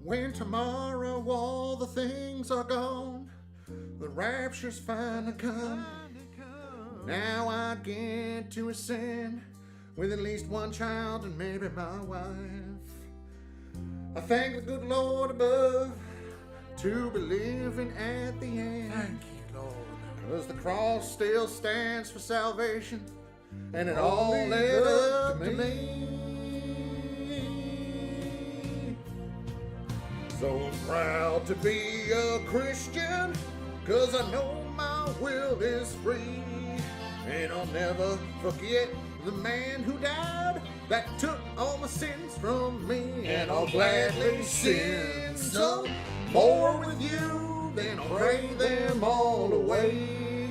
When tomorrow all the things are gone, the rapture's finally come. Now I get to ascend with at least one child and maybe my wife. I thank the good Lord above to be living at the end. Thank you, Lord. Cause the cross still stands for salvation, and it all led up to me. So proud to be a Christian, cause I know my will is free. And I'll never forget the man who died that took all my sins from me. And I'll gladly sin some more with you than I'll pray them all away.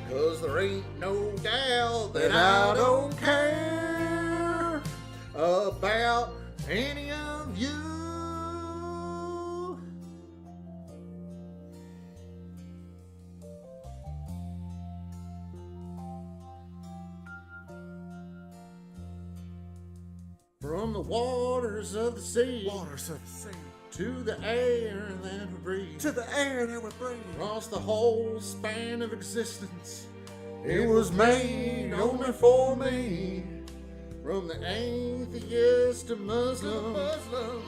Cause there ain't no doubt that I don't care about any of you. From the waters of the sea, to the air that we breathe, across the whole span of existence, it was made only for me. From the atheist to Muslim,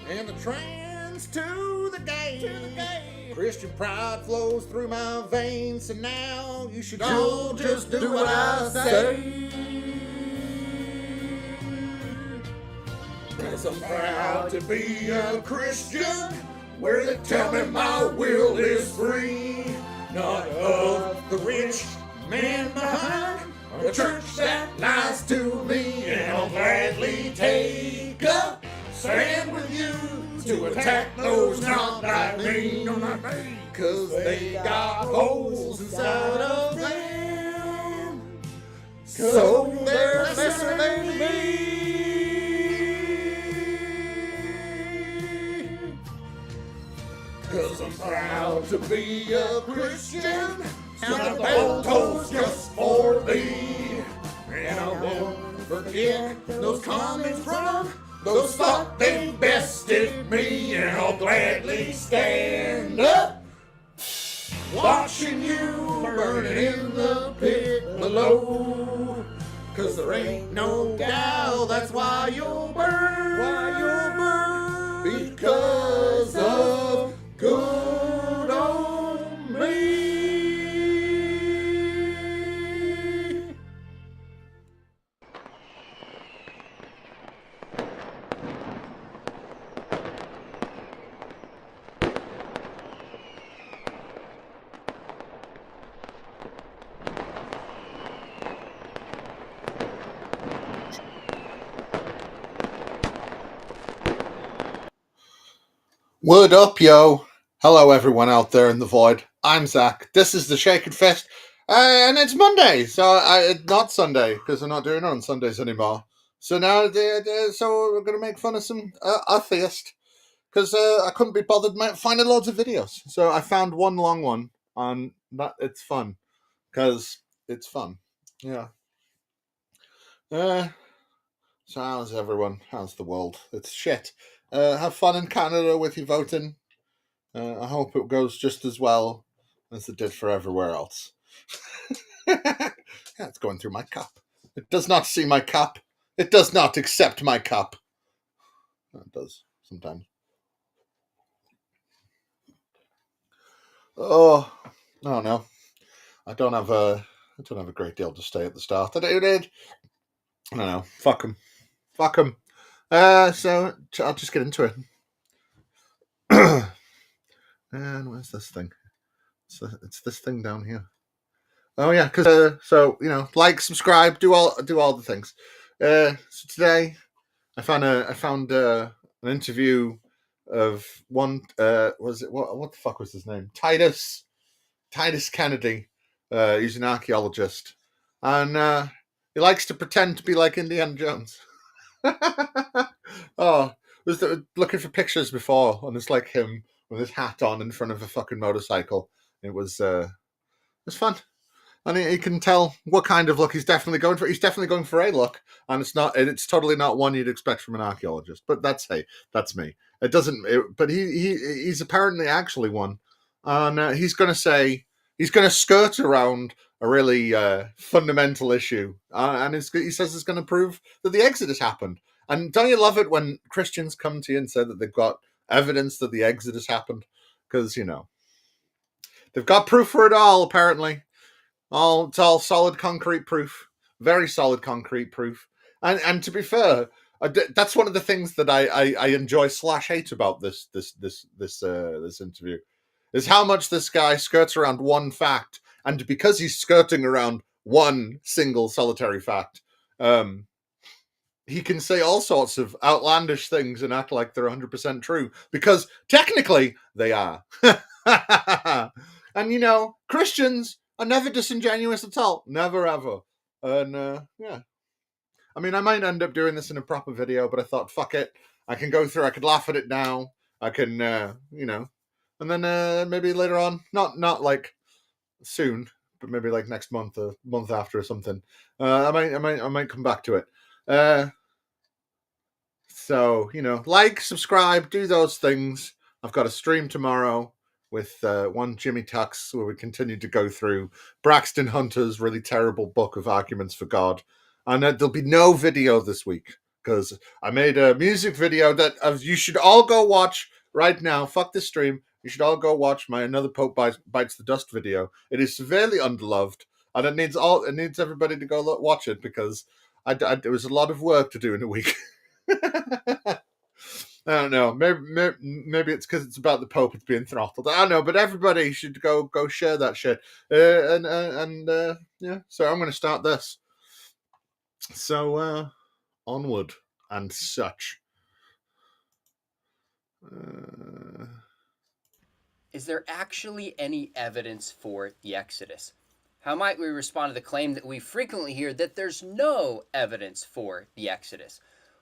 and the trans to the gay, Christian pride flows through my veins, and now you should all just do what I say. Cause I'm proud to be a Christian, where they tell me my will is free. Not of the rich man behind, or a church that lies to me. And I'll gladly take a stand with you to attack those not like me. Cause they got holes inside of them, so they're messing with me. Cause I'm proud to be a Christian, and the bell tolls just for thee. And I won't forget those comments from those thought they bested me. And I'll gladly stand up, watching you burning in the pit below. Cause there ain't no doubt that's why you'll burn, because of good old me. Word up, yo. Hello, everyone out there in the void. I'm Zach. This is the Shaken Fest, and it's Monday, so not Sunday, because I'm not doing it on Sundays anymore. So now, so we're going to make fun of some atheist, because I couldn't be bothered finding loads of videos. So I found one long one, and that it's fun, because it's fun. Yeah. So how's everyone? How's the world? It's shit. Have fun in Canada with your voting. I hope it goes just as well as it did for everywhere else. Yeah, it's going through my cup. It does not see my cup. It does not accept my cup. It does sometimes. Oh no. I don't have a great deal to say at the start. I don't know. Fuck them. Fuck them. So I'll just get into it. And where's this thing? It's this thing down here. Oh yeah, because so like, subscribe, do all the things. So today, I found an interview of one. Was it what the fuck was his name? Titus Kennedy. He's an archaeologist, and he likes to pretend to be like Indiana Jones. Oh, was looking for pictures before, and it's like him with his hat on in front of a fucking motorcycle. It was fun. And he can tell what kind of look he's definitely going for. He's definitely going for a look, and it's totally not one you'd expect from an archaeologist. But that's me. It doesn't. But he's apparently actually one, and he's going to say he's going to skirt around a really fundamental issue, and he says it's going to prove that the Exodus happened. And don't you love it when Christians come to you and say that they've got evidence that the Exodus happened? Because they've got proof for it all, apparently. It's all solid concrete proof, very solid concrete proof. And to be fair, that's one of the things that I enjoy / hate about this interview, is how much this guy skirts around one fact, and because he's skirting around one single solitary fact, he can say all sorts of outlandish things and act like they're 100% true, because technically they are. And Christians are never disingenuous at all. Never, ever. And yeah. I mean, I might end up doing this in a proper video, but I thought, fuck it. I could laugh at it now. I can, and then maybe later on, not like soon, but maybe like next month or month after or something. I might come back to it. So, like, subscribe, do those things. I've got a stream tomorrow with one Jimmy Tux, where we continue to go through Braxton Hunter's really terrible book of Arguments for God. And there'll be no video this week, because I made a music video that you should all go watch right now. Fuck this stream. You should all go watch my Another Pope Bites the Dust video. It is severely underloved, and it needs everybody to go watch it, because there was a lot of work to do in a week. I don't know. Maybe it's because it's about the Pope. It's being throttled. I don't know, but everybody should go share that shit. Yeah. So I'm going to start this. So onward and such. Is there actually any evidence for the Exodus? How might we respond to the claim that we frequently hear that there's no evidence for the Exodus?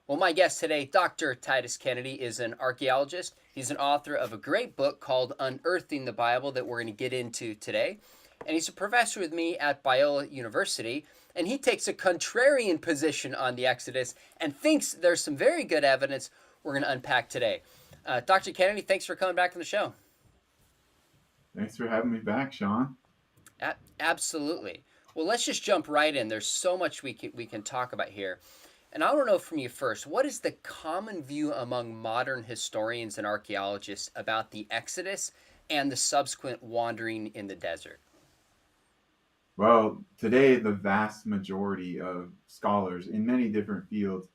Well, my guest today, Dr. Titus Kennedy, is an archaeologist. He's an author of a great book called Unearthing the Bible that we're going to get into today. And he's a professor with me at Biola University. And he takes a contrarian position on the Exodus and thinks there's some very good evidence we're going to unpack today. Dr. Kennedy, thanks for coming back on the show. Thanks for having me back, Sean. Absolutely. Well, let's just jump right in. There's so much we can talk about here. And I want to know from you first, what is the common view among modern historians and archaeologists about the Exodus and the subsequent wandering in the desert? Well, today the vast majority of scholars in many different fields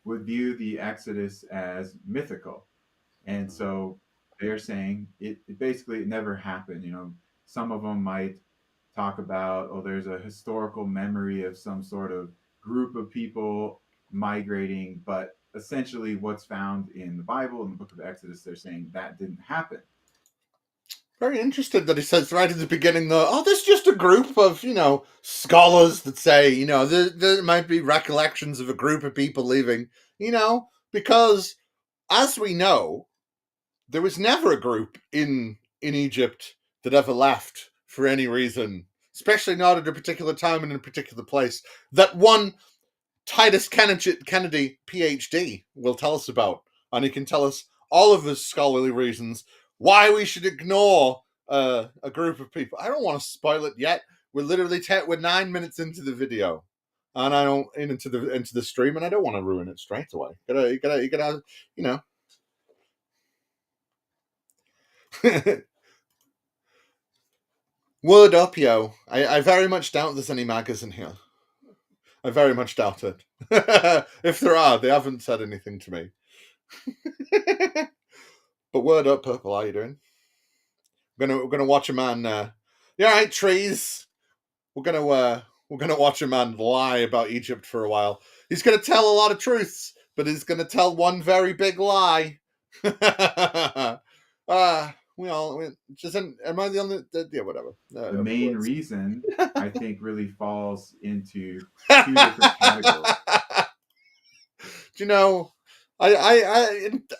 would view the Exodus as mythical. And so they're saying it basically never happened. Some of them might talk about, there's a historical memory of some sort of group of people migrating, but essentially what's found in the Bible, in the book of Exodus, they're saying that didn't happen. Very interested that he says right at the beginning, though, there's just a group of, scholars that say, there might be recollections of a group of people leaving, because as we know, there was never a group in Egypt that ever left for any reason, especially not at a particular time and in a particular place, that one Titus Kennedy, PhD, will tell us about. And he can tell us all of his scholarly reasons why we should ignore a group of people. I don't want to spoil it yet. We're literally we're 9 minutes into the video, and I don't into the stream, and I don't want to ruin it straight away. You gotta, Word up, yo! I very much doubt there's any maggers in here. I very much doubt it. If there are, they haven't said anything to me. But word up, Purple, how you doing? We're gonna watch a man. You all right, trees? We're gonna watch a man lie about Egypt for a while. He's gonna tell a lot of truths, but he's gonna tell one very big lie. Am I the only? Yeah, whatever. The main reason I think really falls into two different categories.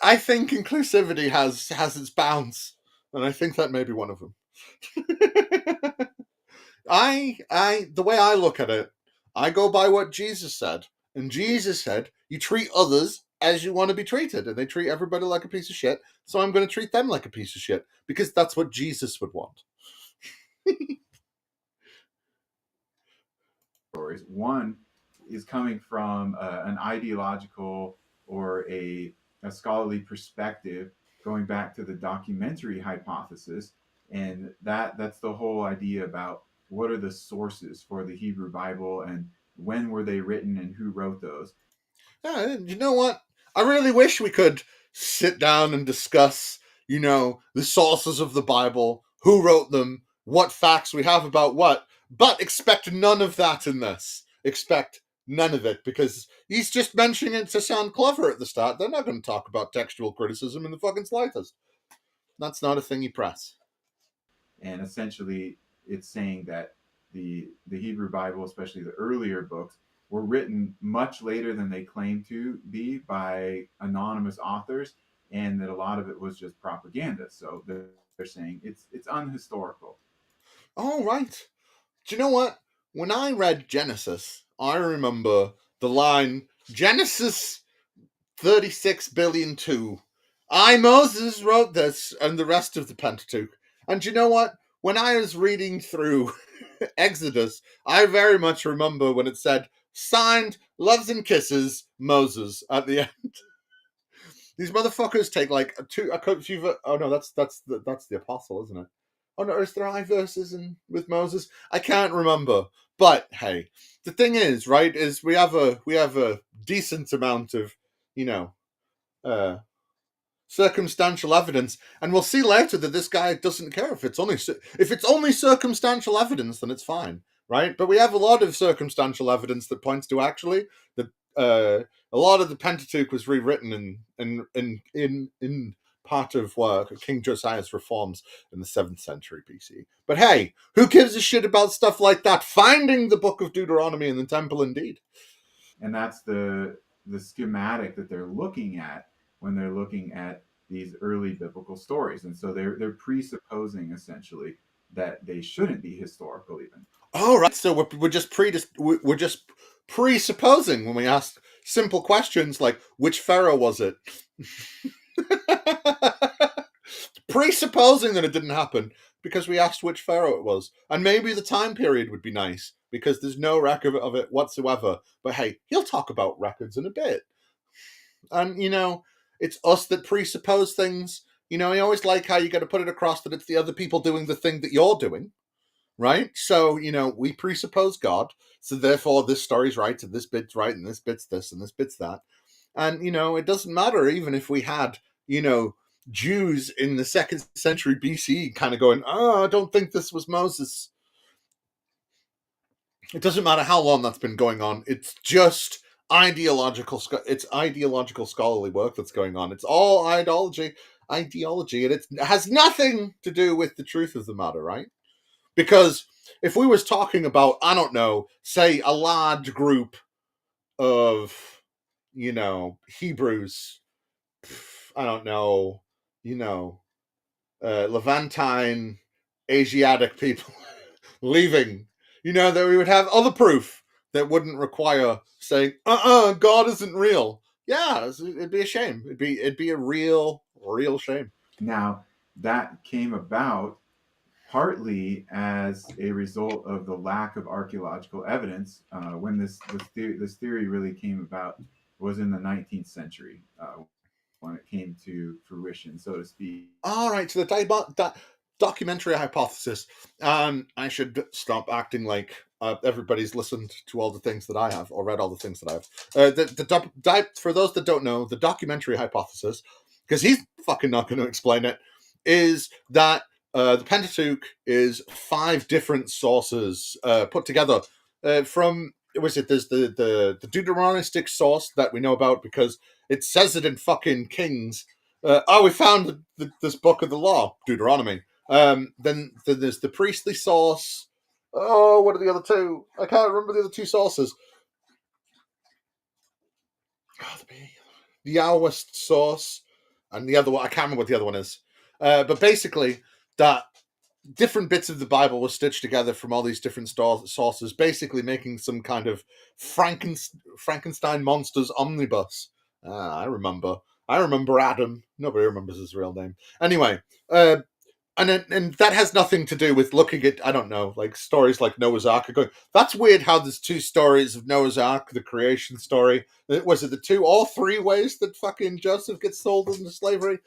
I think inclusivity has its bounds, and I think that may be one of them. the way I look at it, I go by what Jesus said. And Jesus said, you treat others as you want to be treated. And they treat everybody like a piece of shit. So I'm going to treat them like a piece of shit because that's what Jesus would want. Stories. One is coming from an ideological or a scholarly perspective, going back to the documentary hypothesis, and that's the whole idea about what are the sources for the Hebrew Bible and when were they written and who wrote those. Yeah, you know what? I really wish we could sit down and discuss, the sources of the Bible, who wrote them, what facts we have about what, but expect none of that in this. Expect none of it, because he's just mentioning it to sound clever at the start. They're not going to talk about textual criticism in the fucking slightest. That's not a thing you press. And essentially, it's saying that the Hebrew Bible, especially the earlier books, were written much later than they claim to be by anonymous authors, and that a lot of it was just propaganda. So they're saying it's unhistorical. All right. Do you know what? When I read Genesis, I remember the line Genesis 36 billion 2. I, Moses, wrote this and the rest of the Pentateuch. And you know what? When I was reading through Exodus, I very much remember when it said, signed, loves and kisses, Moses at the end. These motherfuckers take like a few. Oh no, that's the apostle, isn't it? Oh no, is there I verses with Moses? I can't remember. But hey, the thing is, right, is we have a decent amount of, you know, uh, circumstantial evidence, and we'll see later that this guy doesn't care if it's only circumstantial evidence, then it's fine, right? But we have a lot of circumstantial evidence that points to actually that a lot of the Pentateuch was rewritten in part of King Josiah's reforms in the 7th century BC. But hey, who gives a shit about stuff like that? Finding the book of Deuteronomy in the temple, indeed. And that's the schematic that they're looking at when they're looking at these early biblical stories. And so they're presupposing essentially that they shouldn't be historical even. All right, so we're just presupposing when we ask simple questions like which pharaoh was it? Presupposing that it didn't happen because we asked which pharaoh it was, and maybe the time period would be nice because there's no record of it whatsoever. But hey, he'll talk about records in a bit, and it's us that presuppose things. I always like how you got to put it across that it's the other people doing the thing that you're doing. Right? So, we presuppose God. So therefore this story's right, and this bit's right, and this bit's this, and this bit's that. And, it doesn't matter even if we had, Jews in the 2nd century BC kind of going, oh, I don't think this was Moses. It doesn't matter how long that's been going on. It's just ideological scholarly work that's going on. It's all ideology, and it has nothing to do with the truth of the matter, right? Because if we was talking about, I don't know, say a large group of, Hebrews, I don't know, Levantine, Asiatic people leaving, that we would have other proof that wouldn't require saying, God isn't real. Yeah, it'd be a shame. It'd be a real shame. Now, that came about partly as a result of the lack of archaeological evidence. When this theory really came about was in the 19th century, when it came to fruition, so to speak. All right, so the documentary hypothesis. I should stop acting like everybody's listened to all the things that I have or read all the things that I have. For those that don't know, the documentary hypothesis, because he's fucking not going to explain it, is that the Pentateuch is 5 different sources put together from. There's the Deuteronomistic source that we know about because it says it in fucking Kings. We found this book of the law, Deuteronomy. Then there's the priestly source. Oh, what are the other two? I can't remember the other 2 sources. The Yahwist source, and the other one, I can't remember what the other one is. But basically, that different bits of the Bible were stitched together from all these different sources, basically making some kind of Frankenstein monsters omnibus. I remember. I remember Adam. Nobody remembers his real name. Anyway, and that has nothing to do with looking at, I don't know, like stories like Noah's Ark. Going, that's weird how there's two stories of Noah's Ark, the creation story. Was it the two or three ways that fucking Joseph gets sold into slavery?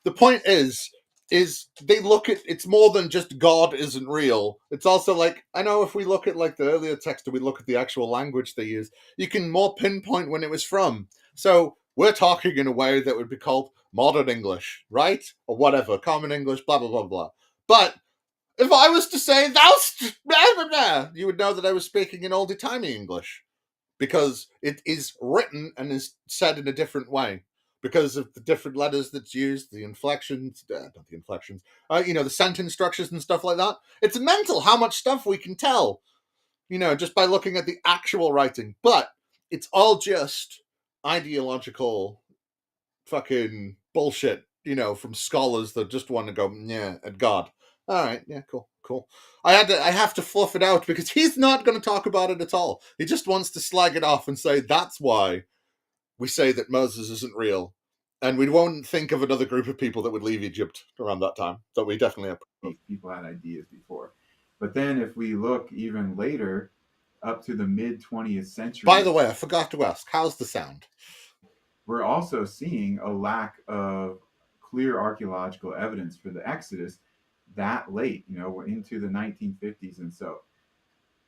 The point is they look at, it's more than just God isn't real. It's also like, I know if we look at like the earlier text, or we look at the actual language they use, you can more pinpoint when it was from. So we're talking in a way that would be called modern English, right? Or whatever, common English, blah blah blah blah. But if I was to say thou, you would know that I was speaking in oldie timey English, because it is written and is said in a different way because of the different letters that's used, the inflections, not the inflections, the sentence structures and stuff like that. It's mental how much stuff we can tell, just by looking at the actual writing. But it's all just ideological fucking bullshit, from scholars that just want to go, yeah, at God. All right, yeah, cool. I have to fluff it out because he's not going to talk about it at all. He just wants to slag it off and say that's why we say that Moses isn't real, and we won't think of another group of people that would leave Egypt around that time. So we definitely have. These people had ideas before, but then if we look even later, up to the mid 20th century. By the way, I forgot to ask, how's the sound? We're also seeing a lack of clear archaeological evidence for the Exodus that late, we're into the 1950s and so.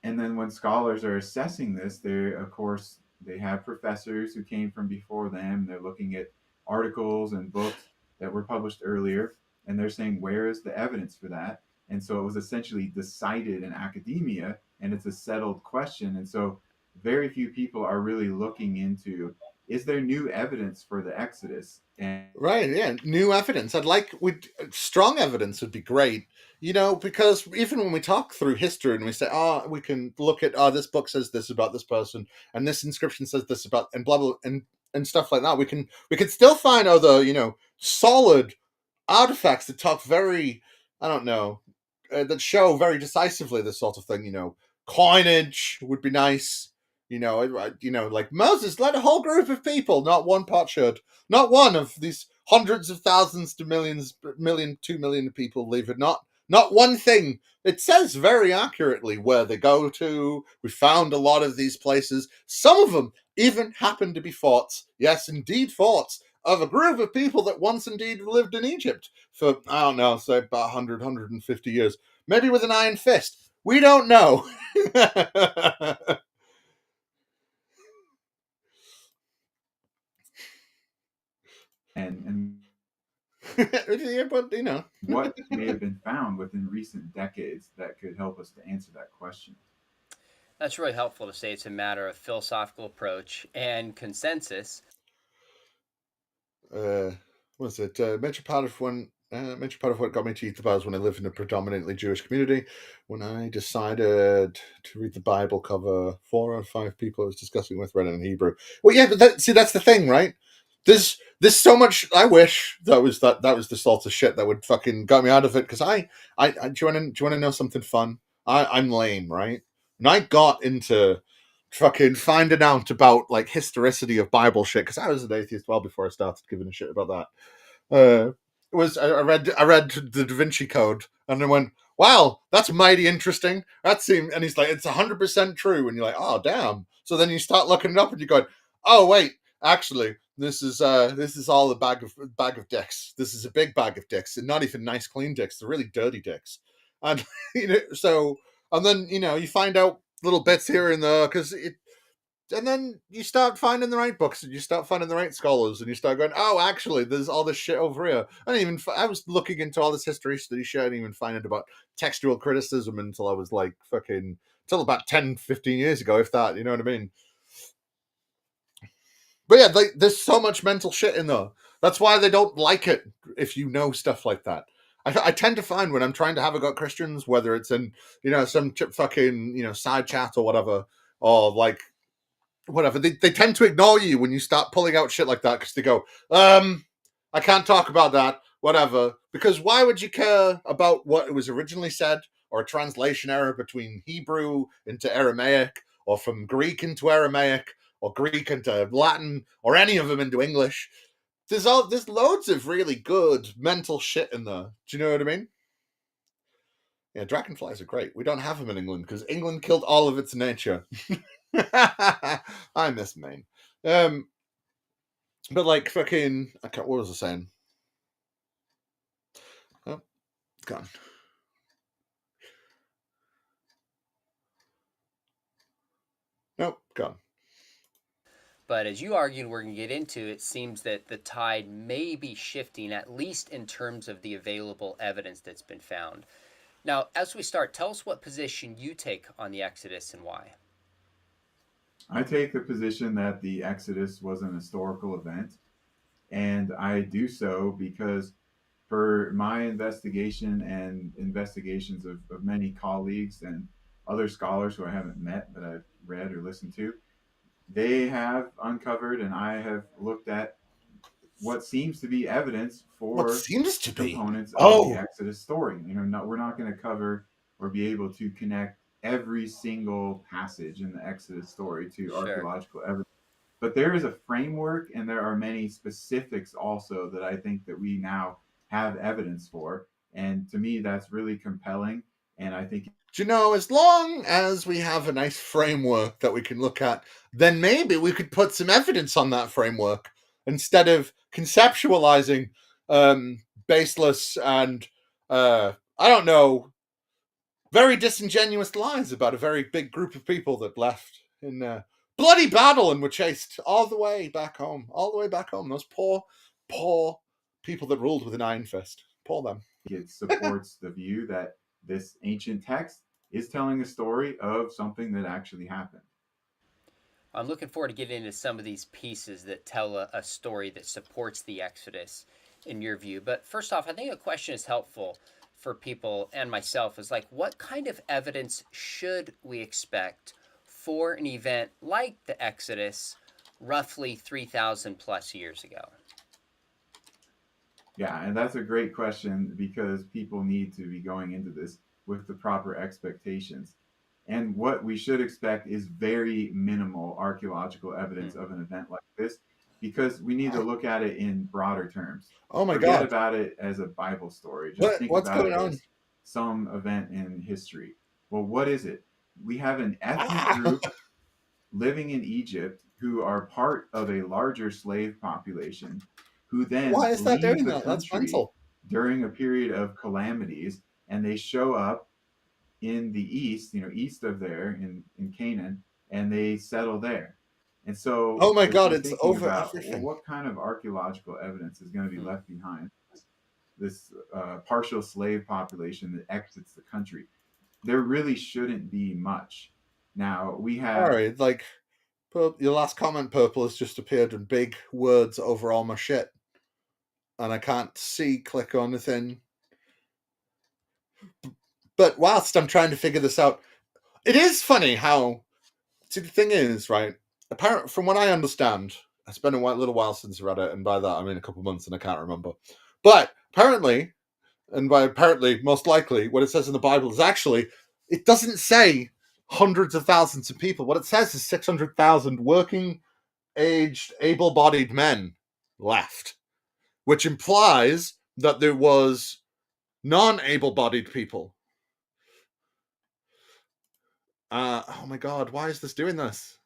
And then when scholars are assessing this, of course, they have professors who came from before them. They're looking at articles and books that were published earlier, and they're saying, where is the evidence for that? And so it was essentially decided in academia, and it's a settled question. And so very few people are really looking into, is there new evidence for the Exodus? And right, yeah, new evidence. Strong evidence would be great, because even when we talk through history and we say, we can look at, this book says this about this person, and this inscription says this about, and blah blah, and stuff like that. We can still find other, solid artifacts that talk very, I don't know, that show very decisively this sort of thing. Coinage would be nice. Like Moses led a whole group of people, not one potsherd, not one of these hundreds of thousands to millions, 2 million people leave it. Not one thing. It says very accurately where they go to. We found a lot of these places. Some of them even happen to be forts. Yes, indeed, forts of a group of people that once indeed lived in Egypt for, I don't know, say about 100, 150 years. Maybe with an iron fist. We don't know. and Yeah, but what may have been found within recent decades that could help us to answer that question. That's really helpful to say it's a matter of philosophical approach and consensus. What was it? Major part of what got me to eat the bars when I lived in a predominantly Jewish community. When I decided to read the Bible cover, 4 or 5 people I was discussing with read it in Hebrew. Well, yeah, but that's the thing, right? There's so much. I wish that was the sort of shit that would fucking got me out of it. Because I do you want to know something fun? I'm lame, right? And I got into fucking finding out about like historicity of Bible shit because I was an atheist well before I started giving a shit about that. I read the Da Vinci Code and I went, wow, that's mighty interesting. That seemed, and he's like, it's 100% true, and you're like, oh damn. So then you start looking it up and you're going, oh wait, actually, this is all a bag of dicks. This is a big bag of dicks, and not even nice clean dicks. They're really dirty dicks, and so and then you find out little bits here and there because it. And then you start finding the right books, and you start finding the right scholars, and you start going, "Oh, actually, there's all this shit over here." I was looking into all this history study shit. I didn't even find out about textual criticism until I was like until about 10, 15 years ago, if that. You know what I mean? But yeah, there's so much mental shit in there. That's why they don't like it if you know stuff like that. I tend to find when I'm trying to have a go at Christians, whether it's in some fucking side chat or whatever, or like whatever, they tend to ignore you when you start pulling out shit like that because they go, I can't talk about that. whatever. Because why would you care about what it was originally said, or a translation error between Hebrew into Aramaic, or from Greek into Aramaic, or Greek into Latin, or any of them into English? There's loads of really good mental shit in there. Do you know what I mean? Yeah, dragonflies are great. We don't have them in England because England killed all of its nature. I miss Maine. But like fucking, what was I saying? Oh, gone. Nope, gone. But as you argued, we're going to get into, it seems that the tide may be shifting, at least in terms of the available evidence that's been found. Now, as we start, tell us what position you take on the Exodus and why. I take the position that the Exodus was an historical event, and I do so because for my investigation and investigations of many colleagues and other scholars who I haven't met but I've read or listened to, they have uncovered and I have looked at what seems to be evidence What for seems to be? components of the Oh, Exodus story. We're not going to cover or be able to connect every single passage in the Exodus story to Sure. archaeological evidence. But there is a framework and there are many specifics also that I think that we now have evidence for. And to me, that's really compelling. And I think do you know, as long as we have a nice framework that we can look at, then maybe we could put some evidence on that framework instead of conceptualizing baseless and, I don't know, very disingenuous lies about a very big group of people that left in bloody battle and were chased all the way back home. All the way back home. Those poor, poor people that ruled with an iron fist. Poor them. it supports the view that this ancient text is telling a story of something that actually happened. I'm looking forward to getting into some of these pieces that tell a story that supports the Exodus in your view. But first off, I think a question is helpful for people and myself is like, what kind of evidence should we expect for an event like the Exodus roughly 3,000 plus years ago? Yeah, and that's a great question because people need to be going into this with the proper expectations. And what we should expect is very minimal archaeological Hmm. evidence of an event like this because we need to look at it in broader terms. Oh my Forget god. about it as a Bible story. Just think What's about going it on? as some event in history. Well, what is it? We have an ethnic Ah! group living in Egypt who are part of a larger slave population who then Why is that leave doing the that? That's country mental. during a period of calamities and they show up in the east, east of there in Canaan, and they settle there. And so Oh my if god, we're it's thinking over about, well, everything. what kind of archaeological evidence is going to be Hmm. left behind this partial slave population that exits the country, there really shouldn't be much. Now we have Sorry, like your last comment, purple, has just appeared in big words over all my shit, and I can't see click on anything. But whilst I'm trying to figure this out, it is funny how. See, the thing is, right? Apparently, from what I understand, it's been a little while since I read it, and by that I mean a couple of months, and I can't remember. But apparently, and by apparently, most likely, what it says in the Bible is actually it doesn't say hundreds of thousands of people. What it says is 600,000 working aged, able bodied men left, which implies that there was non able bodied people. Oh my god, why is this doing this?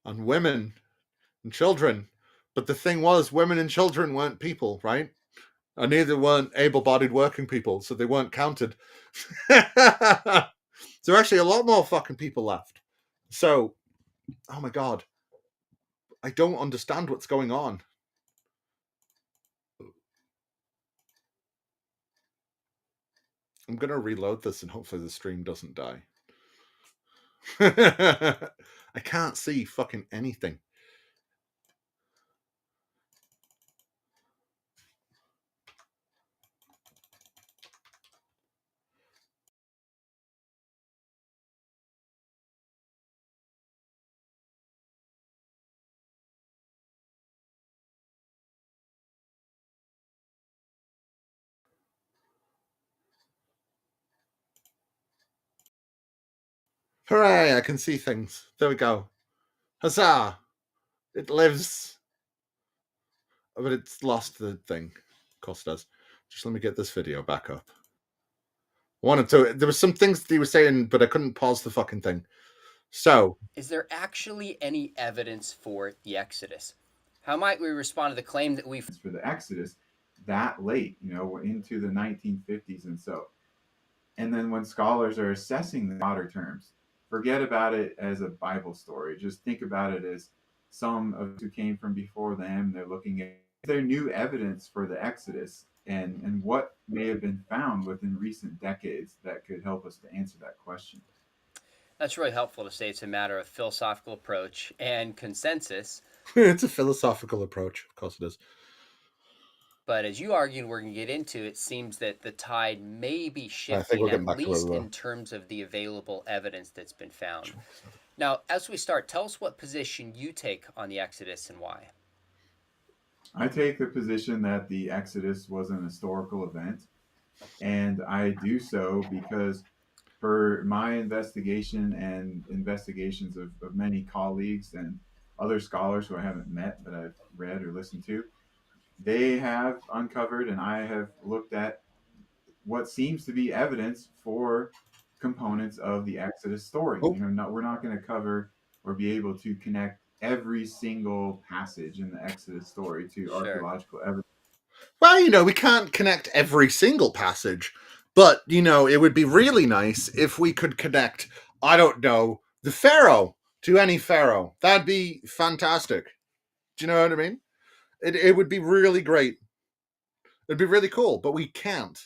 And women and children. But the thing was, women and children weren't people, right? And neither weren't able bodied working people, so they weren't counted. So there are actually a lot more fucking people left. So, oh my god, I don't understand what's going on. I'm going to reload this and hopefully the stream doesn't die. I can't see fucking anything. Hooray, I can see things. There we go. Huzzah! It lives. But it's lost the thing. Of course it does. Just let me get this video back up. Wanted to. There were some things that he was saying, but I couldn't pause the fucking thing. So, Is there actually any evidence for the Exodus? How might we respond to the claim that we for the Exodus that late, into the 1950s and so. And then when scholars are assessing the broader terms, forget about it as a Bible story. Just think about it as some of who came from before them. They're looking at their new evidence for the Exodus and what may have been found within recent decades that could help us to answer that question. That's really helpful to say it's a matter of philosophical approach and consensus. it's a philosophical approach. Of course it is. But as you argued, we're going to get into, it seems that the tide may be I think shifting, we're at getting back to where least we were. in terms of the available evidence that's been found. Now, as we start, tell us what position you take on the Exodus and why. I take the position that the Exodus was an historical event, and I do so because for my investigation and investigations of many colleagues and other scholars who I haven't met but I've read or listened to, they have uncovered and I have looked at what seems to be evidence for components of the Exodus story. Oh. We're not going to cover or be able to connect every single passage in the Exodus story to archaeological evidence. Well, we can't connect every single passage, but, it would be really nice if we could connect, I don't know, the Pharaoh to any Pharaoh. That'd be fantastic. Do you know what I mean? It would be really great. It'd be really cool, but we can't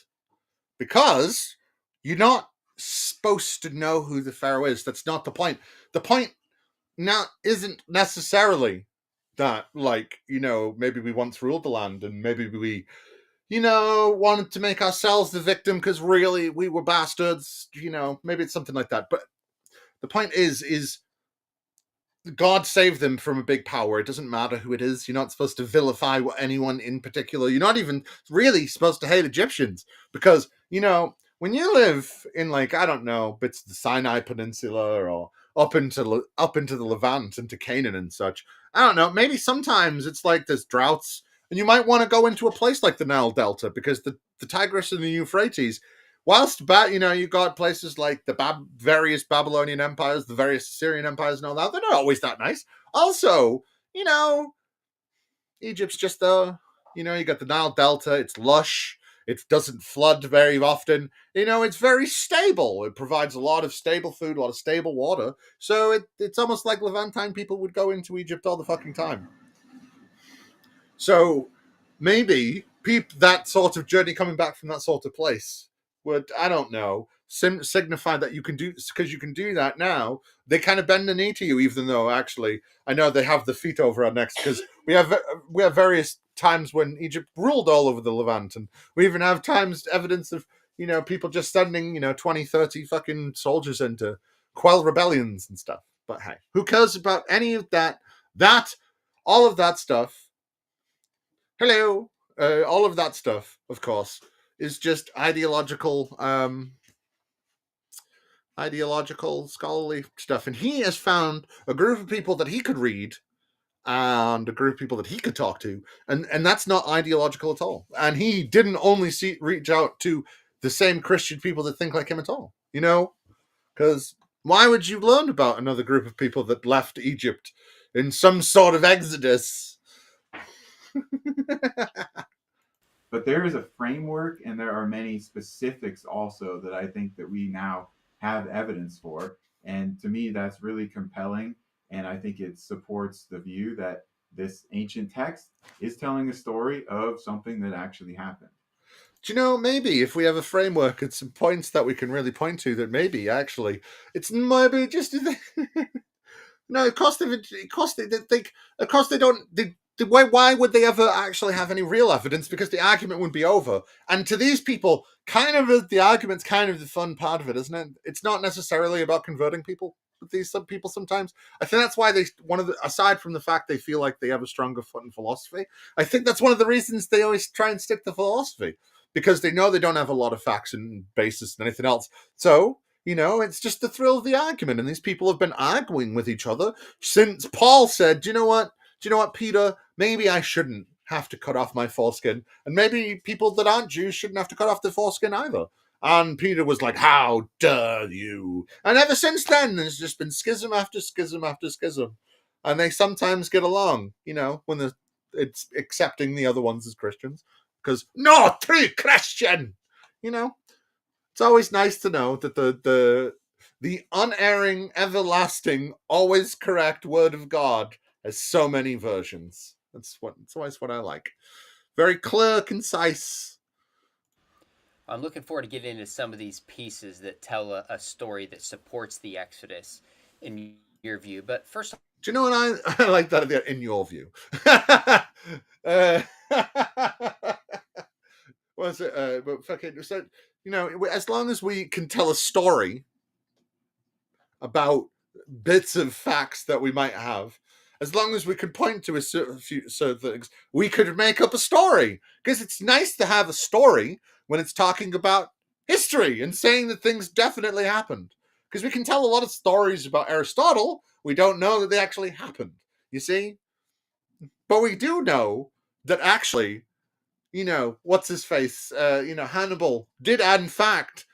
because you're not supposed to know who the Pharaoh is. That's not the point. The point now isn't necessarily that, maybe we once ruled the land and maybe we wanted to make ourselves the victim because really we were bastards, maybe it's something like that. But the point is God saved them from a big power. It doesn't matter who it is. You're not supposed to vilify anyone in particular. You're not even really supposed to hate Egyptians because, when you live in, I don't know, bits of the Sinai Peninsula or up into the Levant, into Canaan and such, I don't know, maybe sometimes it's like there's droughts and you might want to go into a place like the Nile Delta because the Tigris and the Euphrates, whilst you got places like the various Babylonian empires, the various Assyrian empires and all that, they're not always that nice. Also, Egypt's just you got the Nile Delta, it's lush, it doesn't flood very often, it's very stable. It provides a lot of stable food, a lot of stable water. So it's almost like Levantine people would go into Egypt all the fucking time. So maybe that sort of journey coming back from that sort of place would, I don't know, signify that you can do, because you can do that now. They kind of bend the knee to you, even though actually I know they have the feet over our necks because we have various times when Egypt ruled all over the Levant, and we even have times evidence of people just sending 20, 30 fucking soldiers in to quell rebellions and stuff. But hey, who cares about any of that? All of that stuff. Hello. All of that stuff, of course, is just ideological scholarly stuff. And he has found a group of people that he could read and a group of people that he could talk to. And that's not ideological at all. And he didn't only reach out to the same Christian people that think like him at all. Because why would you learn about another group of people that left Egypt in some sort of exodus? But there is a framework and there are many specifics also that I think that we now have evidence for. And to me, that's really compelling. And I think it supports the view that this ancient text is telling a story of something that actually happened. Do you know, maybe if we have a framework and some points that we can really point to, that maybe actually it's maybe just no, of course they don't. Why would they ever actually have any real evidence? Because the argument would be over. And to these people, the argument's kind of the fun part of it, isn't it? It's not necessarily about converting people. Some people sometimes, I think that's why aside from the fact they feel like they have a stronger foot in philosophy, I think that's one of the reasons they always try and stick to philosophy, because they know they don't have a lot of facts and basis and anything else. So It's just the thrill of the argument. And these people have been arguing with each other since Paul said, do you know what? Peter? Maybe I shouldn't have to cut off my foreskin. And maybe people that aren't Jews shouldn't have to cut off their foreskin either. And Peter was like, how dare you? And ever since then, there's just been schism after schism after schism. And they sometimes get along, when it's accepting the other ones as Christians. Because, no, true Christian! It's always nice to know that the unerring, everlasting, always correct word of God has so many versions. It's always what I like. Very clear, concise. I'm looking forward to getting into some of these pieces that tell a story that supports the Exodus in your view. But first, do you know what I like that in your view? What's it? But fucking so. As long as we can tell a story about bits of facts that we might have, as long as we could point to a certain things, we could make up a story. Because it's nice to have a story when it's talking about history and saying that things definitely happened. Because we can tell a lot of stories about Aristotle, we don't know that they actually happened, you see? But we do know that actually, what's his face? Hannibal did, in fact,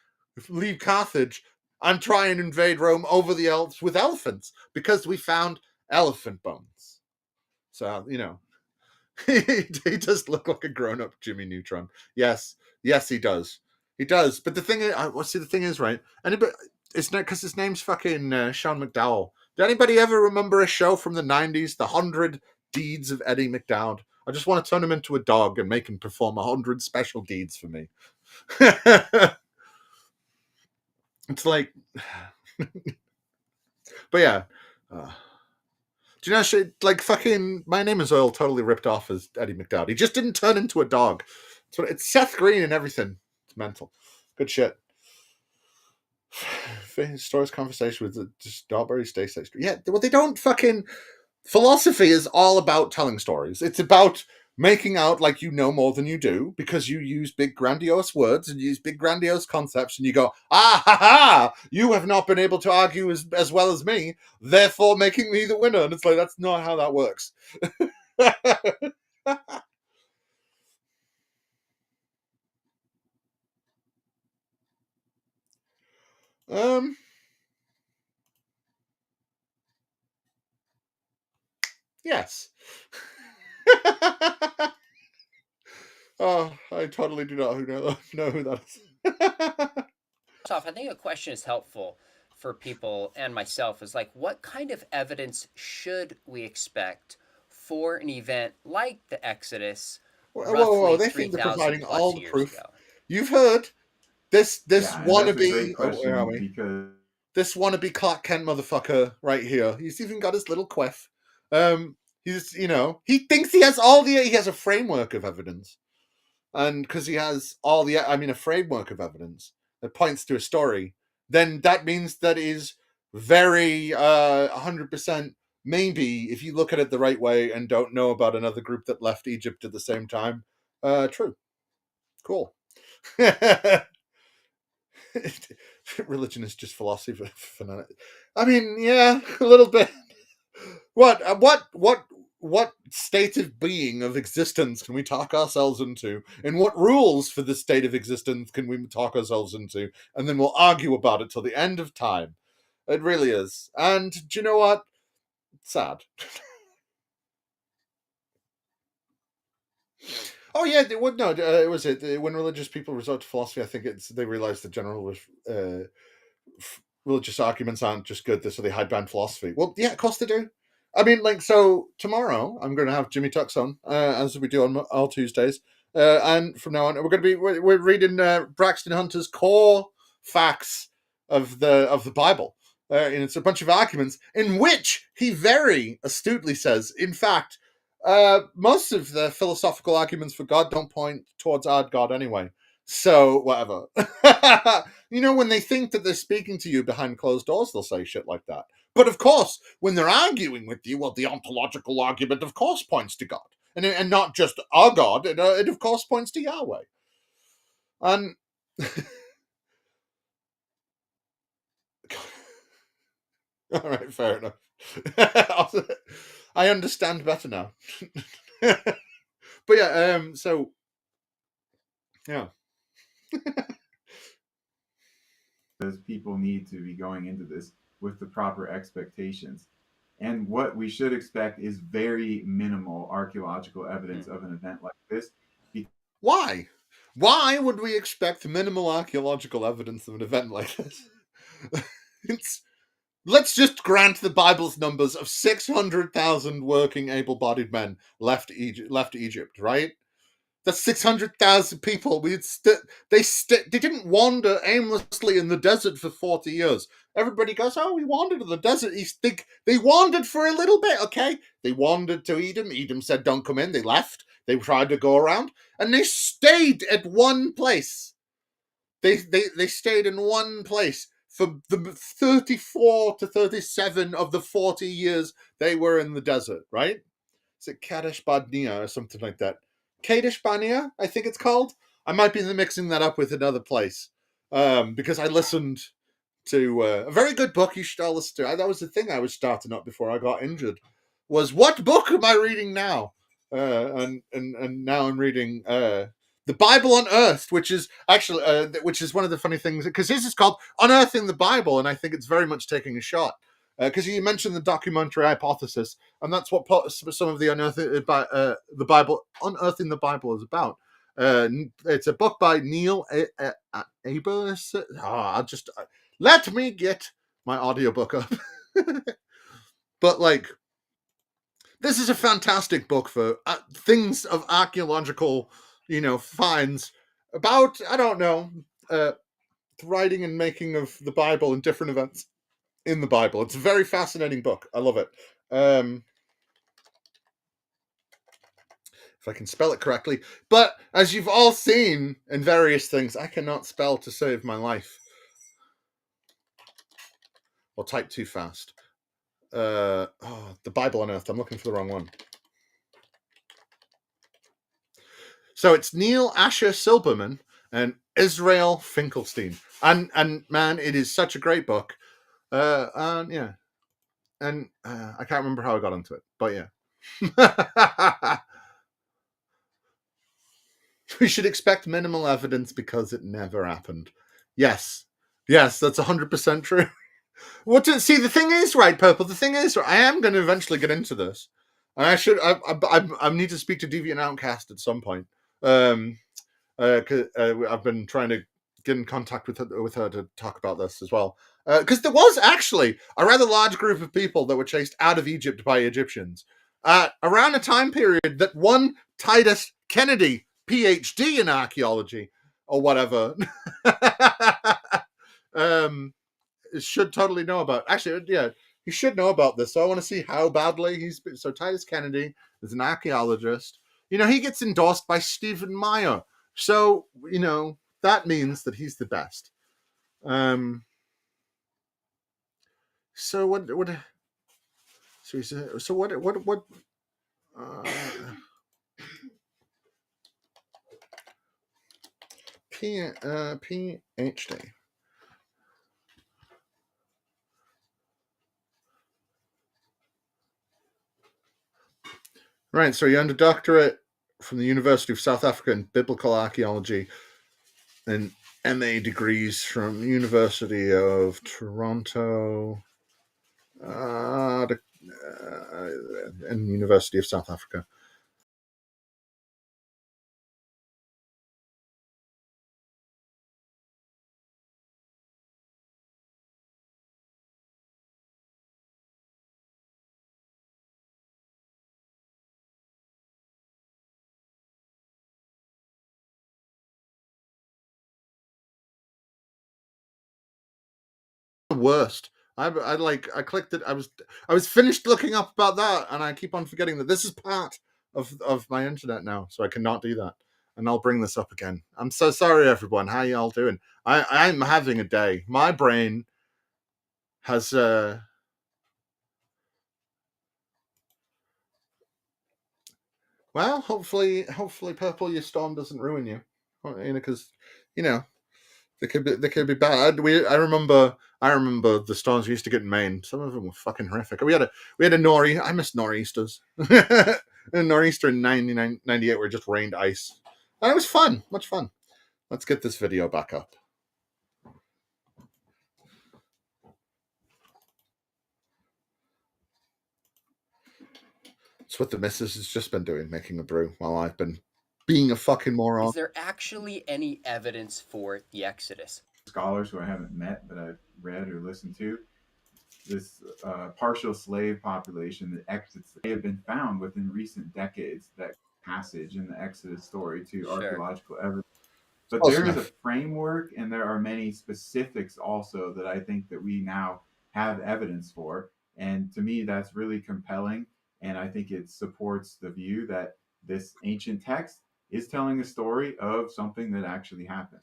leave Carthage and try and invade Rome over the Alps with elephants because we found elephant bones. So, he does look like a grown-up Jimmy Neutron. Yes, he does. He does. But the thing is, right? It's not because his name's fucking Sean McDowell. Did anybody ever remember a show from the 90s, The 100 Deeds of Eddie McDowell? I just want to turn him into a dog and make him perform 100 special deeds for me. It's like, but yeah. Do you know, like fucking My Name is Earl totally ripped off as Eddie McDowell. He just didn't turn into a dog. It's Seth Green and everything. It's mental. Good shit. Stories conversation with the Strawberry Stacey. Yeah, well, they don't fucking. Philosophy is all about telling stories. It's about making out like you know more than you do because you use big grandiose words and use big grandiose concepts and you go, ah ha ha, you have not been able to argue as well as me, therefore making me the winner. And it's like, that's not how that works. Yes. Oh, I totally do not know who that is. I think a question is helpful for people and myself is like, what kind of evidence should we expect for an event like the Exodus? Whoa, they think they're providing all the proof. Ago? You've heard this wannabe. Where are we? Because this wannabe Clark Kent motherfucker right here. He's even got his little quiff. He's he thinks he has he has a framework of evidence, and because he has a framework of evidence that points to a story, then that means that is very 100%. Maybe if you look at it the right way and don't know about another group that left Egypt at the same time, true, cool. Religion is just philosophy for I mean, yeah, a little bit. What state of being of existence can we talk ourselves into? And what rules for this state of existence can we talk ourselves into? And then we'll argue about it till the end of time. It really is. And do you know what? Sad. Oh yeah, it would no. It was when religious people resort to philosophy. I think they realize the general religious arguments aren't just good, so they hide behind philosophy. Well, yeah, of course they do. I mean, like, so tomorrow I'm going to have Jimmy Tux on, as we do on all Tuesdays, and from now on we're reading Braxton Hunter's core facts of the Bible, and it's a bunch of arguments in which he very astutely says, in fact, most of the philosophical arguments for God don't point towards our God anyway. So whatever. When they think that they're speaking to you behind closed doors, they'll say shit like that. But of course, when they're arguing with you, well, the ontological argument, of course, points to God. And not just our God, it of course points to Yahweh. And All right, fair enough. I understand better now. But yeah, so yeah. Because people need to be going into this with the proper expectations. And what we should expect is very minimal archaeological evidence of an event like this. Why? Why would we expect minimal archaeological evidence of an event like this? It's, let's just grant the Bible's numbers of 600,000 working, able-bodied men left Egypt, right? That's 600,000 people. They didn't wander aimlessly in the desert for 40 years. Everybody goes, oh, we wandered in the desert. They wandered for a little bit, okay? They wandered to Edom. Edom said, don't come in. They left. They tried to go around. And they stayed at one place. They stayed in one place for the 34 to 37 of the 40 years they were in the desert, right? Is it Kadesh Barnea or something like that? Kadesh Barnea, I think it's called. I might be mixing that up with another place because I listened to a very good book you should all listen to. That was the thing I was starting up before I got injured. Was what book am I reading now? And now I'm reading the Bible Unearthed, which is actually which is one of the funny things because this is called Unearthing the Bible, and I think it's very much taking a shot because you mentioned the documentary hypothesis, and that's what some of the the Bible Unearthing the Bible is about. It's a book by Neil Abers. Let me get my audiobook up. But like, this is a fantastic book for things of archaeological, finds about, I don't know, the writing and making of the Bible and different events in the Bible. It's a very fascinating book. I love it. If I can spell it correctly. But as you've all seen in various things, I cannot spell to save my life. Or type too fast. The Bible Unearthed. I'm looking for the wrong one. So it's Neil Asher Silberman and Israel Finkelstein. And man, it is such a great book. And yeah. And I can't remember how I got into it, but yeah. We should expect minimal evidence because it never happened. Yes, that's 100% true. See, the thing is, right, Purple. The thing is, I am going to eventually get into this, and I need to speak to Deviant Outcast at some point. I've been trying to get in contact with her to talk about this as well. Because there was actually a rather large group of people that were chased out of Egypt by Egyptians around a time period that one Titus Kennedy, PhD in archaeology or whatever, should totally know about. Actually, yeah, he should know about this. So I want to see how badly he's been. So Titus Kennedy is an archaeologist. He gets endorsed by Stephen Meyer. So, that means that he's the best. So what so what PhD. Right, so you earned a doctorate from the University of South Africa in biblical archaeology and MA degrees from University of Toronto and University of South Africa. Worst. I clicked it. I was finished looking up about that, and I keep on forgetting that this is part of my internet now, so I cannot do that. And I'll bring this up again. I'm so sorry, everyone. How y'all doing? I'm having a day. My brain has well, hopefully, Purple, your storm doesn't ruin you. Because They could be bad. I remember the storms we used to get in Maine. Some of them were fucking horrific. We had a nor'easter. I miss nor'easters. A nor'easter in 98 where it just rained ice. And it was fun, much fun. Let's get this video back up. It's what the missus has just been doing, making a brew while I've been being a fucking moron. Is there actually any evidence for the Exodus? Scholars who I haven't met that I've read or listened to, this partial slave population that exits, they have been found within recent decades, that passage in the Exodus story to archaeological evidence. But there is a framework and there are many specifics also that I think that we now have evidence for. And to me, that's really compelling. And I think it supports the view that this ancient text is telling a story of something that actually happened.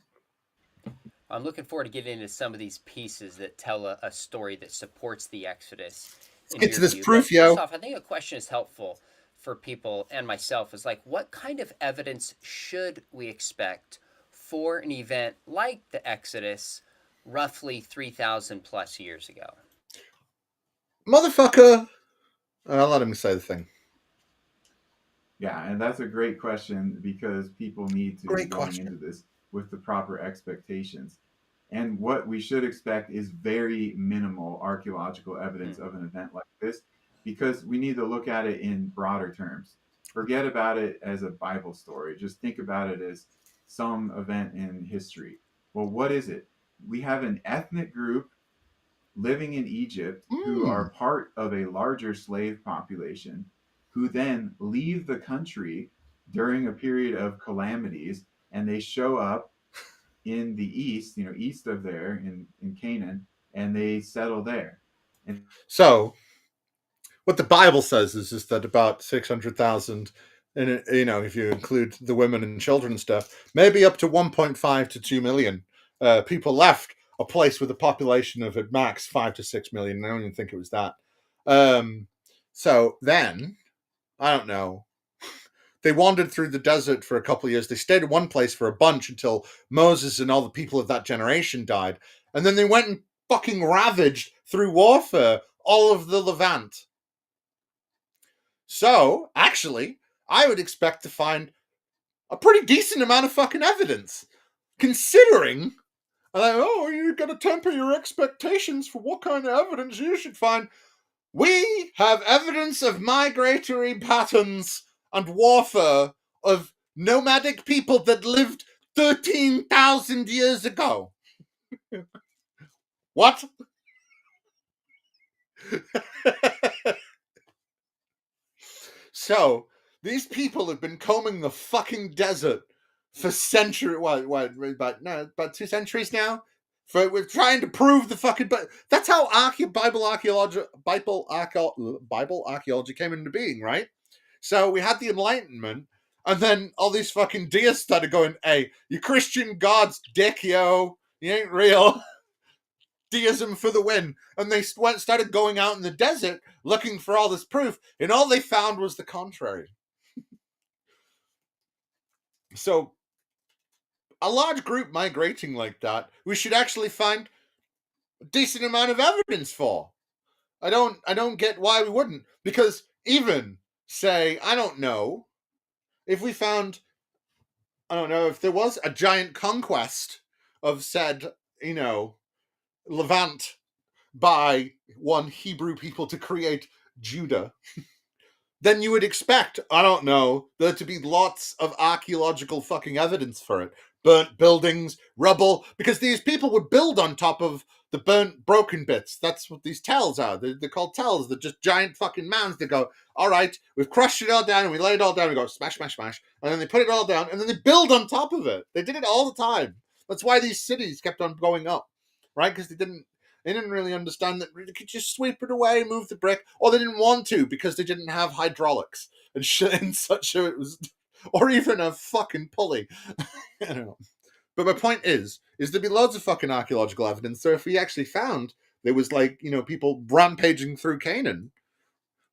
I'm looking forward to getting into some of these pieces that tell a story that supports the Exodus. Let's get to this proof, yo. First off, I think a question is helpful for people and myself is like, what kind of evidence should we expect for an event like the Exodus roughly 3,000 plus years ago? Motherfucker! I'll let him say the thing. Yeah, and that's a great question because people need to be going into this with the proper expectations. And what we should expect is very minimal archaeological evidence of an event like this because we need to look at it in broader terms. Forget about it as a Bible story. Just think about it as some event in history. Well, what is it? We have an ethnic group living in Egypt who are part of a larger slave population who then leave the country during a period of calamities, and they show up in the east, east of there in Canaan, and they settle there. And so what the Bible says is just that about 600,000, and if you include the women and children and stuff, maybe up to 1.5 to 2 million people left a place with a population of at max 5 to 6 million. I don't even think it was that. So then, I don't know. They wandered through the desert for a couple of years. They stayed in one place for a bunch until Moses and all the people of that generation died. And then they went and fucking ravaged through warfare all of the Levant. So, actually, I would expect to find a pretty decent amount of fucking evidence. Considering, you gotta temper your expectations for what kind of evidence you should find. We have evidence of migratory patterns and warfare of nomadic people that lived 13,000 years ago. What? So, these people have been combing the fucking desert for centuries. About 2 centuries now? We're trying to prove the fucking... But that's how Bible archaeology came into being, right? So we had the Enlightenment, and then all these fucking deists started going, hey, you Christian God's dick, yo. You ain't real. Deism for the win. And they started going out in the desert looking for all this proof, and all they found was the contrary. So, a large group migrating like that, we should actually find a decent amount of evidence for. I don't get why we wouldn't. Because even, say, I don't know, if we found, if there was a giant conquest of said, Levant by one Hebrew people to create Judah, then you would expect, there to be lots of archaeological fucking evidence for it. Burnt buildings, rubble, because these people would build on top of the burnt, broken bits. That's what these tells are. They're called tells. They're just giant fucking mounds. They go, all right, we've crushed it all down and we lay it all down. We go, smash, smash, smash. And then they put it all down and then they build on top of it. They did it all the time. That's why these cities kept on going up, right? Because they didn't really understand that they could just sweep it away, move the brick, or they didn't want to because they didn't have hydraulics and shit and such. So it was, or even a fucking pulley. I don't know. But my point is there'd be loads of fucking archaeological evidence. So if we actually found there was people rampaging through Canaan,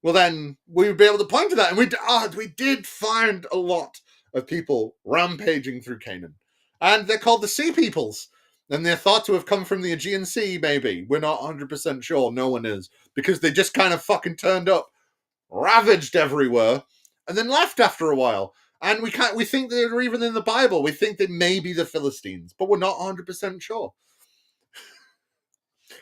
well then we would be able to point to that. And we did find a lot of people rampaging through Canaan. And they're called the Sea Peoples. And they're thought to have come from the Aegean Sea, maybe. We're not 100% sure. No one is. Because they just kind of fucking turned up, ravaged everywhere, and then left after a while. And we think they're even in the Bible. We think they may be the Philistines, but we're not 100% sure.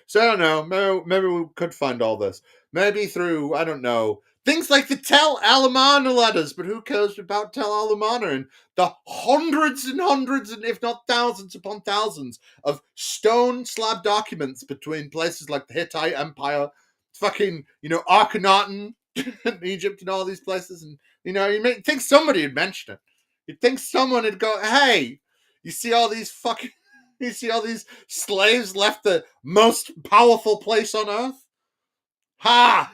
So I don't know. Maybe we could find all this. Maybe through, I don't know, things like the Tel Alamana letters. But who cares about Tel Alamana and the hundreds and hundreds, and if not thousands upon thousands, of stone slab documents between places like the Hittite Empire, fucking, Akhenaten, Egypt, and all these places. And, you may think somebody would mention it. You'd think someone would go, hey, you see all these slaves left the most powerful place on earth? Ha!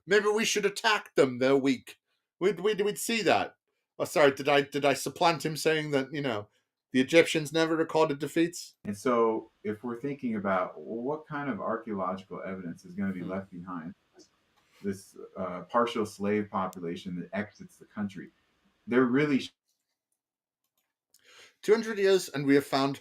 Maybe we should attack them. They're weak. We'd see that. Oh, sorry. Did I supplant him saying that the Egyptians never recorded defeats? And so, if we're thinking about what kind of archaeological evidence is going to be left behind, this partial slave population that exits the country, they're really 200 years, and we have found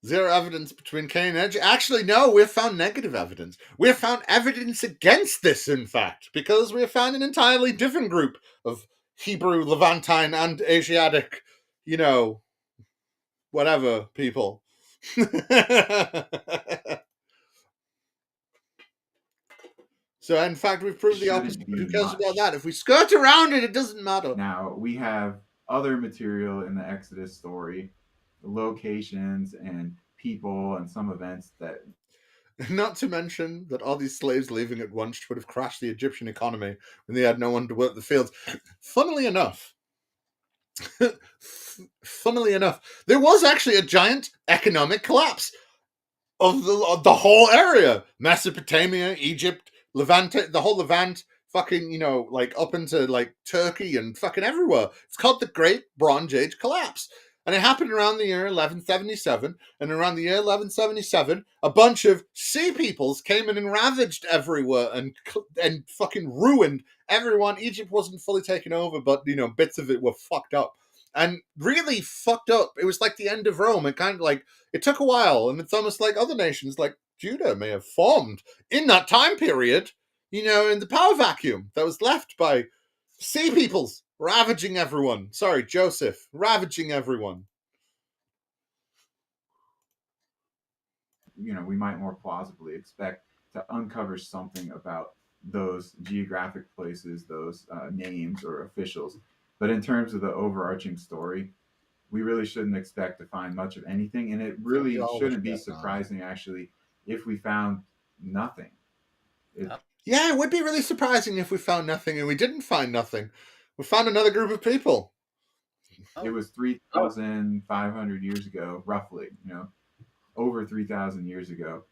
zero evidence between Cain and Egypt. Actually, no, we have found negative evidence. We have found evidence against this, in fact, because we have found an entirely different group of Hebrew, Levantine, and Asiatic, whatever people. So, in fact, we've proved the opposite. Who cares about that? If we skirt around it, it doesn't matter. Now, we have other material in the Exodus story, locations and people and some events that... Not to mention that all these slaves leaving at once would have crashed the Egyptian economy when they had no one to work the fields. Funnily enough, there was actually a giant economic collapse of the whole area. Mesopotamia, Egypt, Levant, the whole Levant, fucking, up into, Turkey and fucking everywhere. It's called the Great Bronze Age Collapse. And it happened around the year 1177. And around the year 1177, a bunch of sea peoples came in and ravaged everywhere and fucking ruined everyone. Egypt wasn't fully taken over, but, bits of it were fucked up. And really fucked up. It was like the end of Rome. It kind of it took a while. And it's almost like other nations like Judah may have formed in that time period, in the power vacuum that was left by sea peoples. Ravaging everyone. Sorry, Joseph. Ravaging everyone. We might more plausibly expect to uncover something about those geographic places, those names or officials. But in terms of the overarching story, we really shouldn't expect to find much of anything. And it really shouldn't be surprising, actually, if we found nothing. Yeah, it would be really surprising if we found nothing, and we didn't find nothing. We found another group of people. It was 3,500 years ago, roughly, over 3,000 years ago.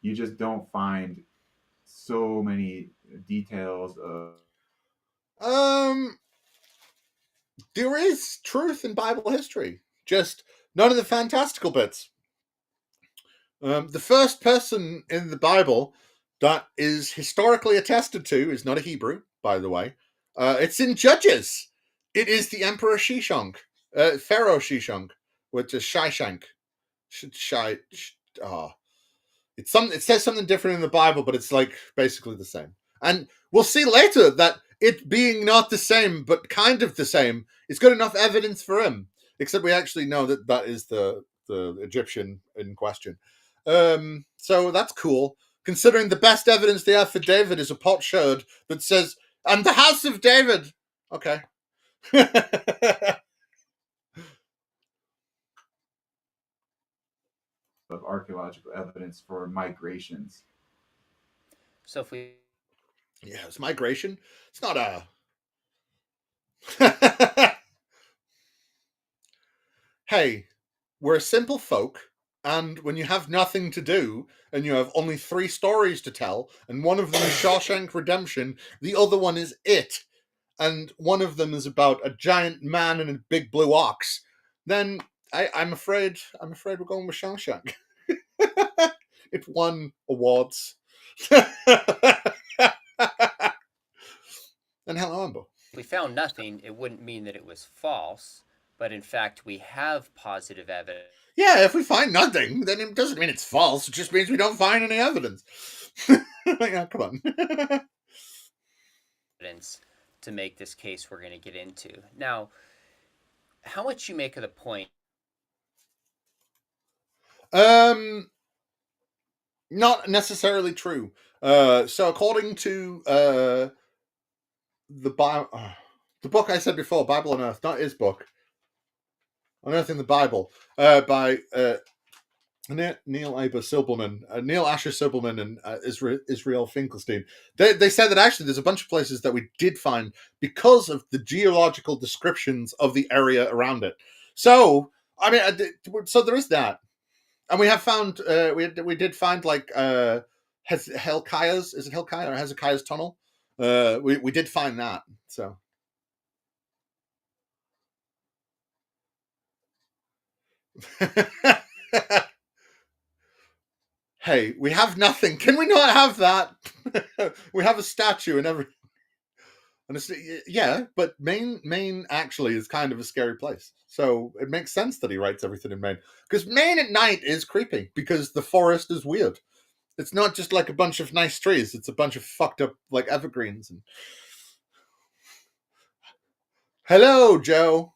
You just don't find so many details of... There is truth in Bible history, just none of the fantastical bits. The first person in the Bible that is historically attested to is not a Hebrew, by the way. It's in Judges. It is the Emperor Shishonk, Pharaoh Shishonk, which is Shishonk. It says something different in the Bible, but it's basically the same. And we'll see later that it being not the same, but kind of the same, is good enough evidence for him. Except we actually know that is the Egyptian in question. So that's cool. Considering the best evidence they have for David is a potsherd that says, "And the house of David." Okay. Of archaeological evidence for migrations. So if we... Yeah, it's migration. It's not a... Hey, we're a simple folk, and when you have nothing to do, and you have only 3 stories to tell, and one of them is Shawshank Redemption, the other one is It, and one of them is about a giant man and a big blue ox, then I'm afraid we're going with Shawshank. It won awards. And hello, Amber. If we found nothing, it wouldn't mean that it was false, but in fact we have positive evidence. Yeah, if we find nothing, then it doesn't mean it's false. It just means we don't find any evidence. Yeah, come on. To make this case we're going to get into. Now, how much you make of the point? Not necessarily true. So according to the book I said before, Bible on Earth, not his book, Unearthing the Bible, by Neil Asher Silberman, and Israel Finkelstein. They said that actually there's a bunch of places that we did find because of the geological descriptions of the area around it. So, I mean, so there is that. And we have found, we did find like Hezekiah's, is it Hezekiah or Hezekiah's tunnel? We did find that. So. Hey, we have nothing. Can we not have that? We have a statue and everything. And yeah, but Maine actually is kind of a scary place. So it makes sense that he writes everything in Maine. Because Maine at night is creepy because the forest is weird. It's not just like a bunch of nice trees. It's a bunch of fucked up like evergreens. And hello, Joe.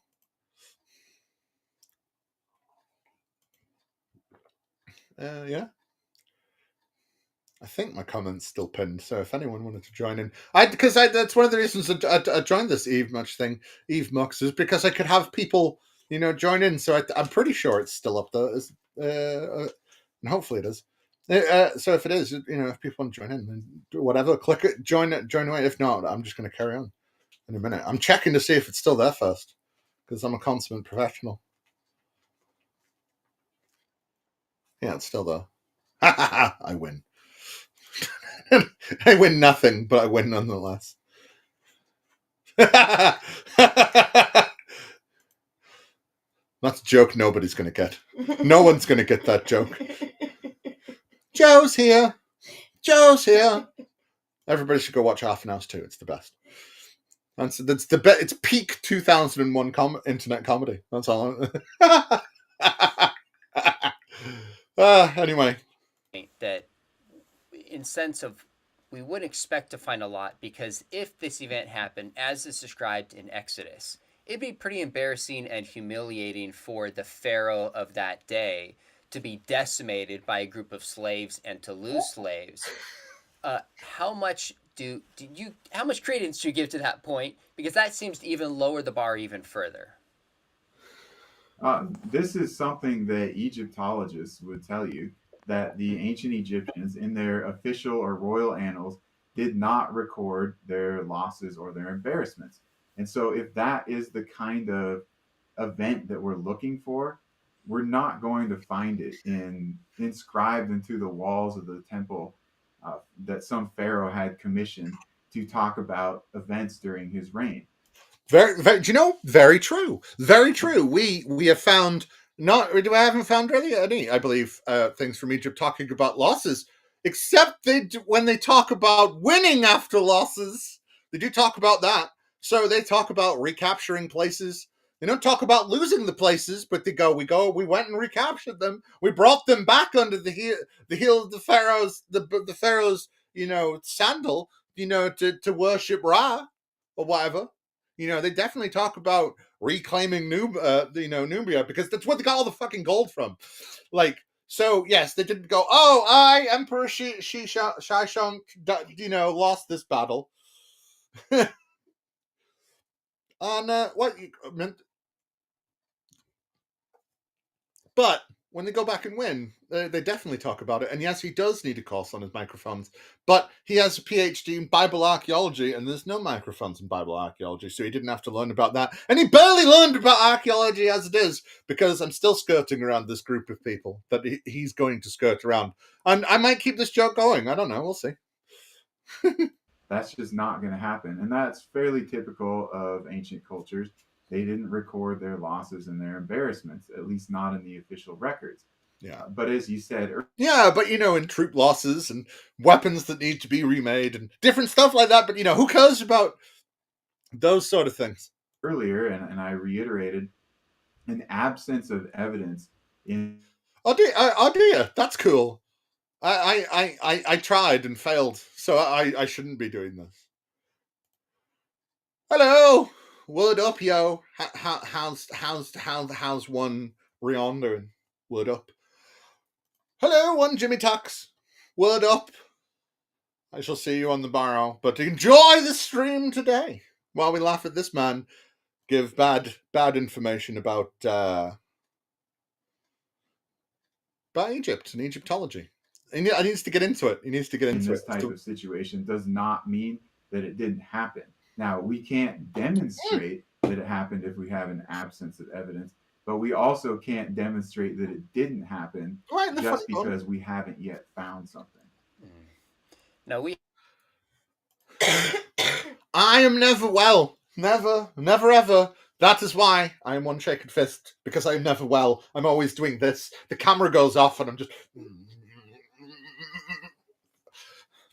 Yeah. I think my comment's still pinned, so if anyone wanted to join in, that's one of the reasons I joined this Eve Mux is because I could have people, join in. So I'm pretty sure it's still up there, and hopefully it is. So if it is, if people want to join in, then whatever, click it, join away. If not, I'm just going to carry on in a minute. I'm checking to see if it's still there first because I'm a consummate professional. Yeah, it's still there. I win. I win nothing, but I win nonetheless. That's a joke nobody's going to get. No one's going to get that joke. Joe's here. Joe's here. Everybody should go watch Half an House too. It's the best. It's peak 2001 internet comedy. That's all. Anyway. That in sense of we wouldn't expect to find a lot because if this event happened as is described in Exodus, it'd be pretty embarrassing and humiliating for the Pharaoh of that day to be decimated by a group of slaves and to lose slaves. How much credence do you give to that point? Because that seems to even lower the bar even further. This is something that Egyptologists would tell you, that the ancient Egyptians, in their official or royal annals, did not record their losses or their embarrassments. And so if that is the kind of event that we're looking for, we're not going to find it inscribed into the walls of the temple that some pharaoh had commissioned to talk about events during his reign. Very, very, very true. Very true. We have found I haven't found really any, I believe, things from Egypt talking about losses, except when they talk about winning after losses, they do talk about that. So they talk about recapturing places. They don't talk about losing the places, but we went and recaptured them. We brought them back under the heel of the pharaoh's, the pharaoh's, sandal, to worship Ra or whatever. They definitely talk about reclaiming Nubia because that's where they got all the fucking gold from. Like, so yes, they didn't go, I, Emperor Shishong, lost this battle. And what you meant. But when they go back and win, they definitely talk about it. And yes, he does need a course on his microphones, but he has a PhD in Bible archaeology, and there's no microphones in Bible archaeology, so he didn't have to learn about that. And he barely learned about archaeology as it is, because I'm still skirting around this group of people that he's going to skirt around. And I might keep this joke going. I don't know. We'll see. That's just not going to happen. And that's fairly typical of ancient cultures. They didn't record their losses and their embarrassments, at least not in the official records. Yeah. But as you said... Yeah, but, in troop losses and weapons that need to be remade and different stuff like that. But, who cares about those sort of things? Earlier, and I reiterated, an absence of evidence in Oh dear, that's cool. I tried and failed, so I shouldn't be doing this. Hello, word up, yo. How's one Rion doing? Word up. Hello, one Jimmy Tux. Word up. I shall see you on the morrow, but enjoy the stream today while we laugh at this man give bad information about Egypt and Egyptology. He needs to get into it. He needs to get into this it. type of situation does not mean that it didn't happen. Now, we can't demonstrate that it happened if we have an absence of evidence, but we also can't demonstrate that it didn't happen just because we haven't yet found something. No, I am never well. Never, never, ever. That is why I am one shaken fist, because I'm never well. I'm always doing this. The camera goes off and I'm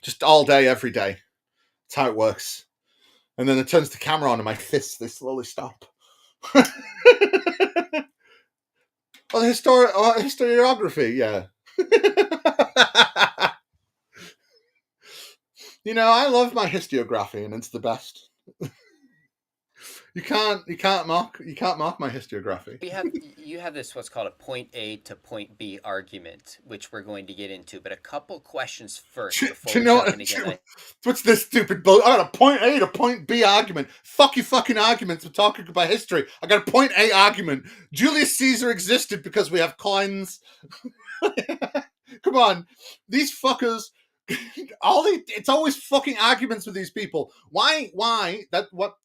just all day, every day. That's how it works. And then it turns the camera on and my fists, they slowly stop. Well, historiography, yeah. You know, I love my historiography and it's the best. You can't mock my historiography. You have this what's called a point A to point B argument, which we're going to get into. But a couple questions first before we jump in again. What's this stupid bull? I got a point A to point B argument. Fuck your fucking arguments. We're talking about history. I got a point A argument. Julius Caesar existed because we have coins. Come on, these fuckers. It's always fucking arguments with these people. Why? That what?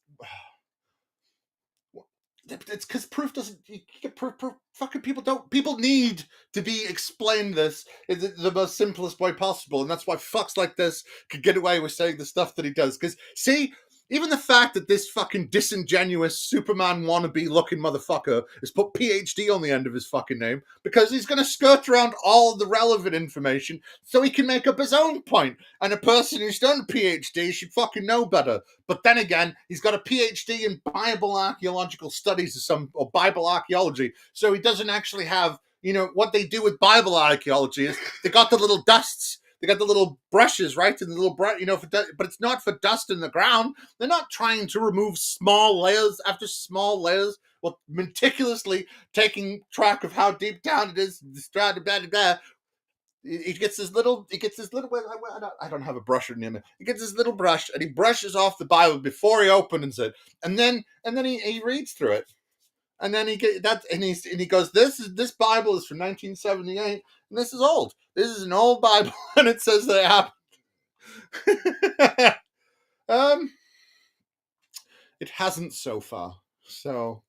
It's because proof doesn't. You get proof. Fucking people need to be explained this in the most simplest way possible, and that's why fucks like this could get away with saying the stuff that he does. Because see, even the fact that this fucking disingenuous Superman wannabe looking motherfucker has put PhD on the end of his fucking name because he's going to skirt around all the relevant information so he can make up his own point. And a person who's done a PhD should fucking know better. But then again, he's got a PhD in Bible archaeological studies or Bible archaeology, so he doesn't actually have, you know, what they do with Bible archaeology is they got the little dusts. They got the little brushes, right? And the little brush, you know, but it's not for dust in the ground. They're not trying to remove small layers after small layers, well, meticulously taking track of how deep down it is. Blah, blah, blah. He gets his little. I don't have a brush near me. He gets his little brush and he brushes off the Bible before he opens it, and then he reads through it. And then he goes, this Bible is from 1978, and this is old. This is an old Bible, and it says that it happened. It hasn't so far. So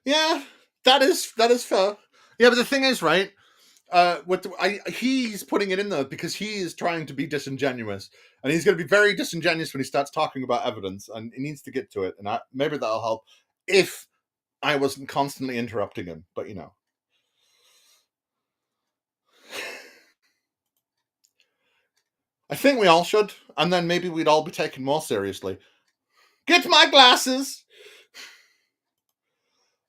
yeah, that is fair. Yeah, but the thing is, right? He's putting it in there because he is trying to be disingenuous, and he's going to be very disingenuous when he starts talking about evidence, and he needs to get to it. And maybe that'll help if I wasn't constantly interrupting him. But you know, I think we all should, and then maybe we'd all be taken more seriously. Get my glasses.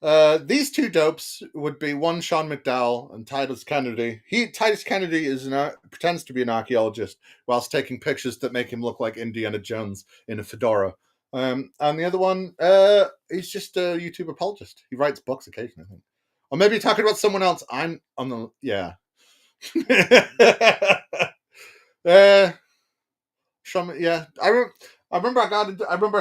These two dopes would be one Sean McDowell and Titus Kennedy. Titus Kennedy pretends to be an archaeologist whilst taking pictures that make him look like Indiana Jones in a fedora. And the other one, he's just a YouTube apologist. He writes books occasionally, I think. Or maybe you're talking about someone else. I'm on the Sean, yeah. I remember I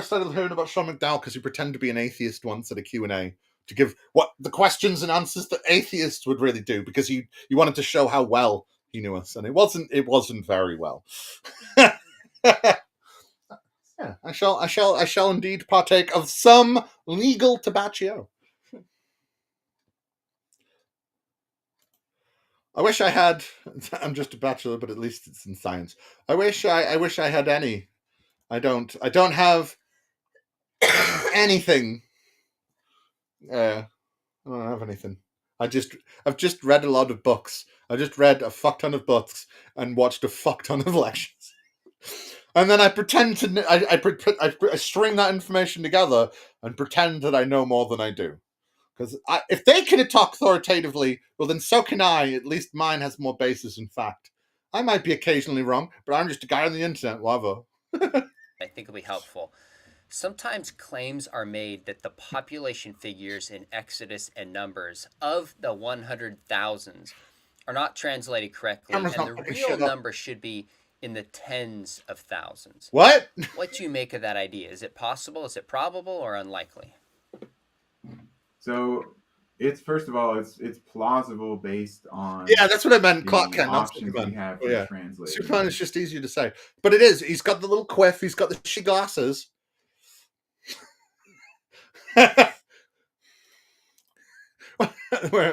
started hearing about Sean McDowell because he pretended to be an atheist once at a Q&A to give what the questions and answers that atheists would really do, because he wanted to show how well he knew us, and it wasn't very well. Yeah, I shall indeed partake of some legal tabaccio. I wish I had. I'm just a bachelor, but at least it's in science. I wish I had any. I don't have anything. I don't have anything. I've just read a lot of books. I just read a fuck ton of books and watched a fuck ton of lectures. And then I pretend to I string that information together and pretend that I know more than I do. Because if they can talk authoritatively, well, then so can I. At least mine has more basis in fact. I might be occasionally wrong, but I'm just a guy on the internet, whatever. I think will be helpful. Sometimes claims are made that the population figures in Exodus and Numbers of the 100,000s are not translated correctly, Camera's and not the fucking real shut up. number should be in the tens of thousands. What? What do you make of that idea? Is it possible? Is it probable or unlikely? So it's first of all, it's plausible based on Yeah, that's what I meant. Clark the Kent. That's what options I we meant. have Oh, for yeah. translators. Superman is just easier to say, but it is. He's got the little quiff. He's got the shitty glasses.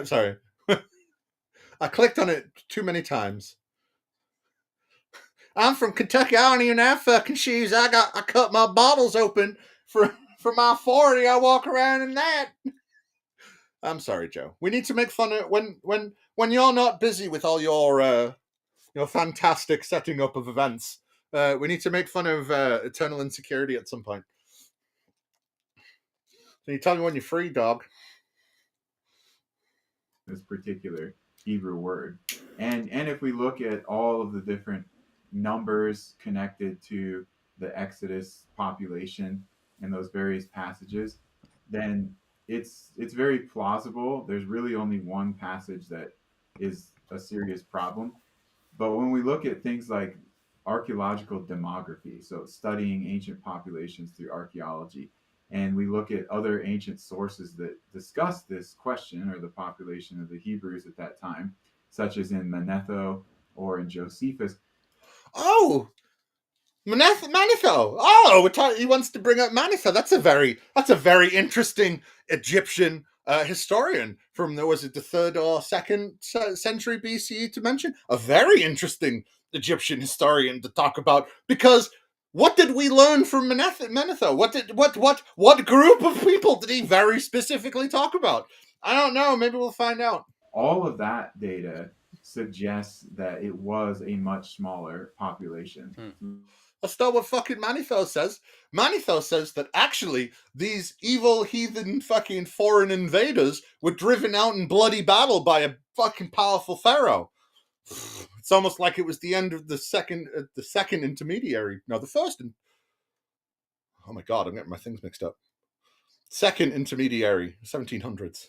Sorry, I clicked on it too many times. I'm from Kentucky. I don't even have fucking shoes. I cut my bottles open for my 40. I walk around in that. I'm sorry, Joe. We need to make fun of when you're not busy with all your fantastic setting up of events. We need to make fun of eternal insecurity at some point. So you tell me when you're free, dog. This particular Hebrew word. And if we look at all of the different numbers connected to the Exodus population in those various passages, then it's very plausible. There's really only one passage that is a serious problem. But when we look at things like archaeological demography, so studying ancient populations through archaeology, and we look at other ancient sources that discuss this question or the population of the Hebrews at that time, such as in Manetho or in Josephus. Oh, Manetho. Oh, he wants to bring up Manetho. That's a very interesting Egyptian historian from was it the 3rd or 2nd century BCE to mention? A very interesting Egyptian historian to talk about, because what did we learn from Manetho? What group of people did he very specifically talk about? I don't know. Maybe we'll find out. All of that data suggests that it was a much smaller population. Let's start what fucking Manetho says. Manetho says that actually these evil heathen fucking foreign invaders were driven out in bloody battle by a fucking powerful pharaoh. It's almost like it was the end of the second intermediary. No, the first. Oh my god, I'm getting my things mixed up. Second intermediary, 1700s.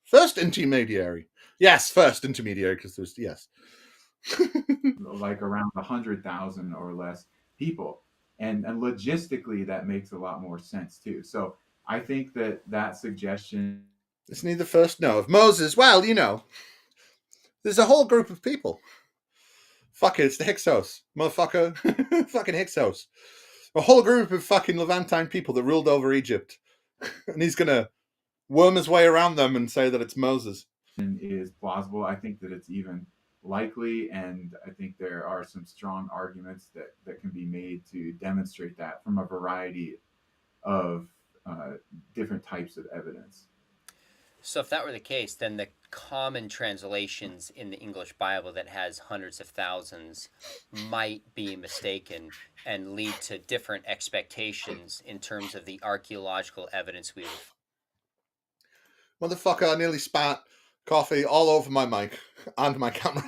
First intermediary. Yes, first intermediary, because there's yes. Like around 100,000 or less people, and logistically that makes a lot more sense too. So I think that suggestion, It's neither first no of Moses. Well, there's a whole group of people. Fuck it, it's the Hyksos, motherfucker. Fucking Hyksos. A whole group of fucking Levantine people that ruled over Egypt, and he's gonna worm his way around them and say that it's Moses. is plausible. I think that it's even likely, and I think there are some strong arguments that can be made to demonstrate that from a variety of different types of evidence. So, if that were the case, then the common translations in the English Bible that has hundreds of thousands might be mistaken and lead to different expectations in terms of the archaeological evidence we've. Motherfucker, I nearly spat coffee all over my mic and my camera.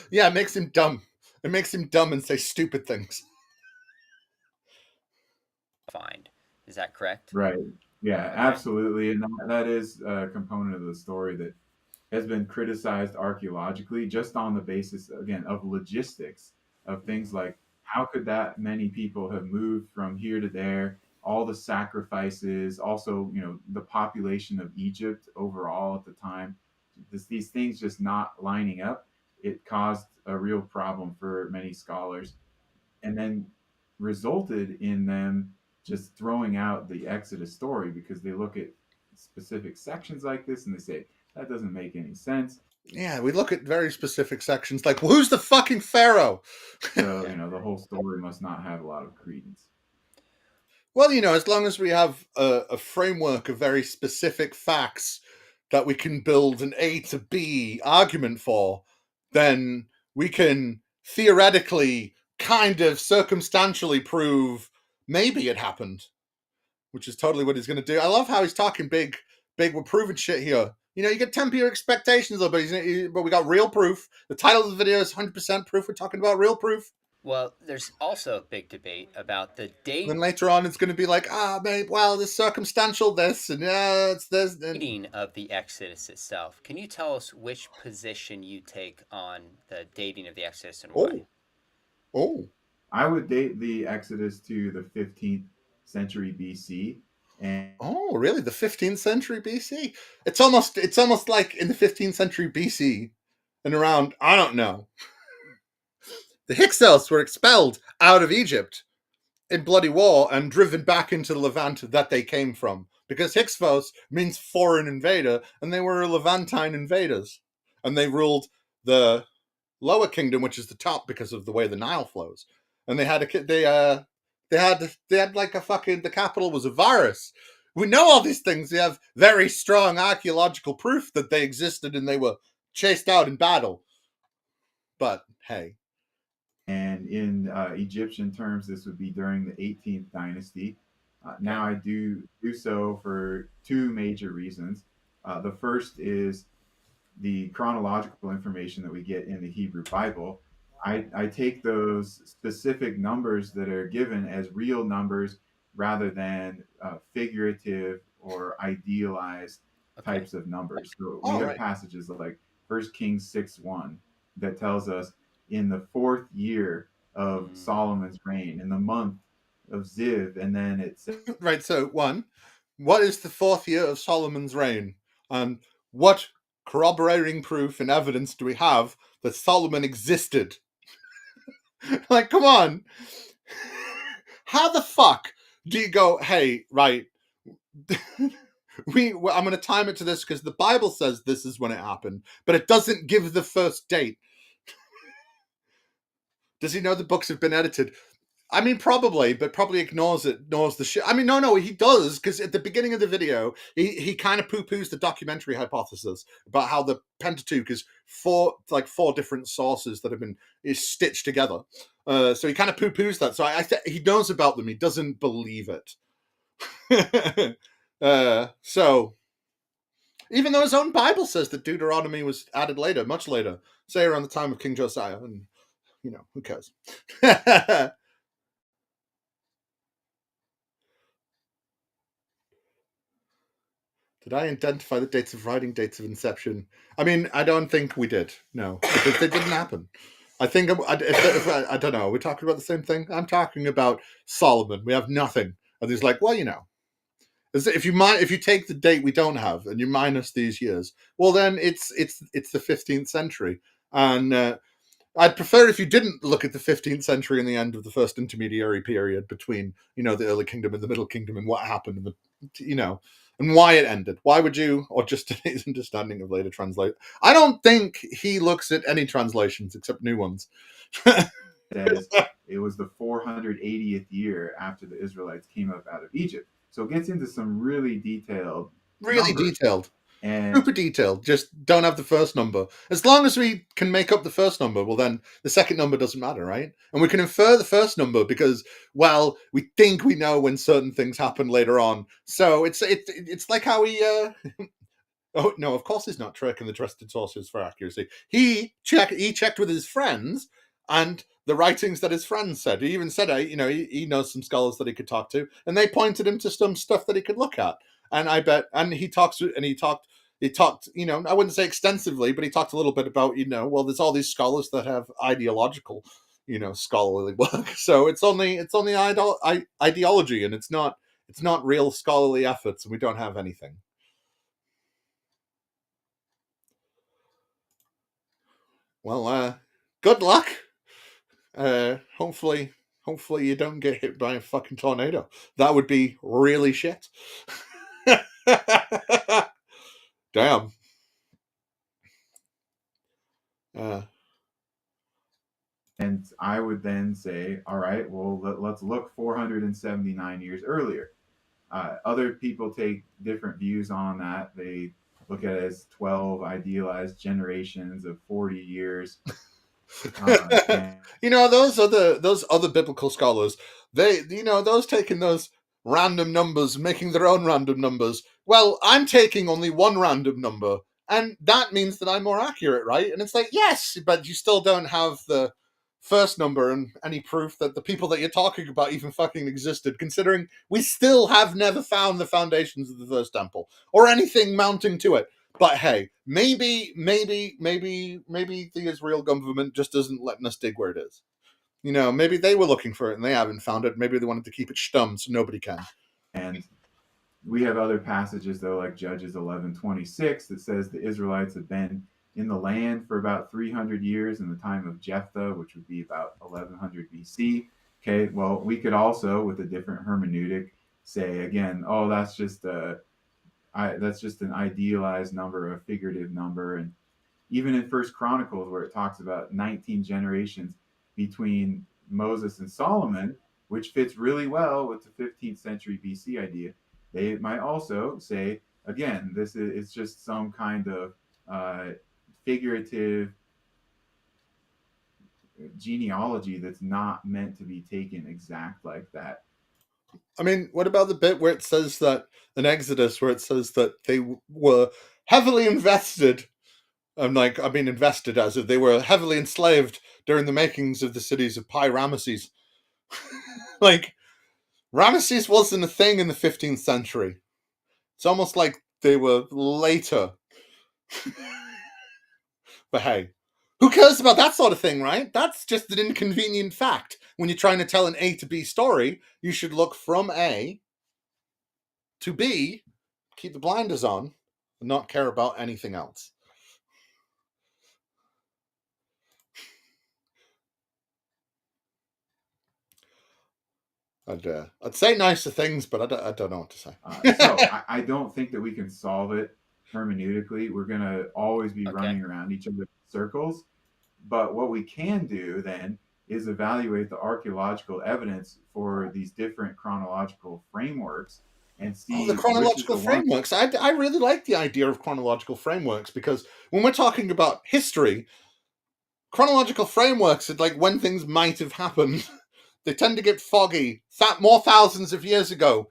Yeah, it makes him dumb. It makes him dumb and say stupid things. Find. Is that correct? Right. Yeah, absolutely. And that is a component of the story that has been criticized archaeologically just on the basis, again, of logistics, of things like how could that many people have moved from here to there, all the sacrifices, also, the population of Egypt overall at the time, these things just not lining up. It caused a real problem for many scholars, and then resulted in them just throwing out the Exodus story because they look at specific sections like this and they say, that doesn't make any sense. Yeah, we look at very specific sections like, well, who's the fucking pharaoh? So, the whole story must not have a lot of credence. Well, as long as we have a framework of very specific facts that we can build an A to B argument for, then we can theoretically kind of circumstantially prove maybe it happened, which is totally what he's going to do. I love how he's talking big, we're proving shit here. You get temper your expectations, but we got real proof. The title of the video is 100% proof. We're talking about real proof. Well, there's also a big debate about the date. Then later on, it's going to be like, mate, well, there's circumstantial this, and yeah, it's this. Dating of the Exodus itself. Can you tell us which position you take on the dating of the Exodus and why? Oh. I would date the Exodus to the 15th century BC. And really? The 15th century BC? It's almost like in the 15th century BC, and around, I don't know, the Hyksos were expelled out of Egypt in bloody war and driven back into the Levant that they came from, because Hyksos means foreign invader, and they were Levantine invaders, and they ruled the lower kingdom, which is the top, because of the way the Nile flows. And they had like a fucking, the capital was a virus. We know all these things. We have very strong archaeological proof that they existed and they were chased out in battle. But hey. And in Egyptian terms, this would be during the 18th dynasty. Now I do so for two major reasons. The first is the chronological information that we get in the Hebrew Bible. I take those specific numbers that are given as real numbers rather than figurative or idealized types of numbers. So we have passages like 1 Kings 6:1 that tells us in the 4th year of Solomon's reign, in the month of Ziv, and then it's right. So what is the 4th year of Solomon's reign, and what corroborating proof and evidence do we have that Solomon existed? Like, come on. How the fuck do you go, hey, right, I'm going to time it to this because the Bible says this is when it happened, but it doesn't give the first date. Does he know the books have been edited? I mean, probably, but probably ignores the shit. I mean, no, he does, because at the beginning of the video, he kind of poo-poos the documentary hypothesis about how the Pentateuch is four different sources that have been stitched together. So he kind of poo-poos that. So he knows about them. He doesn't believe it. So even though his own Bible says that Deuteronomy was added later, much later, say around the time of King Josiah, and who cares? Did I identify the dates of writing, dates of inception? I mean, I don't think we did. No, because they didn't happen. I think I don't know. Are we talking about the same thing? I'm talking about Solomon. We have nothing, and he's like, well, if you take the date we don't have and you minus these years, well, then it's the 15th century, and I'd prefer if you didn't look at the 15th century and the end of the first intermediary period between the early kingdom and the middle kingdom, and what happened in the and why it ended. Why would you, or just today's understanding of later translate? I don't think he looks at any translations except new ones. Says it was the 480th year after the Israelites came up out of Egypt. So it gets into some really detailed numbers. And super detailed. Just don't have the first number. As long as we can make up the first number, well, then the second number doesn't matter, right? And we can infer the first number because, well, we think we know when certain things happen later on. So it's like how we. Oh no! Of course, he's not tracking the trusted sources for accuracy. He checked with his friends and the writings that his friends said. He even said, he knows some scholars that he could talk to, and they pointed him to some stuff that he could look at. And I bet, and he talked, I wouldn't say extensively, but he talked a little bit about, well, there's all these scholars that have ideological, scholarly work. So it's only ideology, and it's not real scholarly efforts, and we don't have anything. Well, good luck. Hopefully you don't get hit by a fucking tornado. That would be really shit. Damn. Uh, And I would then say, all right, well, let's look 479 years earlier. Other people take different views on that. They look at it as 12 idealized generations of 40 years. And those other biblical scholars, they those taking those random numbers, making their own random numbers. Well, I'm taking only one random number, and that means that I'm more accurate, right? And it's like, yes, but you still don't have the first number and any proof that the people that you're talking about even fucking existed, considering we still have never found the foundations of the first temple or anything mounting to it. But hey, maybe the Israel government just isn't letting us dig where it is. Maybe they were looking for it and they haven't found it. Maybe they wanted to keep it stum so nobody can. And we have other passages though, like Judges 11:26, that says the Israelites have been in the land for about 300 years in the time of Jephthah, which would be about 1100 BC. Okay, well, we could also, with a different hermeneutic, say again, oh, that's just an idealized number, a figurative number. And even in First Chronicles, where it talks about 19 generations between Moses and Solomon, which fits really well with the 15th century BC idea, they might also say, again, this is it's just some kind of figurative genealogy that's not meant to be taken exact like that. I mean, what about the bit where it says that in Exodus, where it says that they were heavily invested? Invested as if they were heavily enslaved during the makings of the cities of Pi Ramesses. Like, Ramesses wasn't a thing in the 15th century. It's almost like they were later. But hey, who cares about that sort of thing, right? That's just an inconvenient fact. When you're trying to tell an A to B story, you should look from A to B, keep the blinders on, and not care about anything else. I'd say nicer things, but I don't know what to say. I don't think that we can solve it hermeneutically. We're going to always be running around each other's circles. But what we can do then is evaluate the archaeological evidence for these different chronological frameworks and see the chronological frameworks. I really like the idea of chronological frameworks, because when we're talking about history, chronological frameworks are like when things might have happened. They tend to get foggy more thousands of years ago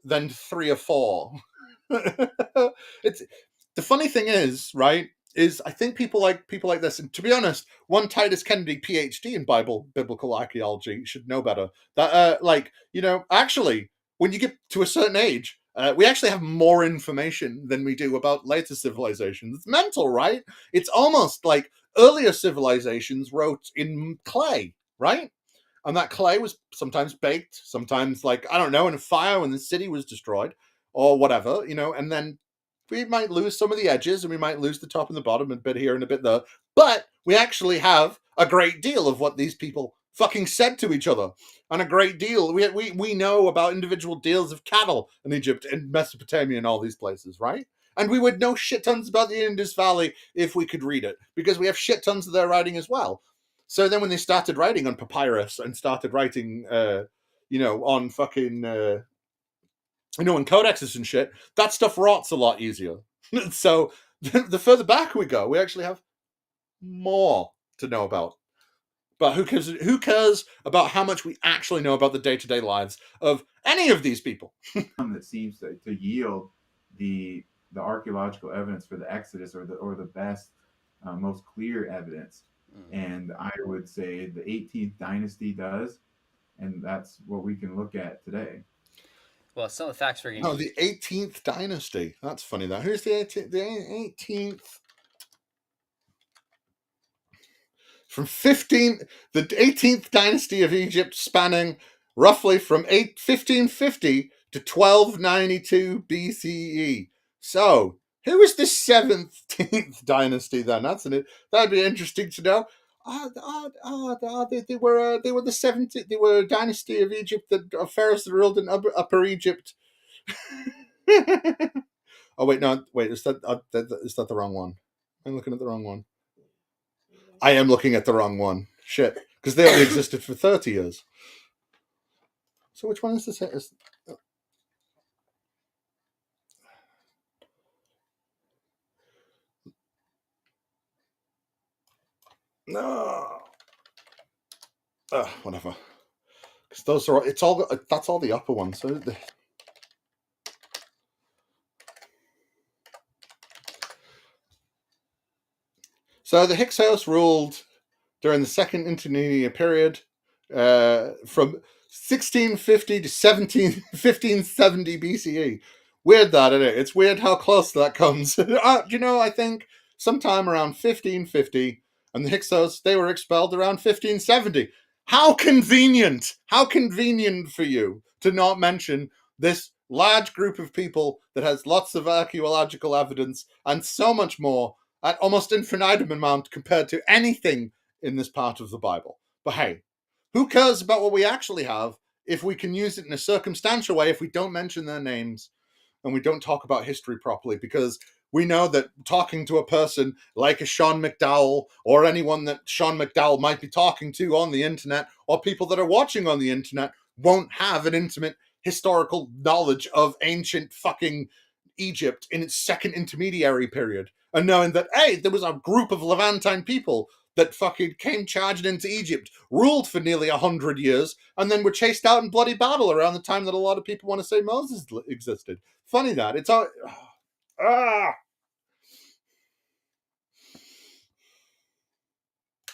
than 3 or 4. It's the funny thing is, right, is I think people like this, and to be honest, one Titus Kennedy PhD in biblical archaeology should know better. That actually, when you get to a certain age, we actually have more information than we do about later civilizations. It's mental, right? It's almost like earlier civilizations wrote in clay, right? And that clay was sometimes baked, sometimes, like, I don't know, in a fire when the city was destroyed or whatever, and then we might lose some of the edges and we might lose the top and the bottom, and a bit here and a bit there. But we actually have a great deal of what these people fucking said to each other. And a great deal. We know about individual deals of cattle in Egypt and Mesopotamia and all these places, right? And we would know shit tons about the Indus Valley if we could read it, because we have shit tons of their writing as well. So then when they started writing on papyrus and started writing, on fucking, in codexes and shit, that stuff rots a lot easier. So the further back we go, we actually have more to know about. But who cares about how much we actually know about the day-to-day lives of any of these people? That seems to yield the archaeological evidence for the Exodus, or the best, most clear evidence. And I would say the 18th dynasty does, and that's what we can look at today. Well, some of the facts we're going to... Oh, the 18th dynasty. That's funny. That who's the 18th? The 18th from 18th dynasty of Egypt, spanning roughly from 1550 to 1292 BCE. So, who is the 17th dynasty then? That'd be interesting to know. They were the 17th. They were a dynasty of Egypt that pharaohs that ruled in Upper Egypt. Oh wait, no, wait. Is that the wrong one? I'm looking at the wrong one. I am looking at the wrong one. Shit. Because they only existed for 30 years. So which one is this? No. Whatever. Because those are that's all the upper ones. So the Hyksos ruled during the Second Intermediate Period from 1650 to 1570 BCE. Weird that, isn't it? It's weird how close that comes. I think sometime around 1550, and the Hyksos, they were expelled around 1570. How convenient! How convenient for you to not mention this large group of people that has lots of archaeological evidence and so much more at almost infinitum amount compared to anything in this part of the Bible. But hey, who cares about what we actually have if we can use it in a circumstantial way if we don't mention their names and we don't talk about history properly? Because we know that talking to a person like a Sean McDowell or anyone that Sean McDowell might be talking to on the internet or people that are watching on the internet won't have an intimate historical knowledge of ancient fucking Egypt in its second intermediary period. And knowing that, hey, there was a group of Levantine people that fucking came charging into Egypt, ruled for nearly 100 years, and then were chased out in bloody battle around the time that a lot of people want to say Moses existed. Funny that. It's all...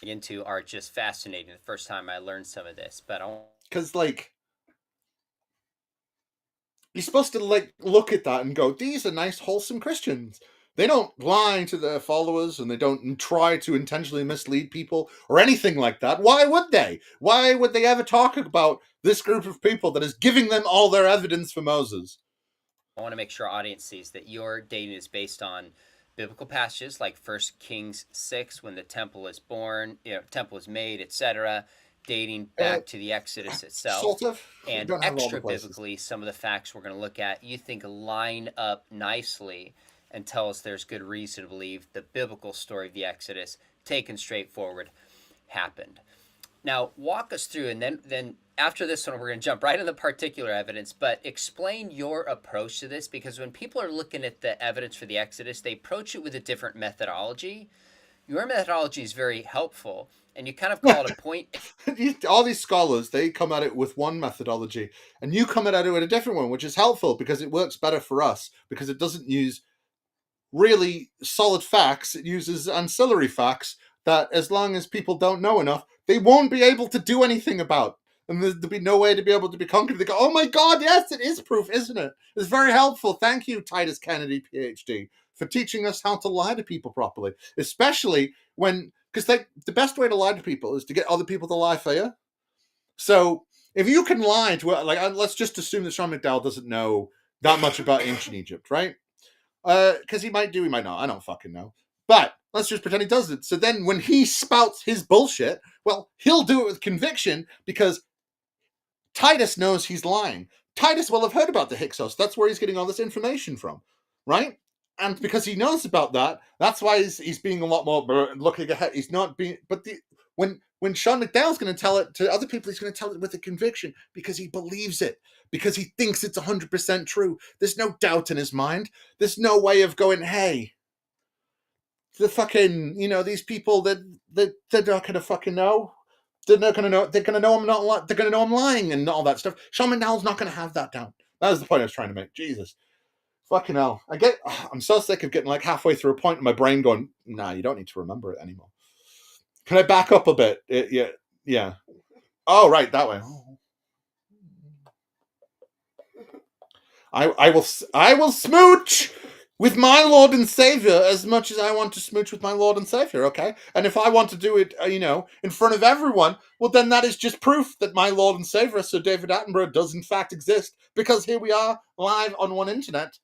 Into are just fascinating. The first time I learned some of this, but because like you're supposed to like look at that and go, these are nice, wholesome Christians. They don't lie to their followers and they don't try to intentionally mislead people or anything like that. Why would they? Why would they ever talk about this group of people that is giving them all their evidence for Moses? I want to make sure our audience sees that your dating is based on biblical passages like 1 Kings 6, when the temple is born, temple is made, etc., dating back to the Exodus itself. Sort of. And extra biblically, some of the facts we're going to look at, you think line up nicely and tell us there's good reason to believe the biblical story of the Exodus, taken straightforward, happened. Now, walk us through, and then after this one, we're going to jump right into the particular evidence, but explain your approach to this, because when people are looking at the evidence for the Exodus, they approach it with a different methodology. Your methodology is very helpful, and you kind of call it a point. All these scholars, they come at it with one methodology, and you come at it with a different one, which is helpful because it works better for us, because it doesn't use really solid facts. It uses ancillary facts that, as long as people don't know enough, they won't be able to do anything about. And there'll be no way to be able to be conquered. They go, oh my God, yes, it is proof, isn't it? It's very helpful. Thank you, Titus Kennedy, PhD, for teaching us how to lie to people properly. Especially when, because the best way to lie to people is to get other people to lie for you. So if you can lie to, like, let's just assume that Sean McDowell doesn't know that much about ancient Egypt, right? Because he might do, he might not. I don't fucking know. But let's just pretend he doesn't. So then when he spouts his bullshit, well, he'll do it with conviction because Titus knows he's lying. Titus will have heard about the Hyksos. That's where he's getting all this information from, right? And because he knows about that, that's why he's being a lot more looking ahead. He's not being, but when Sean McDowell's going to tell it to other people, he's going to tell it with a conviction because he believes it, because he thinks it's 100% true. There's no doubt in his mind. There's no way of going, hey, the fucking, these people that they're not going to fucking know. They're not going to know. They're going to know I'm not. They're going to know I'm lying and all that stuff. Sean McDowell's not going to have that down. That was the point I was trying to make. Jesus. Fucking hell. I'm so sick of getting like halfway through a point in my brain going, nah, you don't need to remember it anymore. Can I back up a bit? Yeah. Oh, right, that way. I will smooch with my Lord and Savior as much as I want to smooch with my Lord and Savior, okay? And if I want to do it, in front of everyone, well, then that is just proof that my Lord and Savior, Sir David Attenborough, does in fact exist, because here we are, live on one internet.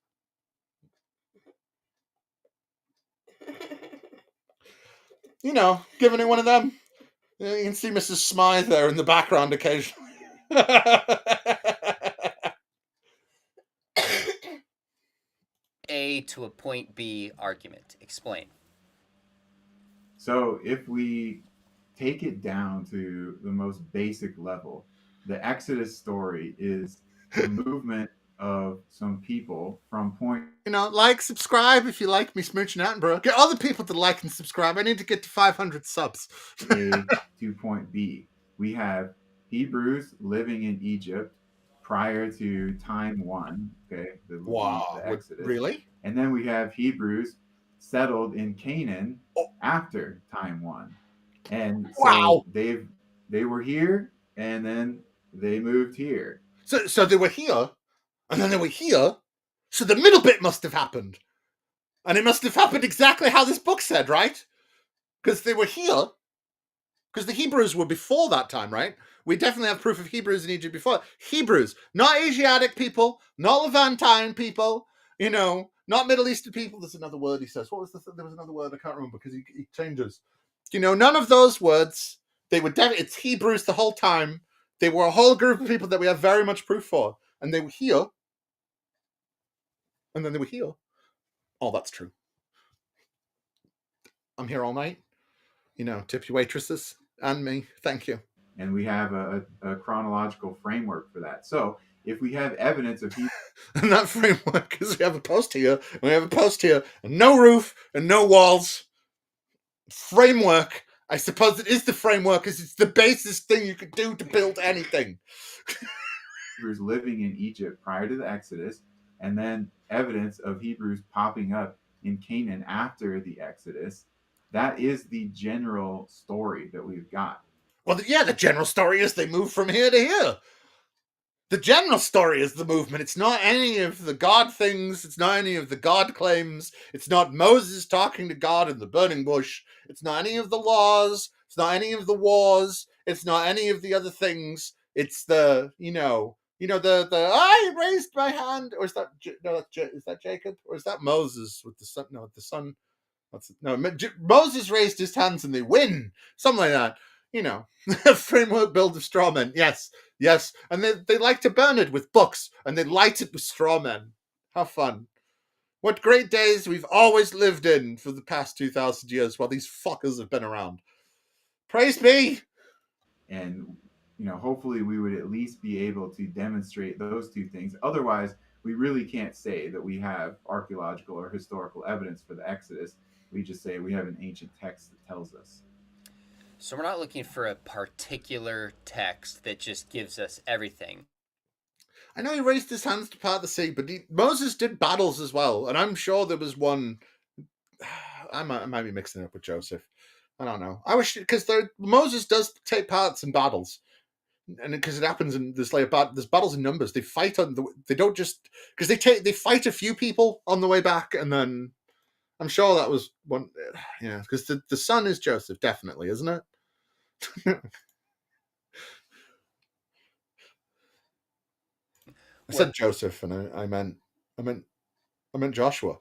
Giving it one of them. You can see Mrs. Smythe there in the background occasionally. A to a point B argument. Explain. So if we take it down to the most basic level, the Exodus story is the movement of some people from point Like, subscribe if you like me smooching out, bro. Get other people to like and subscribe. I need to get to 500 subs. A to point B. We have Hebrews living in Egypt prior to time one, okay, Wow. the Exodus. Really? And then we have Hebrews settled in Canaan Oh. after time one. And so Wow. they were here and then they moved here. So they were here, and then they were here. So the middle bit must have happened. And it must have happened exactly how this book said, right? Because they were here. Because the Hebrews were before that time, right? We definitely have proof of Hebrews in Egypt before. Hebrews, not Asiatic people, not Levantine people, not Middle Eastern people. There's another word he says. What was there was another word I can't remember because he changes. None of those words. They were it's Hebrews the whole time. They were a whole group of people that we have very much proof for. And they were here. And then they were here. Oh, that's true. I'm here all night. Tip your waitresses and me. Thank you. And we have a chronological framework for that. So if we have evidence of and that framework is we have a post here, and we have a post here, and no roof and no walls. Framework. I suppose it is the framework because it's the basest thing you could do to build anything. Hebrews living in Egypt prior to the Exodus, and then evidence of Hebrews popping up in Canaan after the Exodus. That is the general story that we've got. Well, yeah, the general story is they move from here to here. The general story is the movement. It's not any of the God things. It's not any of the God claims. It's not Moses talking to God in the burning bush. It's not any of the laws. It's not any of the wars. It's not any of the other things. It's the, I raised my hand. Or is that, is that Jacob? Or is that Moses with the son? No, the son. Moses raised his hands and they win. Something like that. Framework build of straw men. Yes. And they like to burn it with books and they light it with straw men. How fun. What great days we've always lived in for the past 2,000 years while these fuckers have been around. Praise be. And, hopefully we would at least be able to demonstrate those two things. Otherwise, we really can't say that we have archaeological or historical evidence for the Exodus. We just say we have an ancient text that tells us. So we're not looking for a particular text that just gives us everything. I know he raised his hands to part the sea, but Moses did battles as well. And I'm sure there was one. I might be mixing it up with Joseph. I don't know. I wish, because Moses does take parts in battles. And because it happens in there's battles in numbers. They fight they don't just because they fight a few people on the way back, and then I'm sure that was one. Yeah, because the son is Joseph, definitely, isn't it? I said Joseph, and I meant Joshua.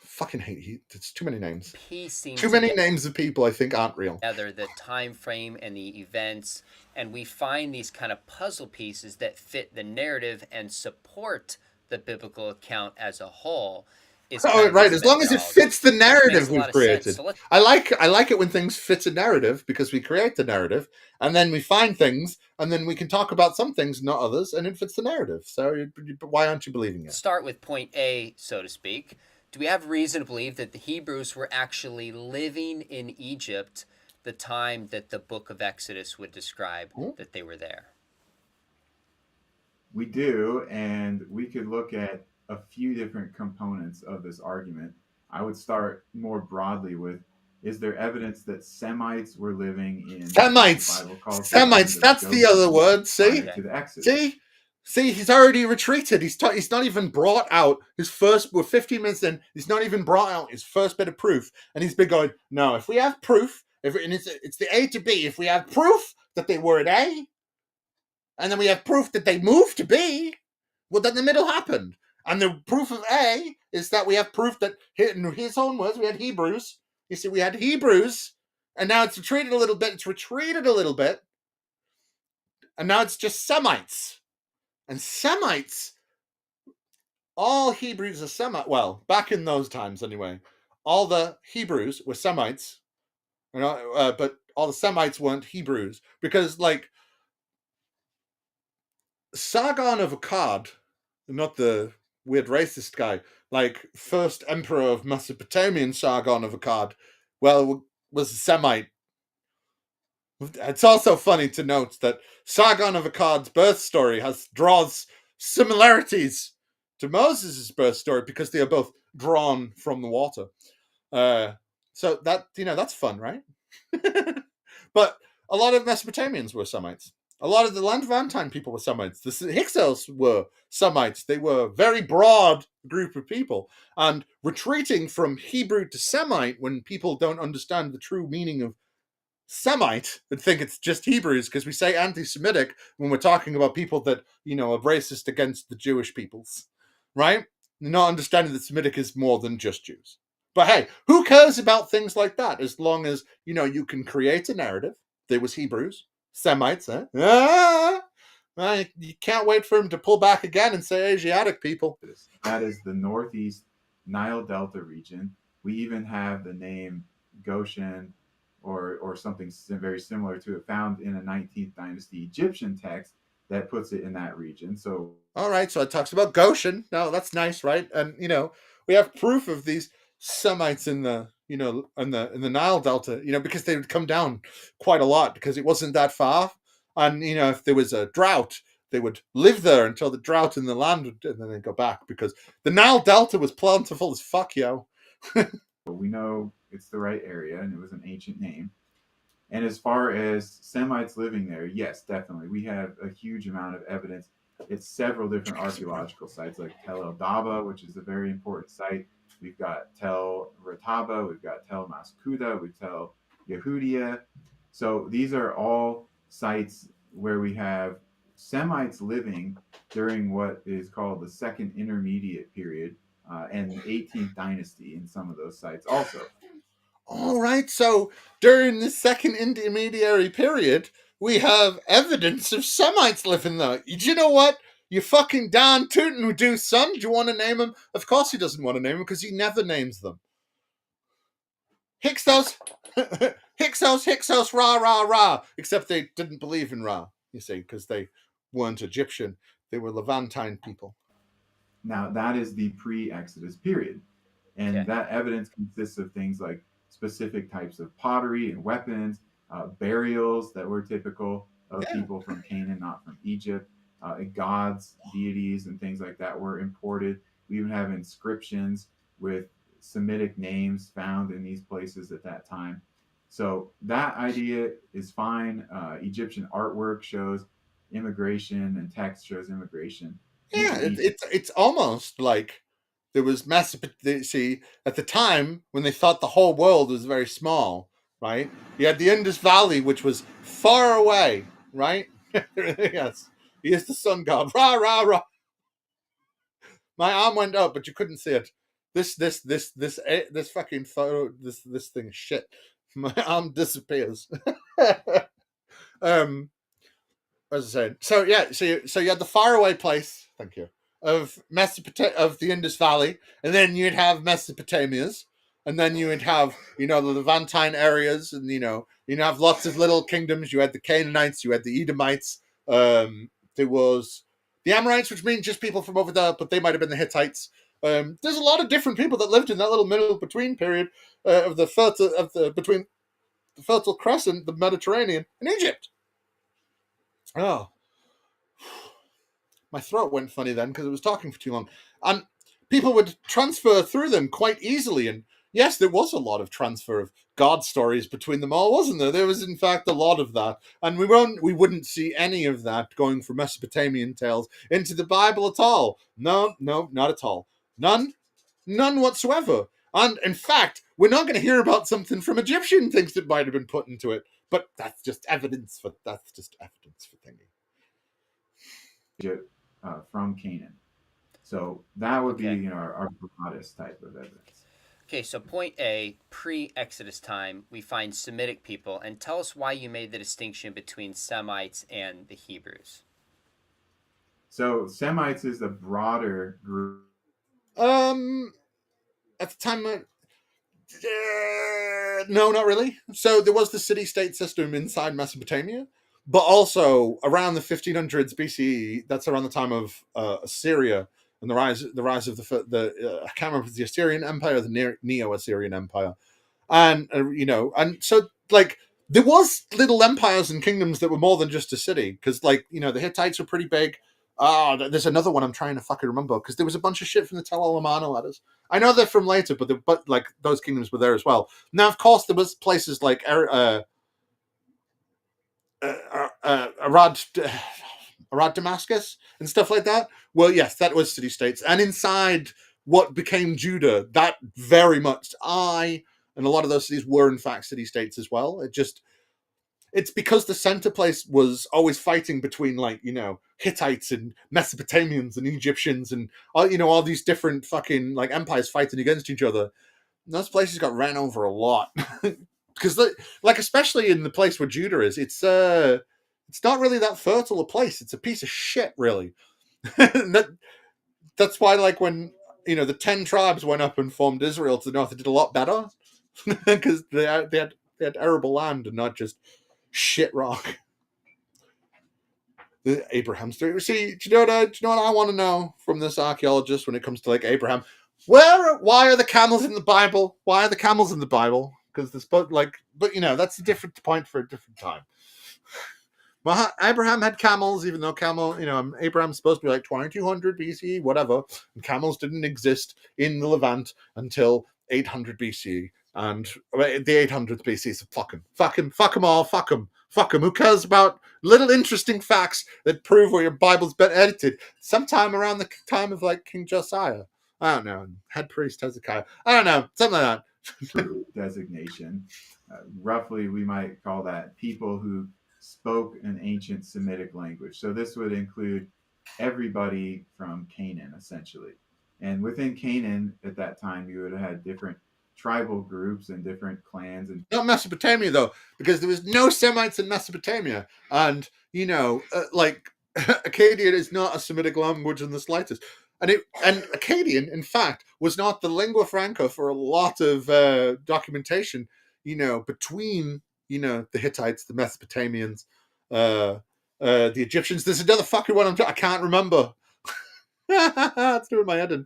Fucking hate it's too many names. Too many names of people I think aren't real. The time frame and the events, and we find these kind of puzzle pieces that fit the narrative and support the biblical account as a whole. Right. As long as it fits the narrative we've created. So I like it when things fit a narrative because we create the narrative and then we find things and then we can talk about some things, not others, and it fits the narrative. So why aren't you believing it? Start with point A, so to speak. Do we have reason to believe that the Hebrews were actually living in Egypt the time that the book of Exodus would describe that they were there? We do, and we could look at a few different components of this argument. I would start more broadly with, is there evidence that Semites were living in Semites? Semites, that's the other word, see? To the Exodus. See, he's already retreated. He's not even brought out his first. We're 15 minutes in. He's not even brought out his first bit of proof, and he's been going. No, if we have proof, and it's the A to B. If we have proof that they were at A, and then we have proof that they moved to B, well, then the middle happened. And the proof of A is that we have proof that, in his own words, we had Hebrews. You see, we had Hebrews, and now it's retreated a little bit. And now it's just Semites. And Semites, all Hebrews are Semites. Well, back in those times anyway, all the Hebrews were Semites. but all the Semites weren't Hebrews because, like, Sargon of Akkad, not the weird racist guy, like first emperor of Mesopotamian Sargon of Akkad, well, was a Semite. It's also funny to note that Sargon of Akkad's birth story draws similarities to Moses' birth story because they are both drawn from the water. So that, that's fun, right? But a lot of Mesopotamians were Semites. A lot of the Levantine people were Semites. The Hyksos were Semites. They were a very broad group of people. And retreating from Hebrew to Semite when people don't understand the true meaning of Semite and think it's just Hebrews, because we say anti-Semitic when we're talking about people that, are racist against the Jewish peoples, right? Not understanding that Semitic is more than just Jews. But hey, who cares about things like that as long as, you can create a narrative. There was Hebrews, Semites, you can't wait for him to pull back again and say Asiatic people. That is the Northeast Nile Delta region. We even have the name Goshen or something very similar to it found in a 19th dynasty Egyptian text that puts it in that region. So all right, so it talks about Goshen. No, that's nice, right? And we have proof of these Semites in the in the Nile Delta, because they would come down quite a lot because it wasn't that far. And if there was a drought, they would live there until the drought in the land would, and then they'd go back because the Nile Delta was plentiful as fuck, yo. We know it's the right area and it was an ancient name. And as far as Semites living there, yes, definitely. We have a huge amount of evidence. It's several different archaeological sites like Tel El Daba, which is a very important site. We've got Tel Rataba, we've got Tel Maskuda, we've Tel Yehudia. So these are all sites where we have Semites living during what is called the Second Intermediate Period and the 18th Dynasty in some of those sites also. All right, so during the Second Intermediary Period, we have evidence of Semites living there. Do you know what? You fucking Dan Tootin would do, son. Do you want to name him? Of course he doesn't want to name him because he never names them. Hyksos, Hyksos, rah, rah, rah. Except they didn't believe in Ra, you see, because they weren't Egyptian. They were Levantine people. Now, that is the pre-Exodus period. And that evidence consists of things like specific types of pottery and weapons, burials that were typical of people from Canaan, not from Egypt, gods, deities, and things like that were imported. We even have inscriptions with Semitic names found in these places at that time. So that idea is fine. Egyptian artwork shows immigration and text shows immigration. Yeah, it's almost like there was see, at the time when they thought the whole world was very small, right? You had the Indus Valley, which was far away, right? Yes, he is the sun god. Rah rah rah. My arm went up, but you couldn't see it. This fucking photo. This thing is shit. My arm disappears. As I said, so yeah, so you had the faraway place. Thank you. Of the Indus Valley, and then you'd have Mesopotamia's, and then you would have the Levantine areas, and you'd have lots of little kingdoms. You had the Canaanites, you had the Edomites. There was the Amorites, which means just people from over there, but they might have been the Hittites. There's a lot of different people that lived in that little middle between period between the Fertile Crescent, the Mediterranean, and Egypt. Oh. My throat went funny then because I was talking for too long. And people would transfer through them quite easily. And yes, there was a lot of transfer of God stories between them all, wasn't there? There was, in fact, a lot of that. And we wouldn't see any of that going from Mesopotamian tales into the Bible at all. No, not at all. None whatsoever. And in fact, we're not going to hear about something from Egyptian things that might have been put into it. But that's just evidence for thinking. From Canaan. So that would be our broadest type of evidence. Okay, so point A, pre-Exodus time, we find Semitic people, and tell us why you made the distinction between Semites and the Hebrews. So Semites is a broader group. At the time, No, not really. So there was the city-state system inside Mesopotamia, but also around the 1500s BCE. That's around the time of Assyria and the rise of I can't remember if it's the Assyrian Empire or the Neo-Assyrian Empire, and and so like there was little empires and kingdoms that were more than just a city, because the Hittites were pretty big. There's another one I'm trying to fucking remember, because there was a bunch of shit from the Tel Alamana letters. I know they're from later, but like those kingdoms were there as well. Now, of course, there was places like Arad Damascus and stuff like that. Well, yes, that was city states, and inside what became Judah, that very much and a lot of those cities were in fact city states as well. It's because the center place was always fighting between Hittites and Mesopotamians and Egyptians and all these different fucking empires fighting against each other. And those places got ran over a lot because especially in the place where Judah is, it's not really that fertile a place. It's a piece of shit, really. That's why when the 10 tribes went up and formed Israel to the north, they did a lot better because they had arable land and not just shit rock. The Abraham story. See, do you know what I want to know from this archaeologist when it comes to Abraham? Why are the camels in the Bible? Why are the camels in the Bible? Because that's a different point for a different time. Well, Abraham had camels, even though Abraham's supposed to be 2200 BC, whatever. And camels didn't exist in the Levant until 800 BC. And the 800th BC, so fuck them all, fuck them. Who cares about little interesting facts that prove where your Bible's been edited sometime around the time of King Josiah? I don't know. Head priest Hezekiah. I don't know. Something like that. Designation. Roughly, we might call that people who spoke an ancient Semitic language. So this would include everybody from Canaan, essentially. And within Canaan, at that time, you would have had different tribal groups and different clans. And not Mesopotamia, though, because there was no Semites in Mesopotamia. And, Akkadian is not a Semitic language in the slightest. And Akkadian, in fact, was not the lingua franca for a lot of documentation, between the Hittites, the Mesopotamians, the Egyptians. There's another fucking one I can't remember. It's doing my head in.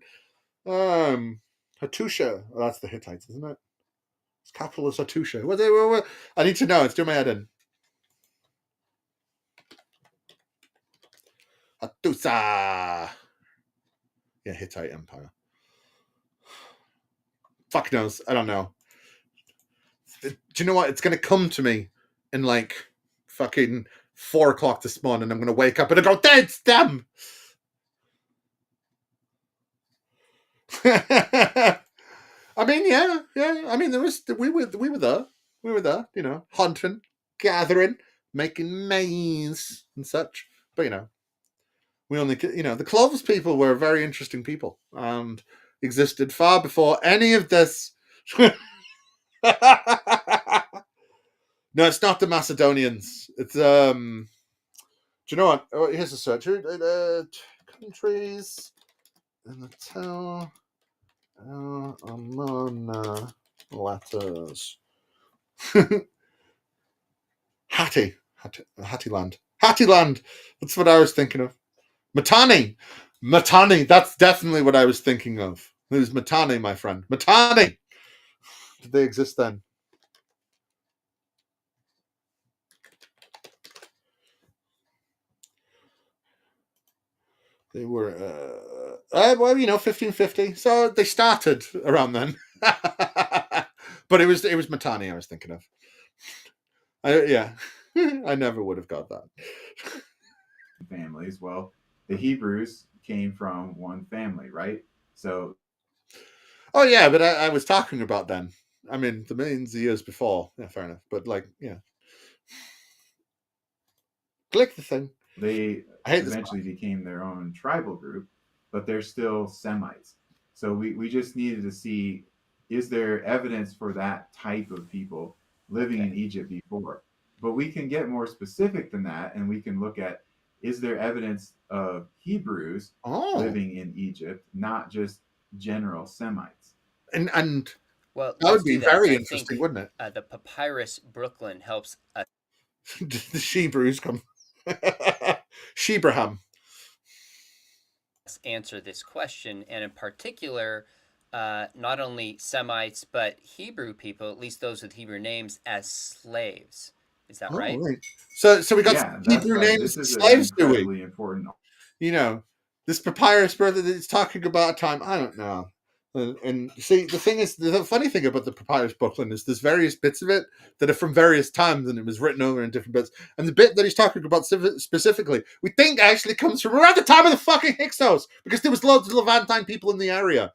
Hattusha. Oh, that's the Hittites, isn't it? It's capital is Hattusha. What? I need to know. It's doing my head in. Hattusa. Yeah, Hittite Empire. Fuck knows. I don't know. Do you know what? It's going to come to me in fucking 4 o'clock this morning. I'm going to wake up and I go, that's them. I mean, yeah. I mean, we were there. We were there, hunting, gathering, making maize and such. But we only, the Clovis people were very interesting people and existed far before any of this. No, it's not the Macedonians. It's do you know what? Oh, here's a search. Countries in the Tel Amarna letters. Hattiland. That's what I was thinking of. Mitanni. That's definitely what I was thinking of. It was Mitanni, my friend. Mitanni. Did they exist then? They were, 1550. So they started around then. But it was Mitanni I was thinking of. I never would have got that. Families. Well, the Hebrews came from one family, right? So. Oh yeah, but I was talking about then. I mean, the millions of years before. Yeah, fair enough. But click the thing. They eventually became their own tribal group, but they're still Semites. So we just needed to see, is there evidence for that type of people living in Egypt before? But we can get more specific than that, and we can look at, is there evidence of Hebrews living in Egypt, not just general Semites? And Well, That let's would be do that. very I interesting, think wouldn't it? the Papyrus Brooklyn helps The Hebrews come. Shebraham. us answer this question, and in particular, not only Semites but Hebrew people, at least those with Hebrew names, as slaves. Is that Oh, right? right. So we got Yeah, that's Hebrew right. names This and is an slaves, do we? incredibly important. You know, this papyrus brother that is talking about a time, I don't know. And see, the thing is, the funny thing about the Papyrus Brooklyn is there's various bits of it that are from various times and it was written over in different bits. And the bit that he's talking about specifically, we think actually comes from around the time of the fucking Hyksos because there was loads of Levantine people in the area.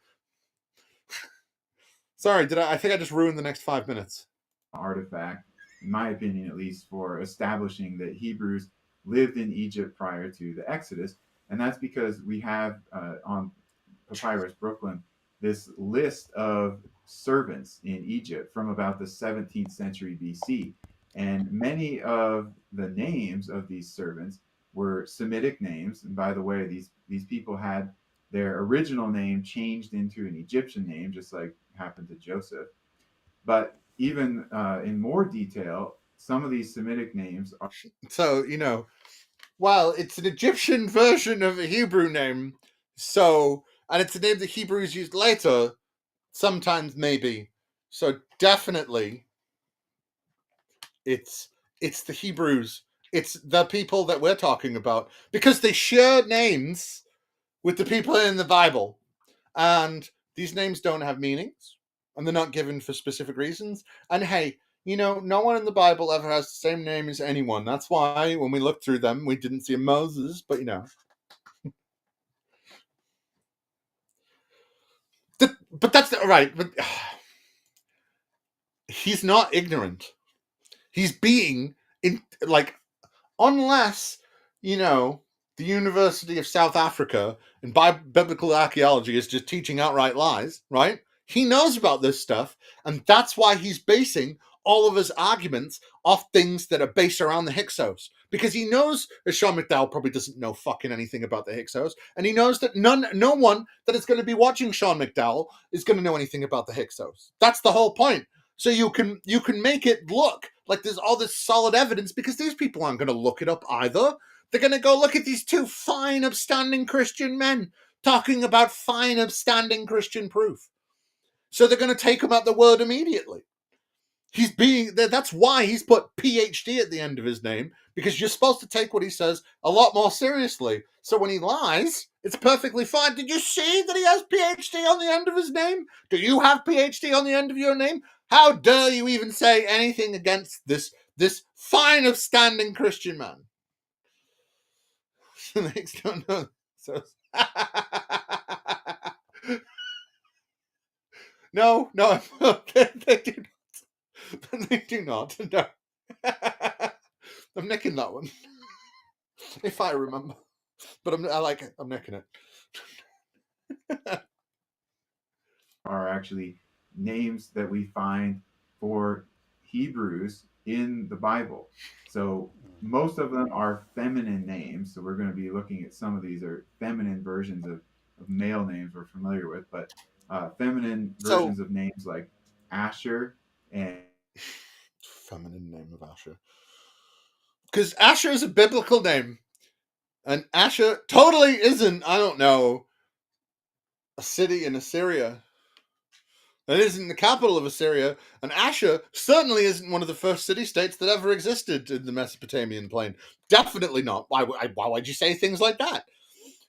Sorry, I think I just ruined the next 5 minutes. Artifact, in my opinion at least, for establishing that Hebrews lived in Egypt prior to the Exodus. And that's because we have on Papyrus Brooklyn this list of servants in Egypt from about the 17th century BC. And many of the names of these servants were Semitic names. And by the way, these people had their original name changed into an Egyptian name, just like happened to Joseph. But even in more detail, some of these Semitic names are. So, well, it's an Egyptian version of a Hebrew name. So, and it's a name the Hebrews used later, sometimes maybe. So definitely it's the Hebrews. It's the people that we're talking about because they share names with the people in the Bible. And these names don't have meanings and they're not given for specific reasons. And hey, no one in the Bible ever has the same name as anyone. That's why when we looked through them, we didn't see a Moses, but but that's right. But he's not ignorant. He's being unless the University of South Africa and biblical archaeology is just teaching outright lies, right? He knows about this stuff, and that's why he's basing all of his arguments off things that are based around the Hyksos. Because he knows that Sean McDowell probably doesn't know fucking anything about the Hyksos, and he knows that no one that is going to be watching Sean McDowell is going to know anything about the Hyksos. That's the whole point. So you can make it look like there's all this solid evidence because these people aren't going to look it up either. They're going to go look at these two fine, upstanding Christian men talking about fine, upstanding Christian proof. So they're going to take him at the word immediately. That's why he's put PhD at the end of his name, because you're supposed to take what he says a lot more seriously. So when he lies, it's perfectly fine. Did you see that he has PhD on the end of his name? Do you have PhD on the end of your name? How dare you even say anything against this fine, upstanding Christian man? Don't know. So no, they do not. They do not. No. I'm nicking that one. If I remember. But I like it. I'm nicking it. Are actually names that we find for Hebrews in the Bible. So most of them are feminine names. So we're going to be looking at some of these are feminine versions of male names we're familiar with, but feminine versions of names like Asher and feminine name of Asher. Because Asher is a biblical name. And Asher totally isn't, I don't know, a city in Assyria. It isn't the capital of Assyria, and Asher certainly isn't one of the first city-states that ever existed in the Mesopotamian plain. Definitely not. Why would you say things like that?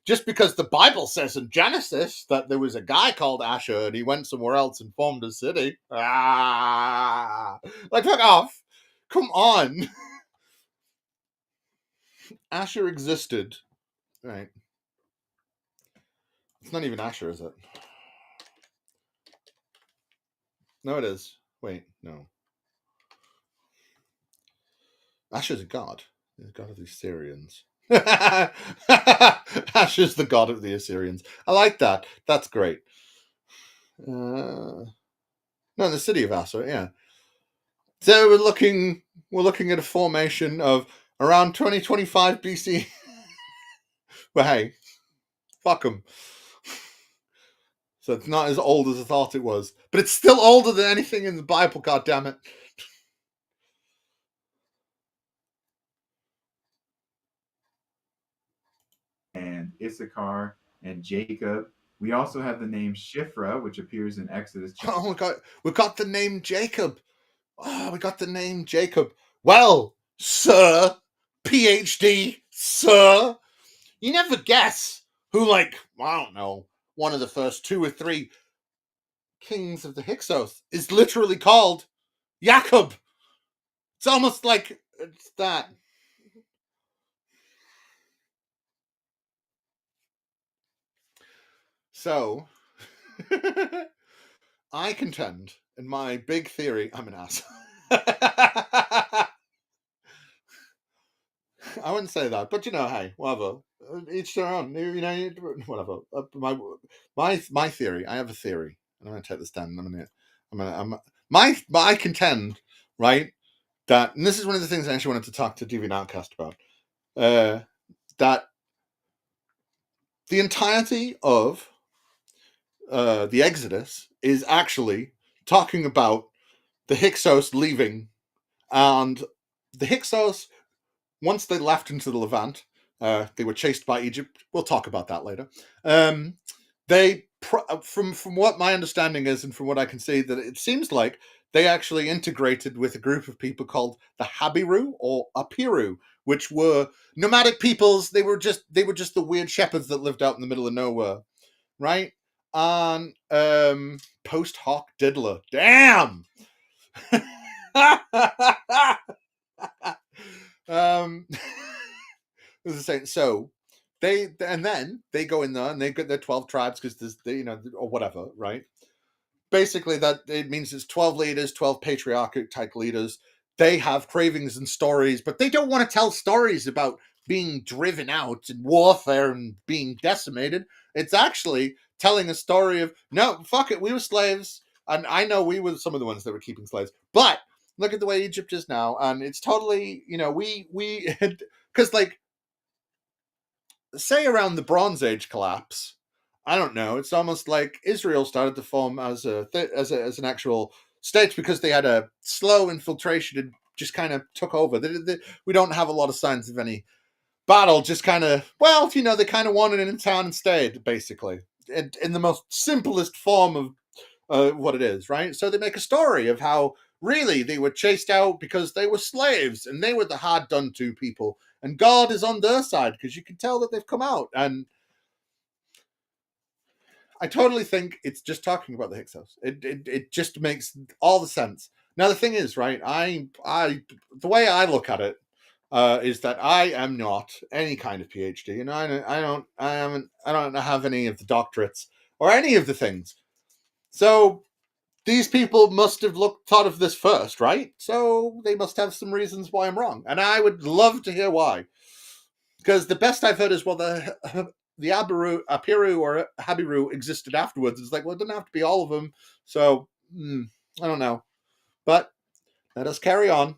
Just because the Bible says in Genesis that there was a guy called Asher and he went somewhere else and formed a city. Like, fuck off. Come on. Asher existed. Right. It's not even Asher, is it? No, it is. Wait, no. Asher's a god. He's the god of the Assyrians. Asher's the god of the Assyrians. I like that. That's great. No, the city of Asher, yeah. So we're looking at a formation of around 2025 BC. Well, hey, fuck them. So it's not as old as I thought it was. But it's still older than anything in the Bible, goddammit. And Issachar and Jacob. We also have the name Shifra, which appears in Exodus. Oh my god, we got the name Jacob. Oh, we got the name Jacob. Well, sir, PhD, sir, you never guess who, like, I don't know, one of the first 2 or 3 kings of the Hyksos is literally called Jacob. It's almost like it's that. So, I contend, in my big theory, I'm an ass. I wouldn't say that, but hey, whatever. Each their own. Whatever. My theory. I have a theory, and I'm going to take this down. I contend, right, that, and this is one of the things I actually wanted to talk to Deviant Outcast about, that the entirety of the Exodus is actually talking about the Hyksos leaving, and the Hyksos, once they left into the Levant, they were chased by Egypt. We'll talk about that later. From what my understanding is, and from what I can see, that it seems like they actually integrated with a group of people called the Habiru or Apiru, which were nomadic peoples. They were just the weird shepherds that lived out in the middle of nowhere, right? And post hoc diddler. Damn. As I say, so then they go in there and they get their 12 tribes because or whatever, right? Basically, that it means it's 12 leaders, 12 patriarchic type leaders. They have cravings and stories, but they don't want to tell stories about being driven out in warfare and being decimated. It's actually telling a story of, no, fuck it, we were slaves, and I know we were some of the ones that were keeping slaves, but look at the way Egypt is now, and it's totally, we because, like, say around the Bronze Age collapse, I don't know, it's almost like Israel started to form as an actual state because they had a slow infiltration and just kind of took over. We don't have a lot of signs of any battle, just kind of, they kind of wanted it in town and stayed, basically, in the most simplest form of what it is, right? So they make a story of how really they were chased out because they were slaves and they were the hard done to people, and God is on their side because you can tell that they've come out. And I totally think it's just talking about the Hyksos. It just makes all the sense. Now the thing is, right? The way I look at it is that I am not any kind of PhD, and I don't have any of the doctorates or any of the things. So these people must have thought of this first, right? So they must have some reasons why I'm wrong, and I would love to hear why. Because the best I've heard is, well, the Apiru or Habiru existed afterwards. It's like, well, it doesn't have to be all of them. So I don't know, but let us carry on.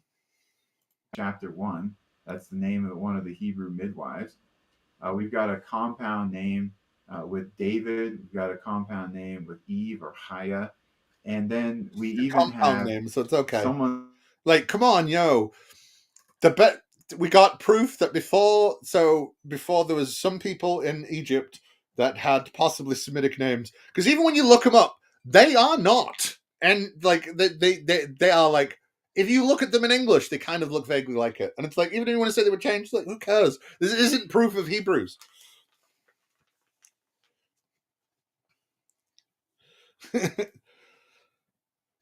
Chapter 1. That's the name of one of the Hebrew midwives. We've got a compound name with David. We've got a compound name with Eve or Haya. And then we even have name, so it's okay. Someone like, come on, yo. We got proof that before there was some people in Egypt that had possibly Semitic names. Because even when you look them up, they are not. And like they are like, if you look at them in English, they kind of look vaguely like it. And it's like, even if you want to say they were changed, like, who cares? This isn't proof of Hebrews.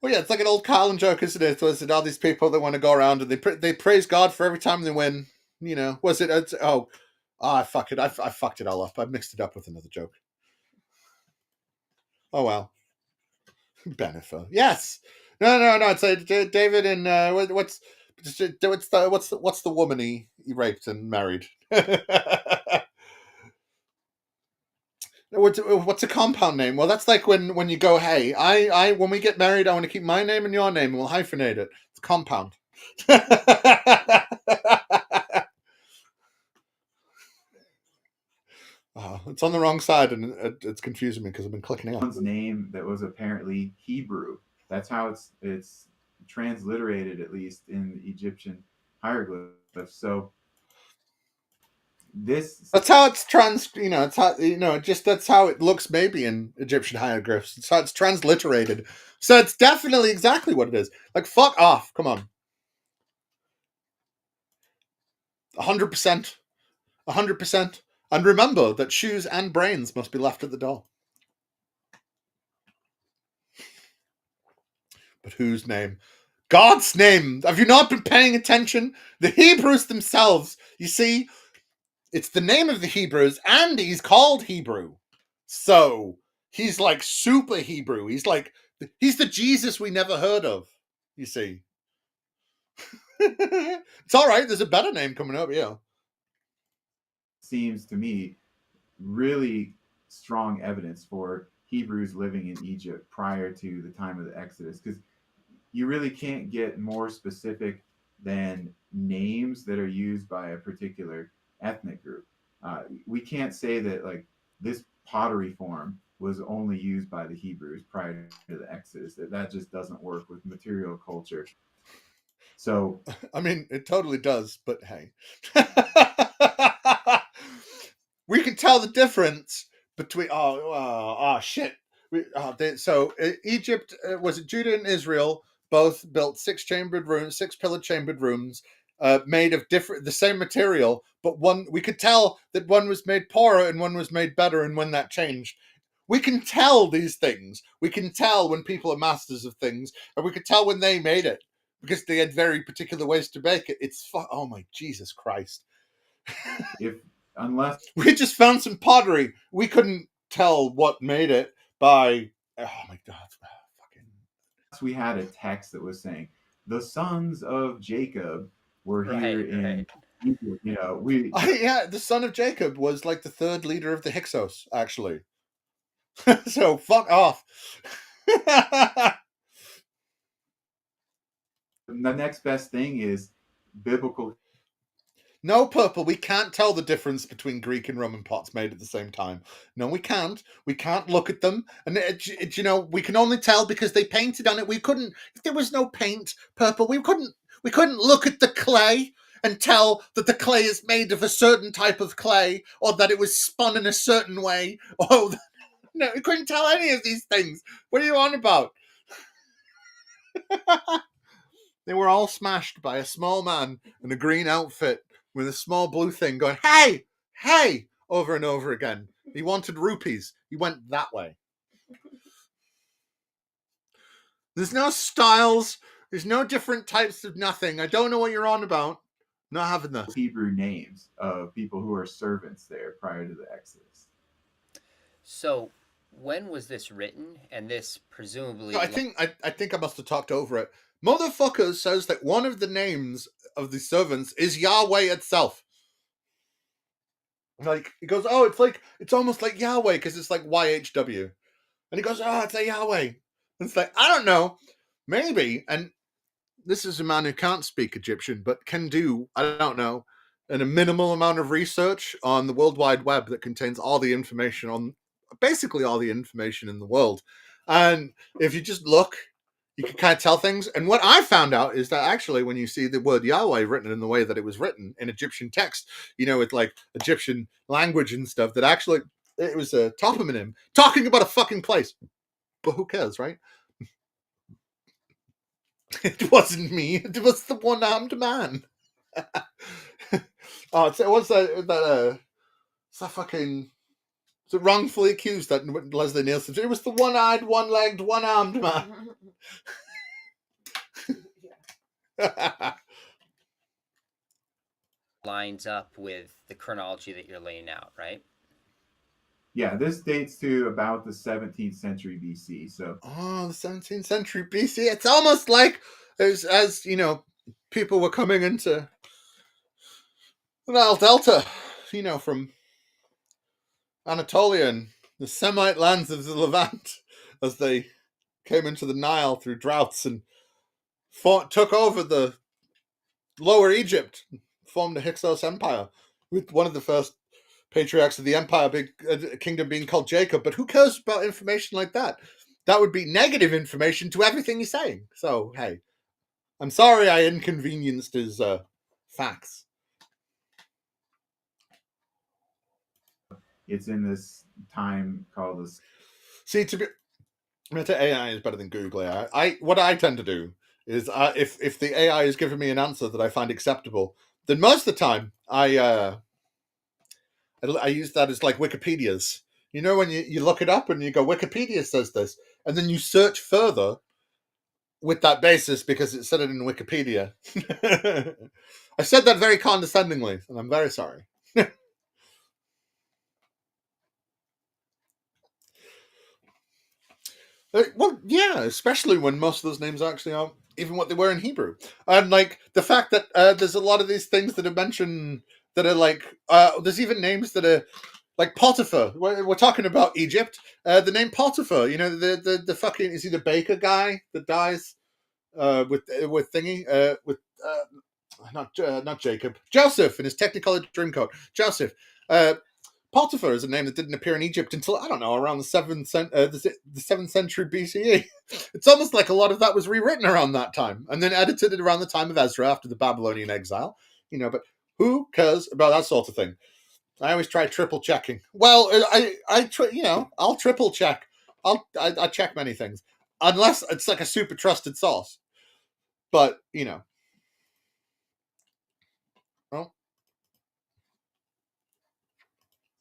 Well, yeah, it's like an old Carlin joke, isn't it? Was it all these people that want to go around and they praise God for every time they win? Was it? Fuck it. I fucked it all up. I mixed it up with another joke. Oh well. Benefer. Yes. No. It's David and what's the woman he raped and married? What's a compound name? Well, that's like when you go, hey, I when we get married, I want to keep my name and your name, and we'll hyphenate it. It's compound. It's on the wrong side, and it's confusing me because I've been clicking it. Name that was apparently Hebrew. That's how it's transliterated, at least in the Egyptian hieroglyphs. So that's how it's it's how that's how it looks maybe in Egyptian hieroglyphs. It's how it's transliterated. So it's definitely exactly what it is. Like, fuck off. Come on. 100%. 100%. And remember that shoes and brains must be left at the door. But whose name? God's name. Have you not been paying attention? The Hebrews themselves, you see, it's the name of the Hebrews, and he's called Hebrew. So he's like super Hebrew. He's the Jesus we never heard of, you see. It's all right. There's a better name coming up, yeah. Seems to me really strong evidence for Hebrews living in Egypt prior to the time of the Exodus, because you really can't get more specific than names that are used by a particular ethnic group. We can't say that like this pottery form was only used by the Hebrews prior to the Exodus. That just doesn't work with material culture. So I mean, it totally does, but hey. We can tell the difference between shit. Egypt, was it Judah and Israel both built six pillared chambered rooms, made of the same material, but one we could tell that one was made poorer and one was made better, and when that changed. We can tell these things. We can tell when people are masters of things, and we can tell when they made it because they had very particular ways to make it. Oh my Jesus Christ. Unless we just found some pottery, we couldn't tell what made it by, oh my God. We had a text that was saying the sons of Jacob were here in Egypt. The son of Jacob was like the third leader of the Hyksos, actually. So fuck off. The next best thing is biblical. No, Purple, we can't tell the difference between Greek and Roman pots made at the same time. No, we can't. We can't look at them. And, we can only tell because they painted on it. We couldn't, if there was no paint, Purple, we couldn't look at the clay and tell that the clay is made of a certain type of clay, or that it was spun in a certain way. No, we couldn't tell any of these things. What are you on about? They were all smashed by a small man in a green outfit with a small blue thing going, hey, hey, over and over again. He wanted rupees. He went that way. There's no styles. There's no different types of nothing. I don't know what you're on about. Not having this. Hebrew names of people who are servants there prior to the Exodus. So when was this written? And this presumably... I think I must have talked over it. Motherfucker says that one of the names of the servants is Yahweh itself. Like, he goes, oh, it's almost like Yahweh because it's like YHW. And he goes, oh, it's a Yahweh. And it's like, I don't know, maybe. And this is a man who can't speak Egyptian, but can do, I don't know, a minimal amount of research on the World Wide Web that contains all the information on, basically all the information in the world. And if you just look, you can kind of tell things. And what I found out is that actually when you see the word Yahweh written in the way that it was written in Egyptian text, with like Egyptian language and stuff, that actually it was a toponym talking about a fucking place. But who cares, right? It wasn't me. It was the one-armed man. What's that fucking... So wrongfully accused that Leslie Nielsen. It was the one-eyed, one-legged, one-armed man. Lines up with the chronology that you're laying out, right? Yeah, this dates to about the 17th century BC. So, the 17th century BC. It's almost like as people were coming into the Nile Delta, from Anatolia and the Semite lands of the Levant, as they came into the Nile through droughts and took over the Lower Egypt, formed the Hyksos Empire, with one of the first patriarchs of the empire, kingdom being called Jacob. But who cares about information like that? That would be negative information to everything he's saying. So hey, I'm sorry I inconvenienced his facts. It's in this time called this. See, to be, AI is better than Google AI. What I tend to do is, if the AI is giving me an answer that I find acceptable, then most of the time I use that as like Wikipedia's. You know, when you look it up and you go, Wikipedia says this, and then you search further with that basis because it said it in Wikipedia. I said that very condescendingly, and I'm very sorry. Well, yeah, especially when most of those names actually aren't even what they were in Hebrew. And like the fact that there's a lot of these things that are mentioned that are like, there's even names that are like Potiphar. We're talking about Egypt. The name Potiphar, you know, the fucking, is he the baker guy that dies with thingy with not Jacob, Joseph in his Technicolor Dreamcoat. Joseph. Potiphar is a name that didn't appear in Egypt until, I don't know, around the 7th century BCE. It's almost like a lot of that was rewritten around that time and then edited around the time of Ezra after the Babylonian exile. You know, but who cares about that sort of thing? I always try triple checking. Well, I'll triple check. I check many things unless it's like a super trusted source. But well,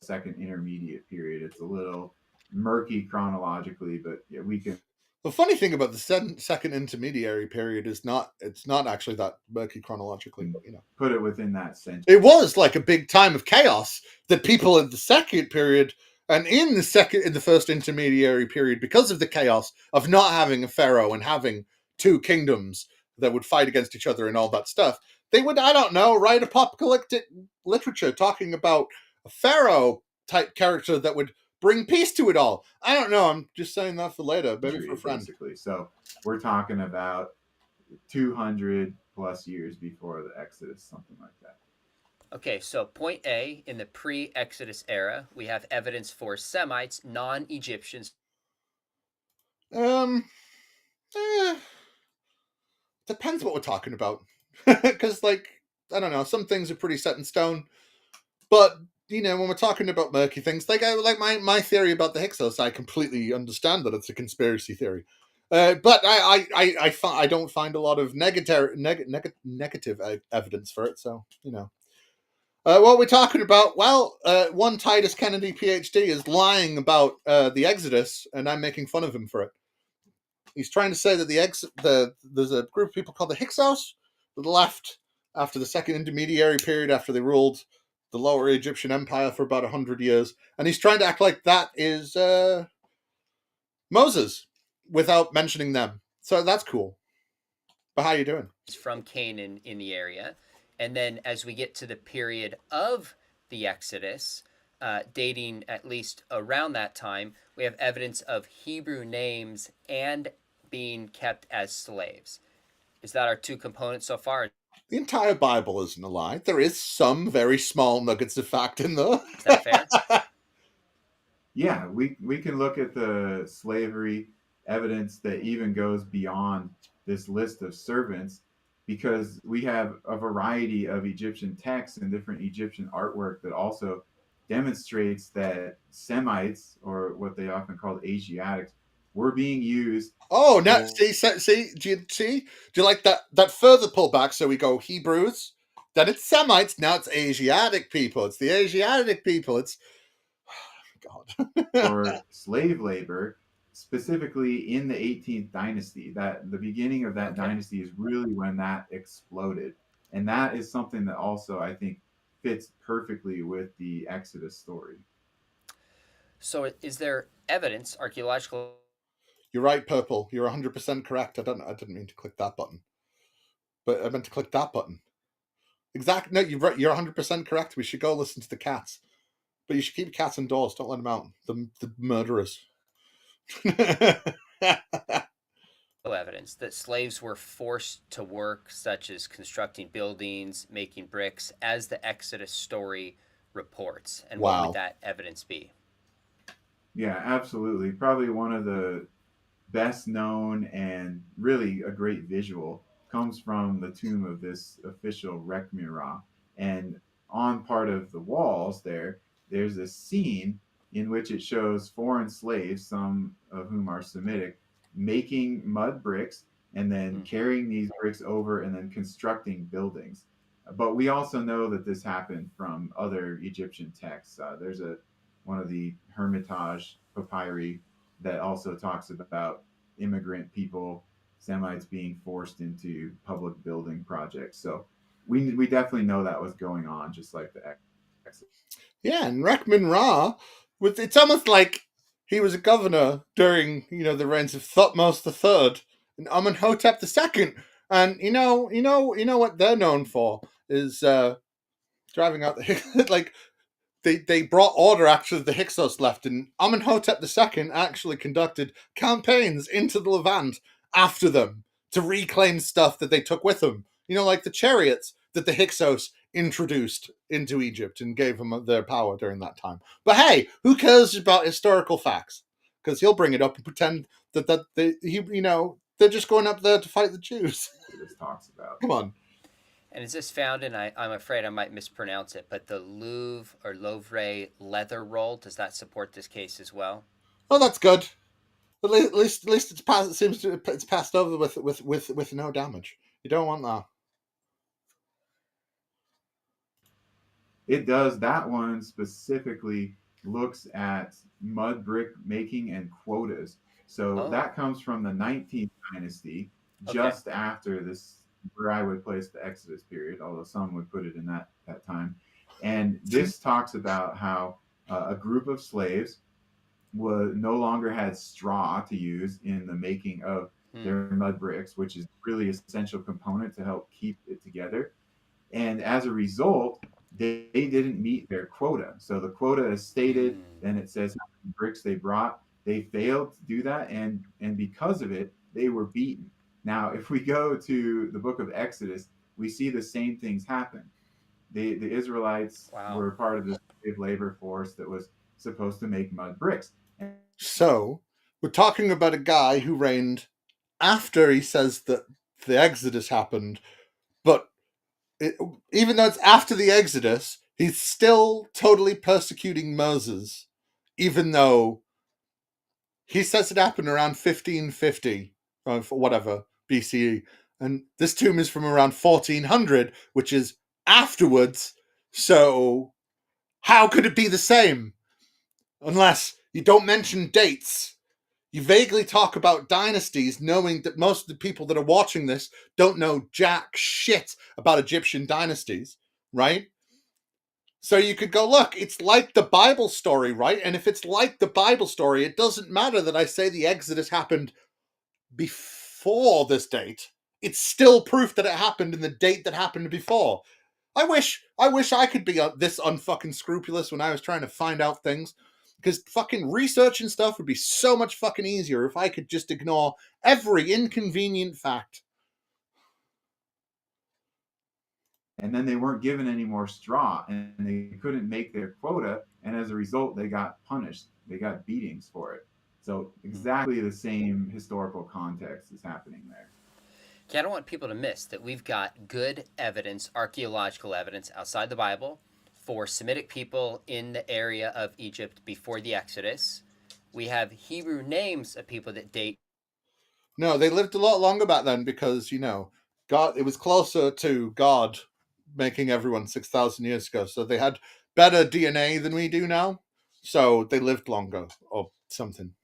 Second intermediate period. It's a little murky chronologically, but yeah, we can. The funny thing about the second intermediary period is it's not actually that murky chronologically, but put it within that sense. It was like a big time of chaos that people in the second period and in the first intermediary period, because of the chaos of not having a pharaoh and having two kingdoms that would fight against each other and all that stuff, they would, I don't know, write apocalyptic literature talking about a pharaoh type character that would bring peace to it all. I don't know. I'm just saying that for later, maybe for a friend. Basically. So we're talking about 200 plus years before the Exodus, something like that. Okay, so point A, in the pre-Exodus era, we have evidence for Semites, non-Egyptians. Depends what we're talking about. Because, like, I don't know, some things are pretty set in stone. But when we're talking about murky things, like my theory about the Hyksos, I completely understand that it's a conspiracy theory. But I don't find a lot of negative evidence for it. So what we're talking about? Well, one Titus Kennedy PhD is lying about the Exodus, and I'm making fun of him for it. He's trying to say that there's a group of people called the Hyksos that left after the second intermediary period, after they ruled the Lower Egyptian Empire for about 100 years, and he's trying to act like that is Moses without mentioning them. So that's cool. But how are you doing? It's from Canaan in the area. And then as we get to the period of the Exodus, dating at least around that time, we have evidence of Hebrew names and being kept as slaves. Is that our two components so far? The entire Bible isn't a lie. There is some very small nuggets of fact in there. Is that fair? Yeah, we can look at the slavery evidence that even goes beyond this list of servants, because we have a variety of Egyptian texts and different Egyptian artwork that also demonstrates that Semites, or what they often called Asiatics, were being used. Oh, now see, do you like that further pullback? So we go Hebrews, then it's Semites, now it's Asiatic people. It's the Asiatic people. It's God. For slave labor, specifically in the 18th dynasty. That the beginning of that dynasty is really when that exploded, and that is something that also I think fits perfectly with the Exodus story. So is there evidence, archaeological? You're right, Purple. You're 100% correct. I didn't mean to click that button, but I meant to click that button. Exactly. No, you're 100% correct. We should go listen to the cats, but you should keep cats indoors. Don't let them out. The murderers. Evidence that slaves were forced to work, such as constructing buildings, making bricks, as the Exodus story reports. And what would Wow. that evidence be? Yeah, absolutely. Probably one of the best known and really a great visual comes from the tomb of this official Rekmirah. And on part of the walls there, there's a scene in which it shows foreign slaves, some of whom are Semitic, making mud bricks and then Mm-hmm. carrying these bricks over and then constructing buildings. But we also know that this happened from other Egyptian texts. There's a one of the Hermitage papyri that also talks about immigrant people, Semites being forced into public building projects. So we definitely know that was going on, just like the Exodus. Yeah, and Rekman Ra it's almost like he was a governor during, the reigns of Thutmose III and Amenhotep II. And what they're known for is driving out the like they brought order after the Hyksos left, and Amenhotep II actually conducted campaigns into the Levant after them to reclaim stuff that they took with them. Like the chariots that the Hyksos introduced into Egypt and gave them their power during that time. But hey, who cares about historical facts? Because he'll bring it up and pretend they're just going up there to fight the Jews. This talks about. Come on. And is this found in, I'm afraid I might mispronounce it, but the Louvre or Louvre leather roll? Does that support this case as well? Oh, that's good. At least it's passed. It seems to it's passed over with no damage. You don't want that. It does. That one specifically looks at mud brick making and quotas. So Oh, that comes from the 19th dynasty, okay. just after this, where I would place the Exodus period, although some would put it in that time. And this talks about how a group of slaves was no longer had straw to use in the making of Hmm. their mud bricks, which is really essential component to help keep it together. And as a result, they didn't meet their quota. So the quota is stated, Hmm. then it says how many bricks they brought. They failed to do that, and because of it, they were beaten. Now, if we go to the book of Exodus, we see the same things happen. The Israelites Wow. were part of this slave labor force that was supposed to make mud bricks. So we're talking about a guy who reigned after he says that the Exodus happened, but it, even though it's after the Exodus, he's still totally persecuting Moses, even though he says it happened around 1550 or whatever BCE, and this tomb is from around 1400, which is afterwards. So how could it be the same? Unless you don't mention dates. You vaguely talk about dynasties, knowing that most of the people that are watching this don't know jack shit about Egyptian dynasties, right? So you could go, look, it's like the Bible story, right? And if it's like the Bible story, it doesn't matter that I say the Exodus happened before this date. It's still proof that it happened in the date that happened before. I wish I could be this unfucking scrupulous when I was trying to find out things. Because fucking research and stuff would be so much fucking easier if I could just ignore every inconvenient fact. And then they weren't given any more straw, and they couldn't make their quota, and as a result they got punished, they got beatings for it. So Hmm. exactly the same historical context is happening there. Okay, I don't want people to miss that we've got good evidence, archaeological evidence outside the Bible for Semitic people in the area of Egypt before the Exodus. We have Hebrew names of people that date. No, they lived a lot longer back then because, God, it was closer to God making everyone 6,000 years ago. So they had better DNA than we do now. So they lived longer or something.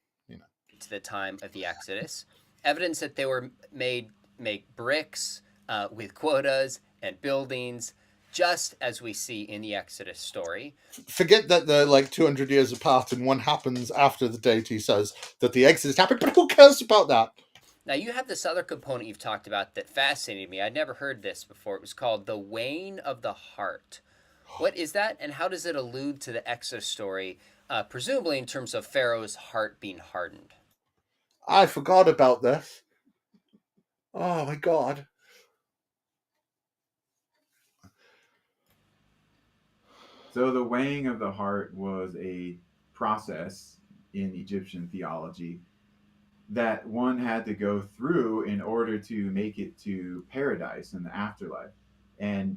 To the time of the Exodus. Evidence that they were make bricks with quotas and buildings, just as we see in the Exodus story. Forget that they're like 200 years apart and one happens after the date he says that the Exodus happened, but who cares about that? Now, you have this other component you've talked about that fascinated me. I'd never heard this before. It was called the wane of the heart. What is that, and how does it allude to the Exodus story, presumably in terms of Pharaoh's heart being hardened? I forgot about this. Oh my god. So the weighing of the heart was a process in Egyptian theology that one had to go through in order to make it to paradise in the afterlife. And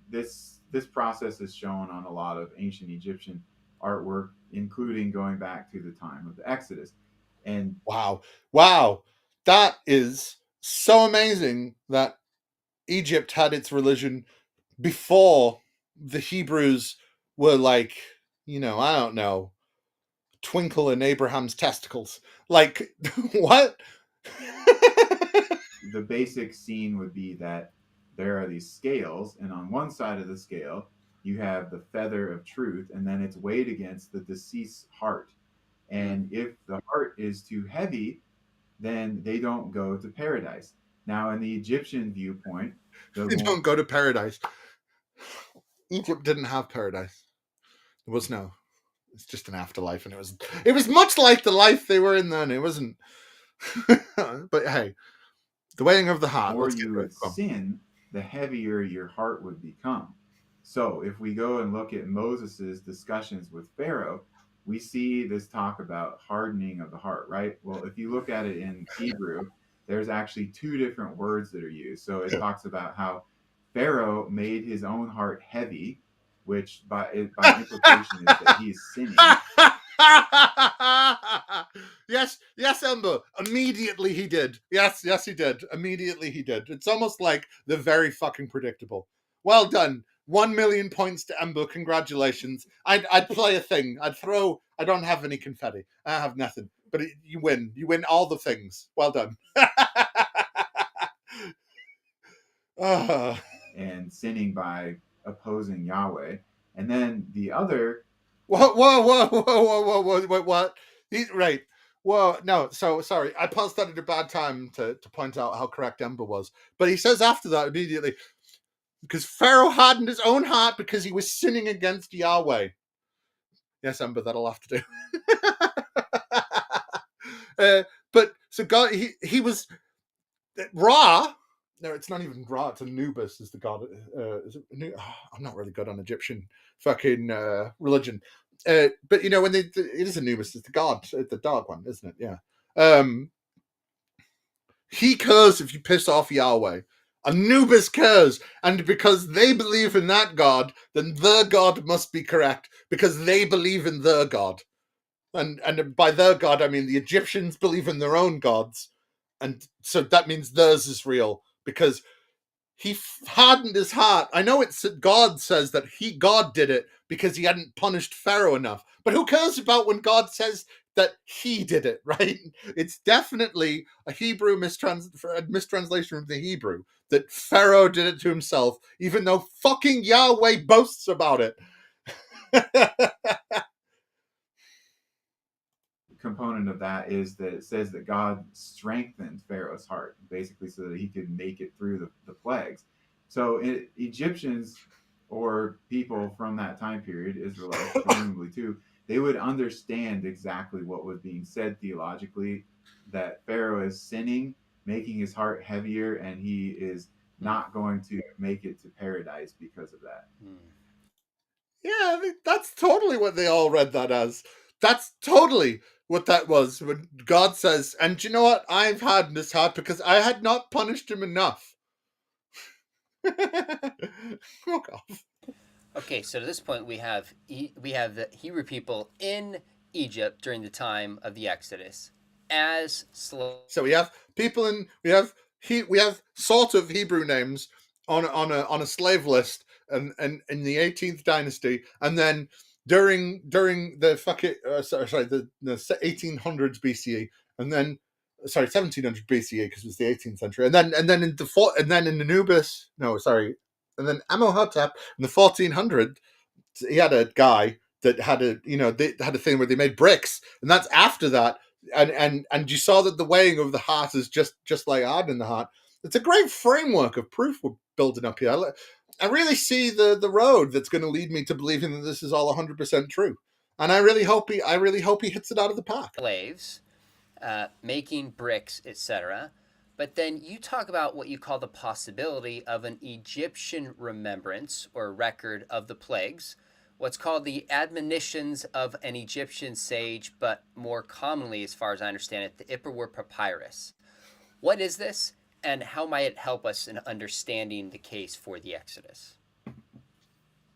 this process is shown on a lot of ancient Egyptian artwork, including going back to the time of the Exodus. And Wow. Wow. That is so amazing that Egypt had its religion before the Hebrews were like, I don't know, twinkle in Abraham's testicles. Like, what? the basic scene would be that there are these scales, and on one side of the scale, you have the feather of truth, and then it's weighed against the deceased's heart. And if the heart is too heavy, then they don't go to paradise. Now, in the Egyptian viewpoint, They don't go to paradise. Egypt didn't have paradise. There was no. It's just an afterlife, and it was much like the life they were in then. It wasn't. But hey, the weighing of the heart. more you would sin, the heavier your heart would become. So, if we go and look at Moses's discussions with Pharaoh, we see this talk about hardening of the heart, right? Well, if you look at it in Hebrew, there's actually two different words that are used. So it talks about how Pharaoh made his own heart heavy, which by implication is that he is sinning. Yes, Ember. Immediately he did. Yes, he did. Immediately he did. It's almost like they're very fucking predictable. Well done. 1 million points to Ember. Congratulations. I'd play a thing. I'd throw. I don't have any confetti. I have nothing. But you win. You win all the things. Well done. And sinning by opposing Yahweh. And then the other. Whoa, what? Right. Whoa, no, so sorry. I paused that at a bad time to point out how correct Ember was. But he says after that immediately, because Pharaoh hardened his own heart because he was sinning against Yahweh. Yes, Ember, that'll have to do. But so God, he was Ra. No, it's not even Ra. It's Anubis is the god. Is it I'm not really good on Egyptian fucking religion. But when it is Anubis, it's the god, the dark one, isn't it? Yeah. He cares if you piss off Yahweh. Anubis cares, and because they believe in that god, then their god must be correct because they believe in their god. And by their god, I mean the Egyptians believe in their own gods, and so that means theirs is real because he hardened his heart. I know it's God says that God did it because he hadn't punished Pharaoh enough. But who cares about when God says that he did it, right? It's definitely a Hebrew mistranslation of the Hebrew that Pharaoh did it to himself, even though fucking Yahweh boasts about it. Component of that is that it says that God strengthened Pharaoh's heart, basically, so that he could make it through the plagues. So Egyptians or people from that time period, Israelites presumably too, they would understand exactly what was being said theologically, that Pharaoh is sinning, making his heart heavier, and he is not going to make it to paradise because of that. Yeah, I think that's totally what they all read that as. That's totally what that was when God says, and you know what? I've had this heart because I had not punished him enough. Oh, God. Okay, so to this point, we have the Hebrew people in Egypt during the time of the Exodus as slaves. So we have people we have sort of Hebrew names on a slave list, and in the 18th dynasty, and then during the the 1800s BCE, and then 1700 BCE because it was the 18th century, and then in Anubis, and then Amenhotep in the 1400s, he had a guy that had they had a thing where they made bricks, and that's after that. And you saw that the weighing of the heart is just like hardening the heart. It's a great framework of proof we're building up here. I really see the road that's going to lead me to believing that this is all 100% true, and I really hope he hits it out of the park. Slaves, making bricks, etc. But then you talk about what you call the possibility of an Egyptian remembrance or record of the plagues, what's called the Admonitions of an Egyptian Sage, but more commonly, as far as I understand it, the Ipuwer Papyrus. What is this, and how might it help us in understanding the case for the Exodus?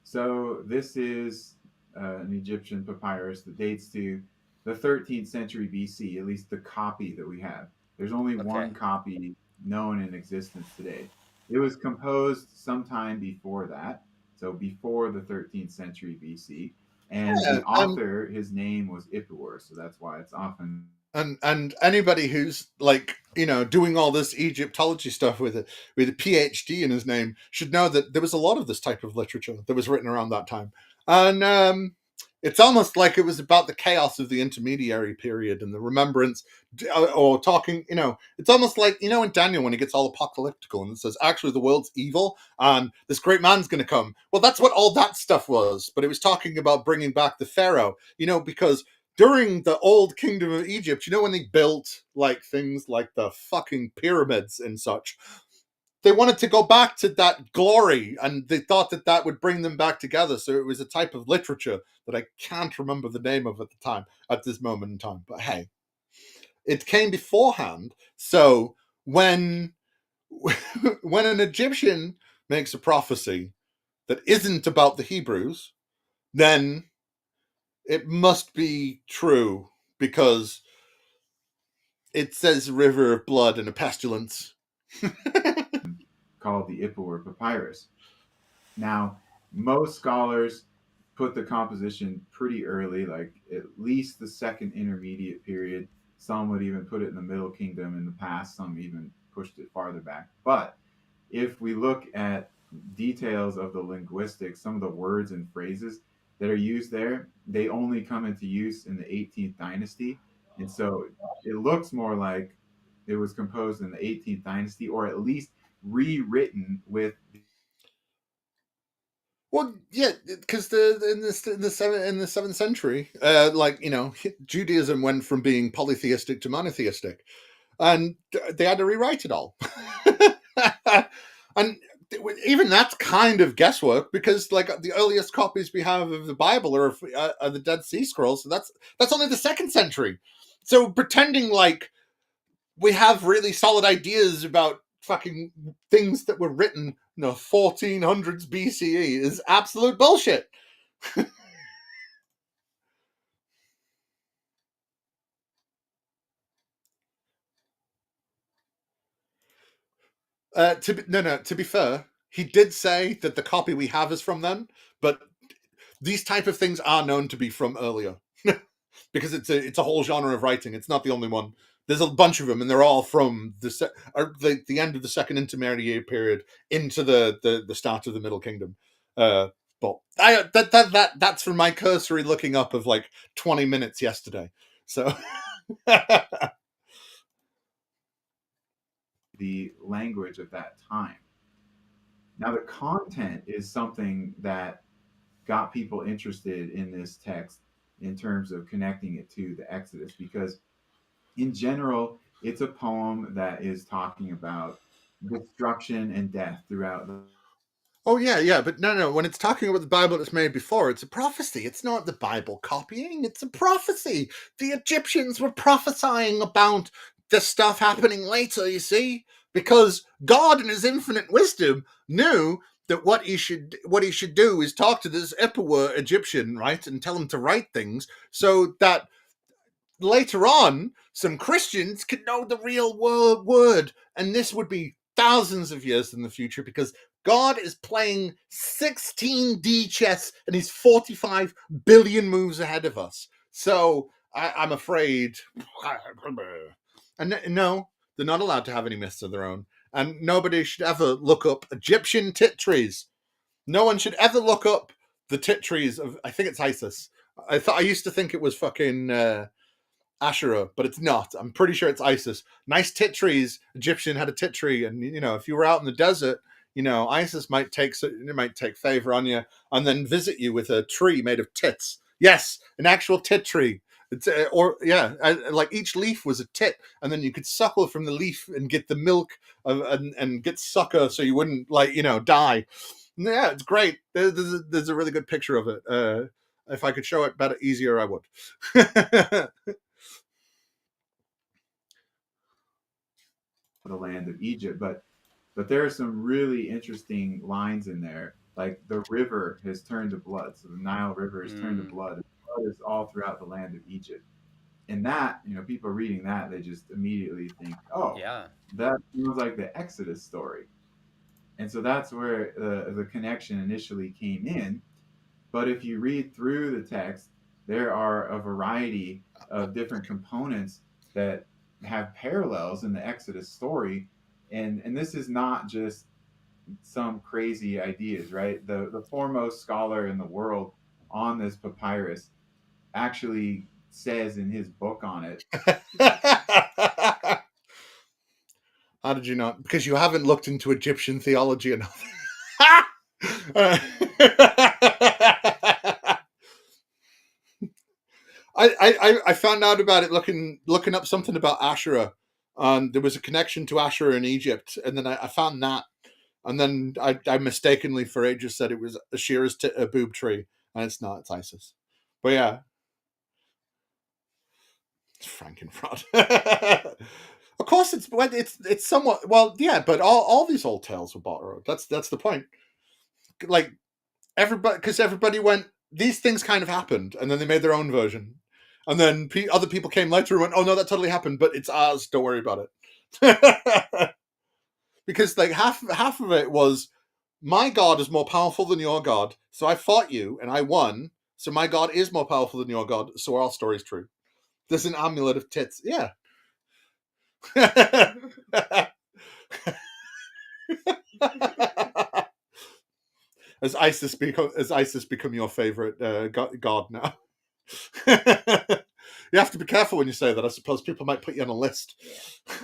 So this is an Egyptian papyrus that dates to the 13th century BC, at least the copy that we have. There's only Okay. one copy known in existence today. It was composed sometime before that, so before the 13th century BC. And Yeah, the author, his name was Ipuwer, so that's why it's often and anybody who's like doing all this Egyptology stuff with a PhD in his name should know that there was a lot of this type of literature that was written around that time, and it's almost like it was about the chaos of the intermediary period and the remembrance, or talking. It's almost like in Daniel when he gets all apocalyptical and it says actually the world's evil and this great man's going to come. Well, that's what all that stuff was, but it was talking about bringing back the Pharaoh. Because during the old kingdom of Egypt, when they built like things like the fucking pyramids and such, they wanted to go back to that glory and they thought that that would bring them back together. So it was a type of literature that I can't remember the name of at this moment in time. But hey, it came beforehand. So when when an Egyptian makes a prophecy that isn't about the Hebrews, then it must be true because it says river of blood and a pestilence. called the Ipuwer Papyrus. Now, most scholars put the composition pretty early, like at least the second intermediate period. Some would even put it in the Middle Kingdom in the past, some even pushed it farther back. But if we look at details of the linguistics, some of the words and phrases that are used there, they only come into use in the 18th dynasty. And so it looks more like it was composed in the 18th dynasty, or at least rewritten with. Well, yeah, because in the seventh century, Judaism went from being polytheistic to monotheistic, and they had to rewrite it all. And even that's kind of guesswork because, like, the earliest copies we have of the Bible are the Dead Sea Scrolls. So that's only the second century. So pretending like we have really solid ideas about fucking things that were written in the 1400s BCE is absolute bullshit. To be fair, he did say that the copy we have is from then, but these type of things are known to be from earlier because it's a whole genre of writing. It's not the only one. There's a bunch of them, and they're all from the end of the second intermediary period into the start of the Middle Kingdom. But that's from my cursory looking up of like 20 minutes yesterday. So the language of that time. Now, the content is something that got people interested in this text in terms of connecting it to the Exodus, because in general, it's a poem that is talking about destruction and death throughout the. oh yeah, but no. When it's talking about the Bible that's made before, it's a prophecy. It's not the Bible copying. It's a prophecy. The Egyptians were prophesying about the stuff happening later. You see, because God, in His infinite wisdom, knew that what he should do is talk to this Ipuwer Egyptian, right, and tell him to write things so that later on, some Christians could know the real word, and this would be thousands of years in the future because God is playing 16D chess and he's 45 billion moves ahead of us. So I'm afraid. And no, they're not allowed to have any myths of their own. And nobody should ever look up Egyptian tit trees. No one should ever look up the tit trees of, I think it's Isis. I used to think it was fucking Asherah, but it's not. I'm pretty sure it's Isis. Nice tit trees. Egyptian had a tit tree, and if you were out in the desert, Isis might take favor on you and then visit you with a tree made of tits. Yes, an actual tit tree. It's like each leaf was a tit, and then you could suckle from the leaf and get the milk and get sucker, so you wouldn't die. Yeah, it's great. There's a really good picture of it. If I could show it better, easier, I would. The land of Egypt, but there are some really interesting lines in there. Like the river has turned to blood, so the Nile River has turned to Mm, blood. Blood is all throughout the land of Egypt, and that people reading that they just immediately think, oh, yeah. that feels like the Exodus story, and so that's where the connection initially came in. But if you read through the text, there are a variety of different components that have parallels in the Exodus story. And this is not just some crazy ideas, right? The foremost scholar in the world on this papyrus actually says in his book on it. How did you not? Because you haven't looked into Egyptian theology enough. I found out about it looking up something about Asherah. There was a connection to Asherah in Egypt, and then I found that, and then I mistakenly for ages said it was Asherah's boob tree, and it's not. It's Isis. But yeah, it's Frankenfrod. Of course, it's somewhat well, yeah, but all these old tales were borrowed. That's the point. Like everybody, because everybody went, these things kind of happened, and then they made their own version, and then other people came later and went, oh no, that totally happened, but it's ours. Don't worry about it. Because like half of it was, my God is more powerful than your God, so I fought you and I won. So my God is more powerful than your God, so our story's true. There's an amulet of tits, yeah. As ISIS become your favorite god now. You have to be careful when you say that. I suppose people might put you on a list.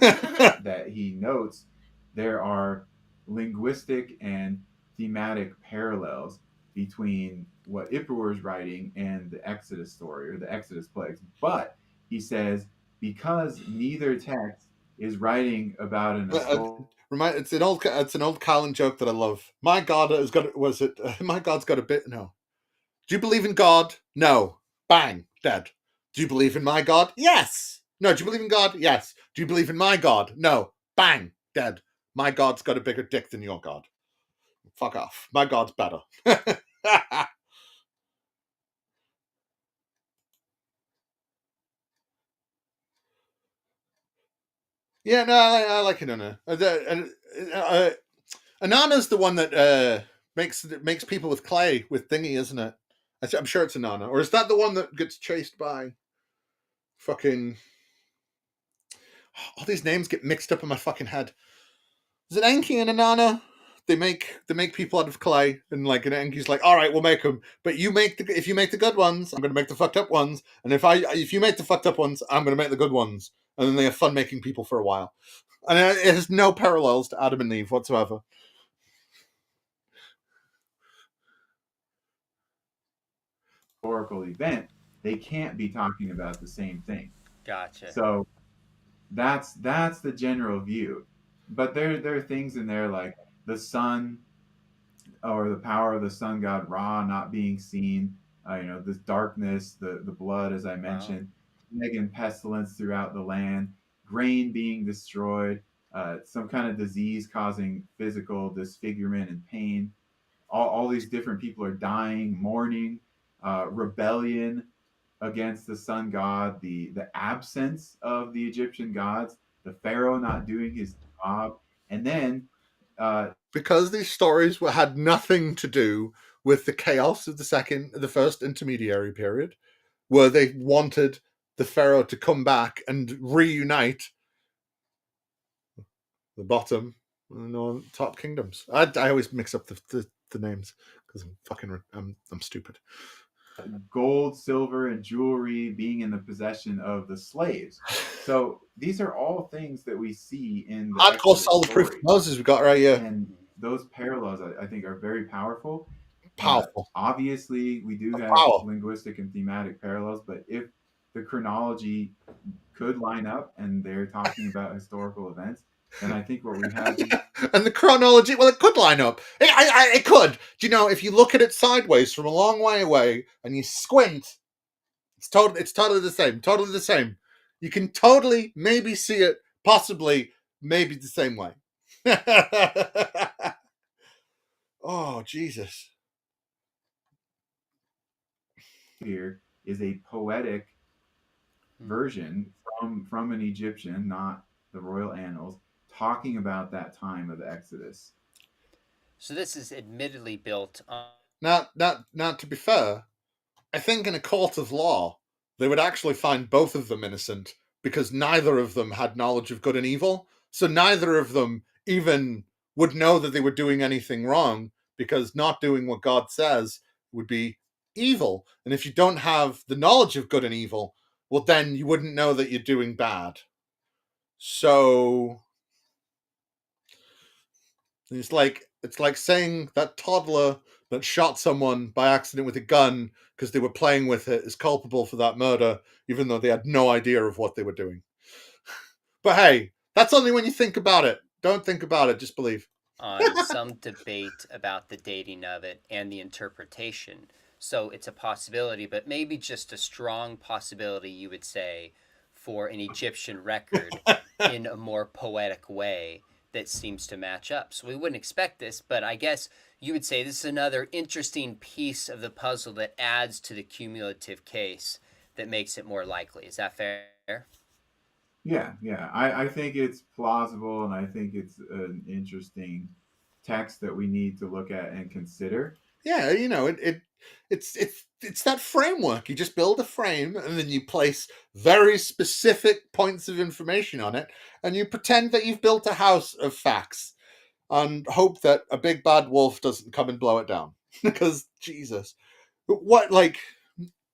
That he notes there are linguistic and thematic parallels between what Ipuwer is writing and the Exodus story or the Exodus plagues. But he says because neither text is writing about an It's an old Carlin joke that I love. My God has got was it? My God's got a bit. No. Do you believe in God? No. Bang, dead. Do you believe in my God? Yes. No. Do you believe in God? Yes. Do you believe in my God? No. Bang, dead. My God's got a bigger dick than your God. Fuck off. My God's better. Yeah, no, I like Inanna. Inanna's the one that makes people with clay with thingy, isn't it? I'm sure it's Inanna. Or is that the one that gets chased by fucking... All these names get mixed up in my fucking head. Is it Enki and Inanna? They make people out of clay, and like, and Enki's like, all right, we'll make them, but if you make the good ones, I'm gonna make the fucked up ones, and if you make the fucked up ones, I'm gonna make the good ones, and then they have fun making people for a while, and it has no parallels to Adam and Eve whatsoever. historical event, they can't be talking about the same thing. Gotcha. So that's the general view. But there are things in there like the sun or the power of the sun god Ra not being seen. This darkness, the blood, as I Wow. mentioned, plague and pestilence throughout the land, grain being destroyed, some kind of disease causing physical disfigurement and pain. All these different people are dying, mourning, rebellion against the sun god, the absence of the Egyptian gods, the pharaoh not doing his job, and then Because these stories had nothing to do with the chaos of the first intermediary period, where they wanted the pharaoh to come back and reunite the bottom and the top kingdoms. I always mix up the names because I'm stupid. gold, silver, and jewelry being in the possession of the slaves. So these are all things that we see in the Hardcore Exodus solid proof of story. Moses we got right here. And those parallels, I think, are very powerful. Powerful. Obviously, we do Of have power. linguistic and thematic parallels, but if the chronology could line up and they're talking about historical events, And I think what we have And the chronology, well, it could line up. It could. Do you know, if you look at it sideways from a long way away and you squint, it's totally the same. Totally the same. You can totally maybe see it, possibly, maybe the same way. Oh, Jesus. here is a poetic version from an Egyptian, not the royal annals, talking about that time of the Exodus. So this is admittedly built on. Now, to be fair, I think in a court of law, they would actually find both of them innocent because neither of them had knowledge of good and evil. So neither of them even would know that they were doing anything wrong because not doing what God says would be evil. And if you don't have the knowledge of good and evil, well, then you wouldn't know that you're doing bad. So it's like saying that toddler that shot someone by accident with a gun because they were playing with it is culpable for that murder, even though they had no idea of what they were doing. But hey, that's only when you think about it. Don't think about it, just believe. On some debate about the dating of it and the interpretation. So it's a possibility, but maybe just a strong possibility, you would say, for an Egyptian record in a more poetic way that seems to match up. So we wouldn't expect this, but I guess you would say this is another interesting piece of the puzzle that adds to the cumulative case that makes it more likely. Is that fair? Yeah. I think it's plausible, and I think it's an interesting text that we need to look at and consider. Yeah, it's that framework. You just build a frame and then you place very specific points of information on it, and you pretend that you've built a house of facts and hope that a big bad wolf doesn't come and blow it down. Because Jesus, what, like,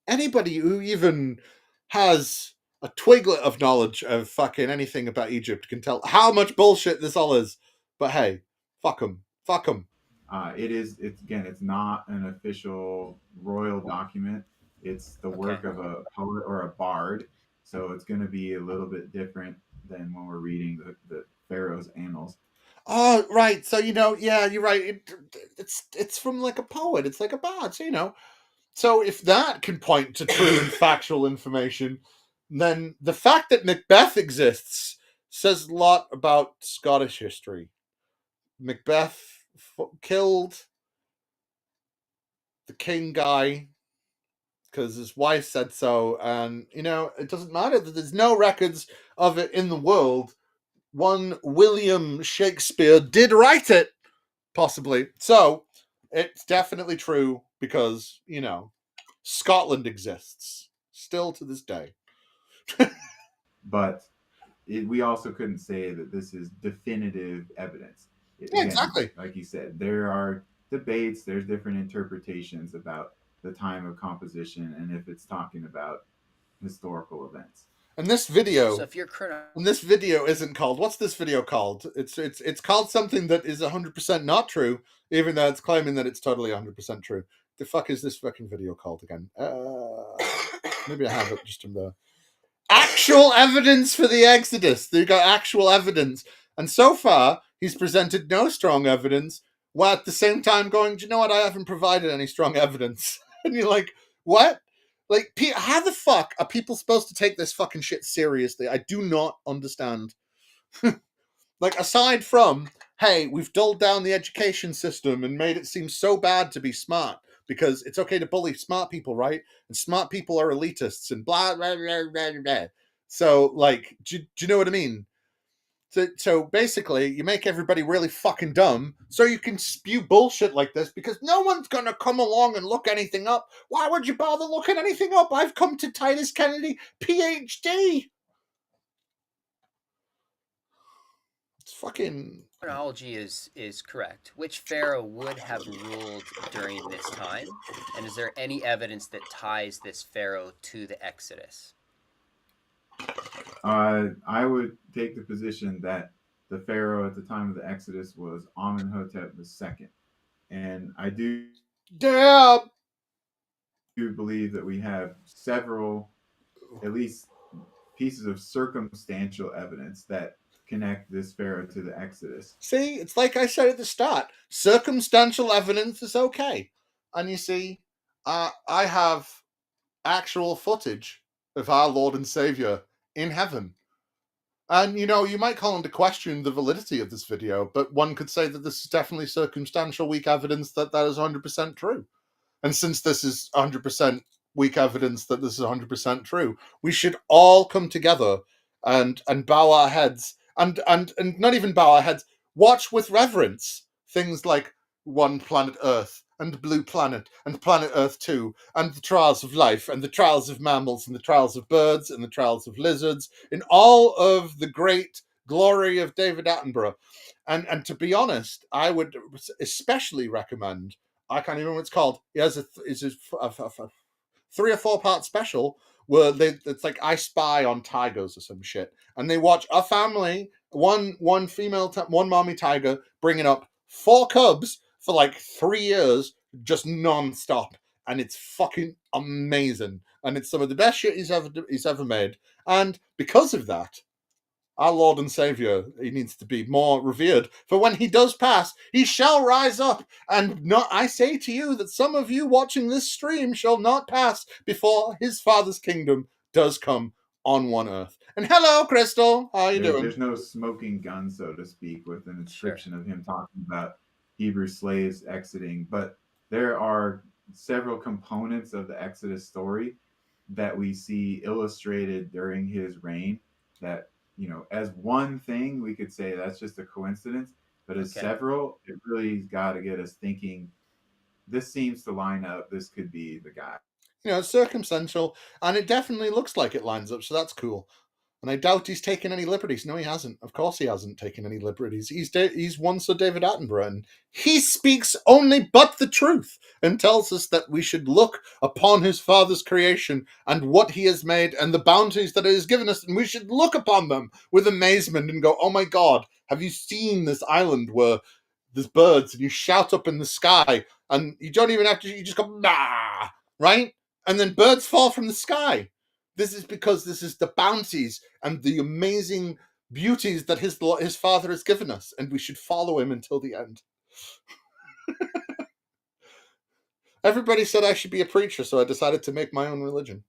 anybody who even has a twiglet of knowledge of fucking anything about Egypt can tell how much bullshit this all is. But hey, fuck them. It's again, it's not an official royal document. It's the Okay. work of a poet or a bard, so it's going to be a little bit different than when we're reading the Pharaoh's annals. Oh, right. So yeah, you're right. It's from like a poet. It's like a bard. So. So if that can point to true and factual information, then the fact that Macbeth exists says a lot about Scottish history. Macbeth killed the king guy because his wife said so, and it doesn't matter that there's no records of it in the world. One William Shakespeare did write it, possibly. So it's definitely true because Scotland exists still to this day. But we also couldn't say that this is definitive evidence. Yeah, Again, exactly. like you said, there are debates, there's different interpretations about the time of composition and if it's talking about historical events. And this So video, if you're and this video isn't called. What's this video called? It's called something that is 100% not true, even though it's claiming that it's totally 100% true. The fuck is this fucking video called again? Maybe I have it just in the actual evidence for the Exodus. They got actual evidence, and so far he's presented no strong evidence. While at the same time going, do you know what? I haven't provided any strong evidence, and you're like, what? Like, how the fuck are people supposed to take this fucking shit seriously? I do not understand. Like, aside from, hey, we've dulled down the education system and made it seem so bad to be smart because it's okay to bully smart people, right? And smart people are elitists and blah, blah, blah, blah, blah. So, like, do you know what I mean? So basically, you make everybody really fucking dumb so you can spew bullshit like this because no one's going to come along and look anything up. Why would you bother looking anything up? I've come to Titus Kennedy, PhD. It's fucking. chronology is correct, which pharaoh would have ruled during this time, and is there any evidence that ties this pharaoh to the Exodus? I would take the position that the Pharaoh at the time of the Exodus was Amenhotep II. And I do Damn. believe that we have several, at least, pieces of circumstantial evidence that connect this Pharaoh to the Exodus. See, it's like I said at the start, circumstantial evidence is okay. And you see, I have actual footage of our Lord and Savior in heaven. And, you might call into question the validity of this video, but one could say that this is definitely circumstantial, weak evidence that is 100% true. And since this is 100% weak evidence that this is 100% true, we should all come together and bow our heads and not even bow our heads, watch with reverence things like One Planet Earth and Blue Planet and Planet Earth 2 and the trials of life and the trials of mammals and the trials of birds and the trials of lizards in all of the great glory of David Attenborough. And to be honest, I would especially recommend, I can't even remember what it's called. He has a 3 or 4 part special where it's like I Spy on Tigers or some shit, and they watch a family, one female, one mommy tiger bringing up 4 cubs for like 3 years, just non-stop, and it's fucking amazing, and it's some of the best shit he's ever made, and because of that, our Lord and Savior, he needs to be more revered. For when he does pass, he shall rise up. And not, I say to you that some of you watching this stream shall not pass before his Father's kingdom does come on one earth. And hello, Crystal. How are you doing? There's no smoking gun, so to speak, with an inscription of him talking about Hebrew slaves exiting. But there are several components of the Exodus story that we see illustrated during his reign that, as one thing, we could say that's just a coincidence, but as several, it really got to get us thinking, this seems to line up. This could be the guy. It's circumstantial, and it definitely looks like it lines up, so that's cool. And I doubt he's taken any liberties. No, he hasn't. Of course he hasn't taken any liberties. He's one Sir David Attenborough, and he speaks only but the truth and tells us that we should look upon his Father's creation and what he has made and the bounties that he has given us, and we should look upon them with amazement and go, oh my God, have you seen this island where there's birds and you shout up in the sky and you don't even have to, you just go, nah, right? And then birds fall from the sky. This is because this is the bounties and the amazing beauties that his Father has given us, and we should follow him until the end. Everybody said I should be a preacher, so I decided to make my own religion.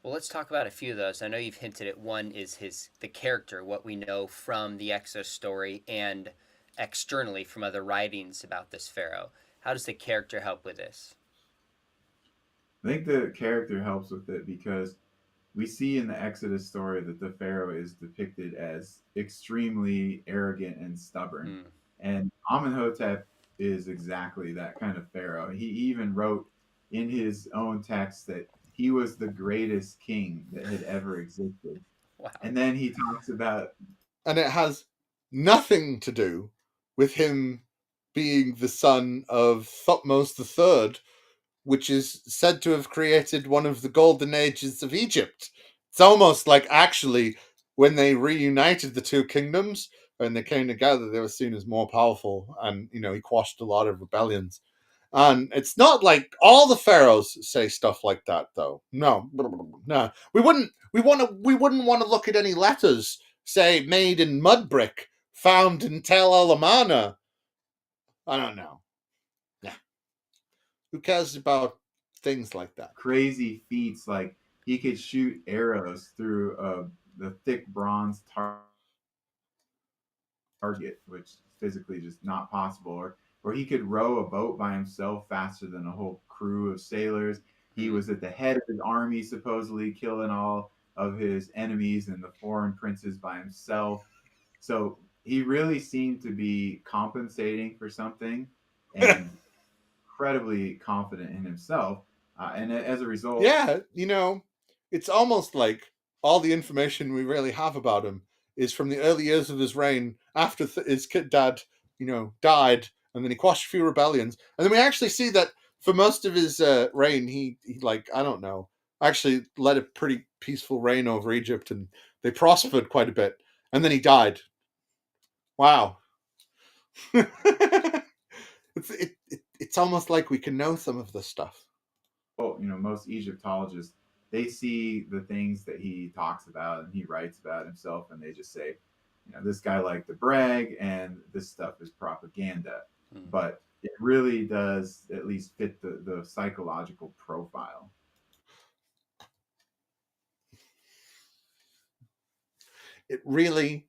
Well, let's talk about a few of those. I know you've hinted at one is the character, what we know from the Exodus story and externally from other writings about this Pharaoh. How does the character help with this? I think the character helps with it because we see in the Exodus story that the Pharaoh is depicted as extremely arrogant and stubborn. And Amenhotep is exactly that kind of Pharaoh. He even wrote in his own text that he was the greatest king that had ever existed. Wow. And then he talks about... And it has nothing to do with him being the son of Thutmose III, which is said to have created one of the golden ages of Egypt. It's almost like actually when they reunited the two kingdoms, when they came together, they were seen as more powerful, and he quashed a lot of rebellions. And it's not like all the pharaohs say stuff like that, though. No. We wouldn't want to look at any letters, say, made in mud brick, found in Tel El Amarna. I don't know. Yeah. Who cares about things like that? Crazy feats, like he could shoot arrows through the thick bronze target, which is physically just not possible. Or he could row a boat by himself faster than a whole crew of sailors. He was at the head of his army, supposedly killing all of his enemies and the foreign princes by himself. So he really seemed to be compensating for something and incredibly confident in himself. And as a result... Yeah, it's almost like all the information we really have about him is from the early years of his reign after his dad, died, and then he quashed a few rebellions. And then we actually see that for most of his reign, he I don't know, actually led a pretty peaceful reign over Egypt, and they prospered quite a bit. And then he died. Wow. It's almost like we can know some of this stuff. Well, most Egyptologists they see the things that he talks about and he writes about himself, and they just say, this guy liked to brag, and this stuff is propaganda. Hmm. But it really does at least fit the psychological profile. It really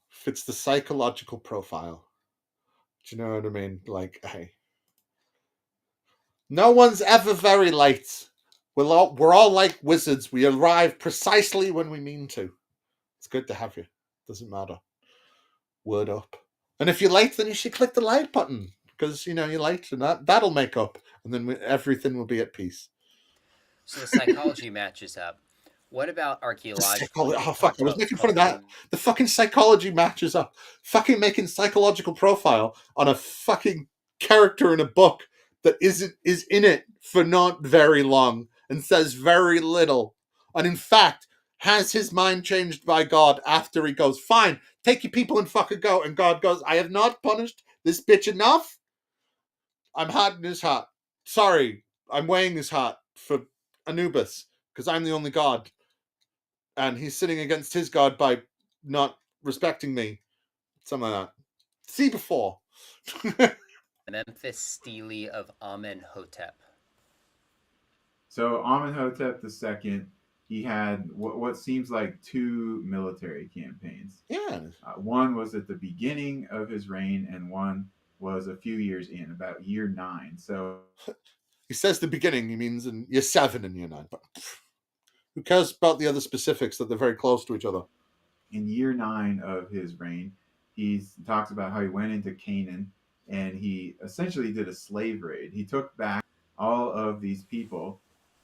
fits the psychological profile. Do you know what I mean? Like, hey, no one's ever very late. We're all like wizards. We arrive precisely when we mean to. It's good to have you. Doesn't matter. Word up. And if you're late, then you should click the like button because you're late, and that'll make up, and then everything will be at peace. So the psychology matches up. What about archaeologically? Oh fuck! I was making fun of that. The fucking psychology matches up. Fucking making psychological profile on a fucking character in a book that is in it for not very long and says very little, and in fact has his mind changed by God after he goes, "Fine, take your people and fucking go," and God goes, "I have not punished this bitch enough. I'm hiding his heart. Sorry, I'm weighing his heart for Anubis because I'm the only God." And he's sitting against his god by not respecting me. Something like that. See before. Memphis stele of Amenhotep. So Amenhotep II, he had what seems like two military campaigns. Yeah. One was at the beginning of his reign, and one was a few years in, about year 9. So he says the beginning, he means in year 7 and year 9. But who cares about the other specifics that they're very close to each other? In year 9 of his reign, he talks about how he went into Canaan and he essentially did a slave raid. He took back all of these people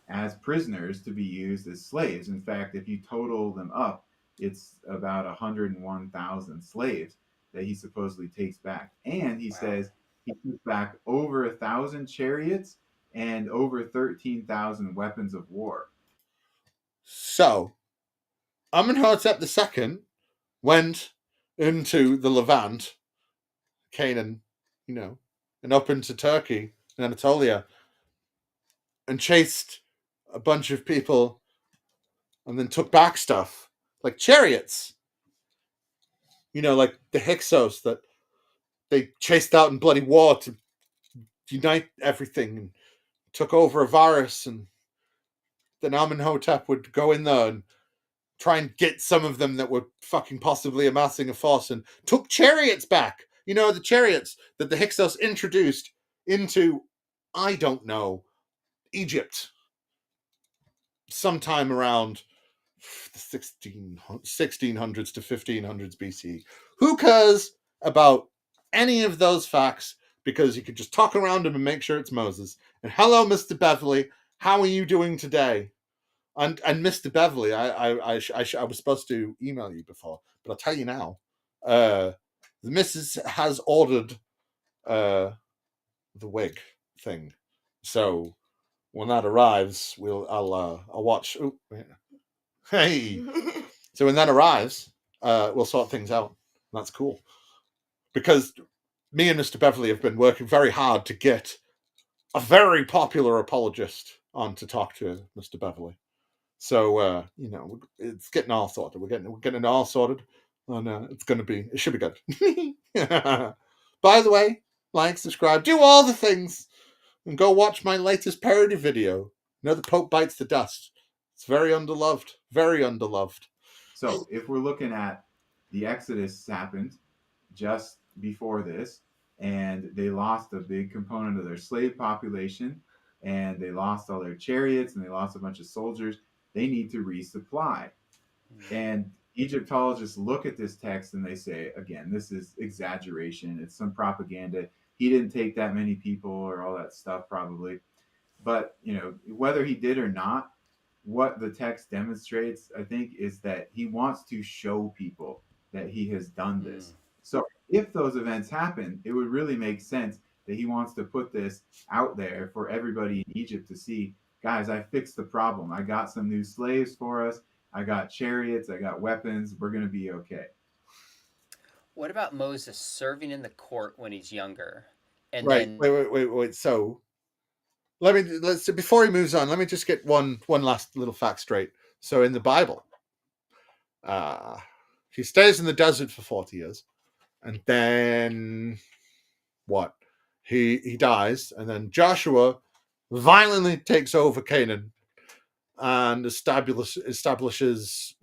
as prisoners to be used as slaves. In fact, if you total them up, it's about 101,000 slaves that he supposedly takes back. And he says he took back over 1,000 chariots and over 13,000 weapons of war. So, Amenhotep II went into the Levant, Canaan, and up into Turkey and Anatolia, and chased a bunch of people and then took back stuff like chariots, like the Hyksos that they chased out in bloody war to unite everything and took over Avaris, and then Amenhotep would go in there and try and get some of them that were fucking possibly amassing a force and took chariots back. The chariots that the Hyksos introduced into, I don't know, Egypt sometime around the 1600s to 1500s BC. Who cares about any of those facts? Because you could just talk around him and make sure it's Moses. And hello, Mr. Beverly. How are you doing today? And Mr. Beverly, I was supposed to email you before, but I'll tell you now. The missus has ordered the wig thing, so when that arrives, I'll watch. Ooh, hey, so when that arrives, we'll sort things out. That's cool, because me and Mr. Beverly have been working very hard to get a very popular apologist on to talk to Mr. Beverly. So it's getting all sorted. We're getting it all sorted, and it should be good. By the way, like, subscribe, do all the things, and go watch my latest parody video. The Pope bites the dust. It's very underloved. Very underloved. So if we're looking at the Exodus happened just before this, and they lost a big component of their slave population, and they lost all their chariots, and they lost a bunch of soldiers. They need to resupply. And Egyptologists look at this text and they say, again, this is exaggeration. It's some propaganda. He didn't take that many people or all that stuff, probably. But, whether he did or not, what the text demonstrates, I think, is that he wants to show people that he has done this. So if those events happen, it would really make sense that he wants to put this out there for everybody in Egypt to see. Guys, I fixed the problem. I got some new slaves for us. I got chariots. I got weapons. We're going to be okay. What about Moses serving in the court when he's younger? And right. Then... Wait. So let's before he moves on, let me just get one last little fact straight. So in the Bible, he stays in the desert for 40 years, and then what? He dies, and then Joshua violently takes over Canaan and establishes,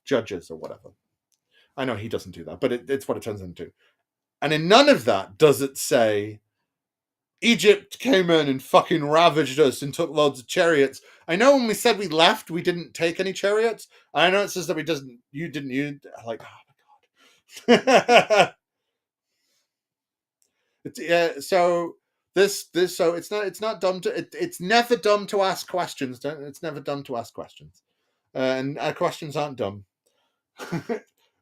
judges or whatever. I know he doesn't do that, but it's what it turns into. And in none of that does it say Egypt came in and fucking ravaged us and took loads of chariots. I know when we said we left, we didn't take any chariots. I know it says that you didn't, like, oh my god. So so it's not dumb to, it's never dumb to ask questions. It's never dumb to ask questions. And questions aren't dumb.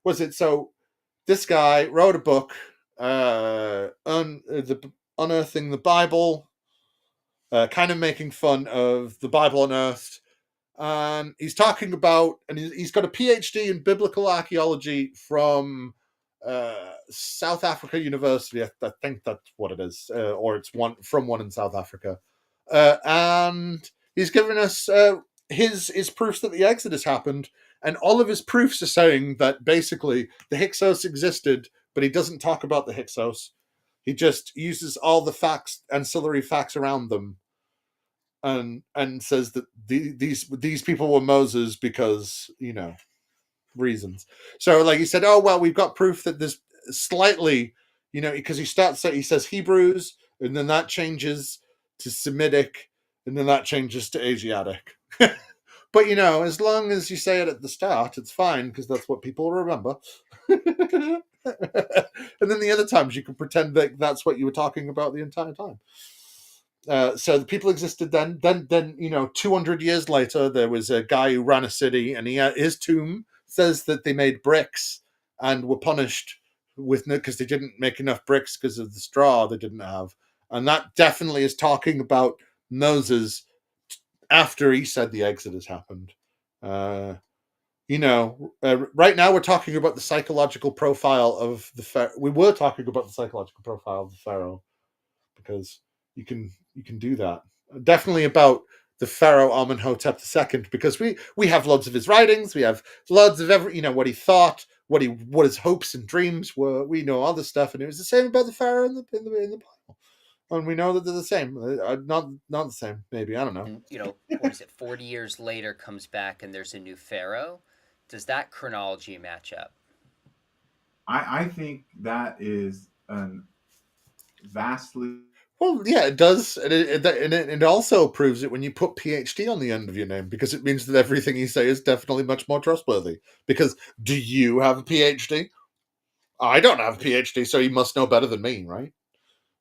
Was it so? This guy wrote a book, unearthing the Bible, kind of making fun of the Bible unearthed, and he's talking about, and he's got a PhD in biblical archaeology from South Africa University. I think that's what it is, or it's one in South Africa, and he's given us his proofs that the Exodus happened, and all of his proofs are saying that basically the Hyksos existed, but he doesn't talk about the Hyksos. He just uses all the facts, ancillary facts around them, and says that these people were Moses because reasons. So like he said, oh well, we've got proof that there's slightly, because he says Hebrews, and then that changes to Semitic, and then that changes to Asiatic. But as long as you say it at the start, it's fine because that's what people remember. And then the other times you can pretend that that's what you were talking about the entire time. So the people existed then. Then 200 years later, there was a guy who ran a city, and his tomb says that they made bricks and were punished because they didn't make enough bricks because of the straw they didn't have, and that definitely is talking about Moses after he said the Exodus happened. Right now we're talking about the psychological profile of the Pharaoh. We were talking about the psychological profile of the Pharaoh because you can do that. Definitely about the Pharaoh Amenhotep II, because we have loads of his writings. We have loads of what he thought, what his hopes and dreams were. We know all this stuff, and it was the same about the Pharaoh in the Bible, and we know that they're the same. Not the same, maybe, I don't know. And, what is it? 40 years later comes back, and there's a new Pharaoh. Does that chronology match up? I think that is an vastly. Well, yeah, it does, and it also proves it when you put PhD on the end of your name, because it means that everything you say is definitely much more trustworthy. Because do you have a PhD? I don't have a PhD, so you must know better than me, right?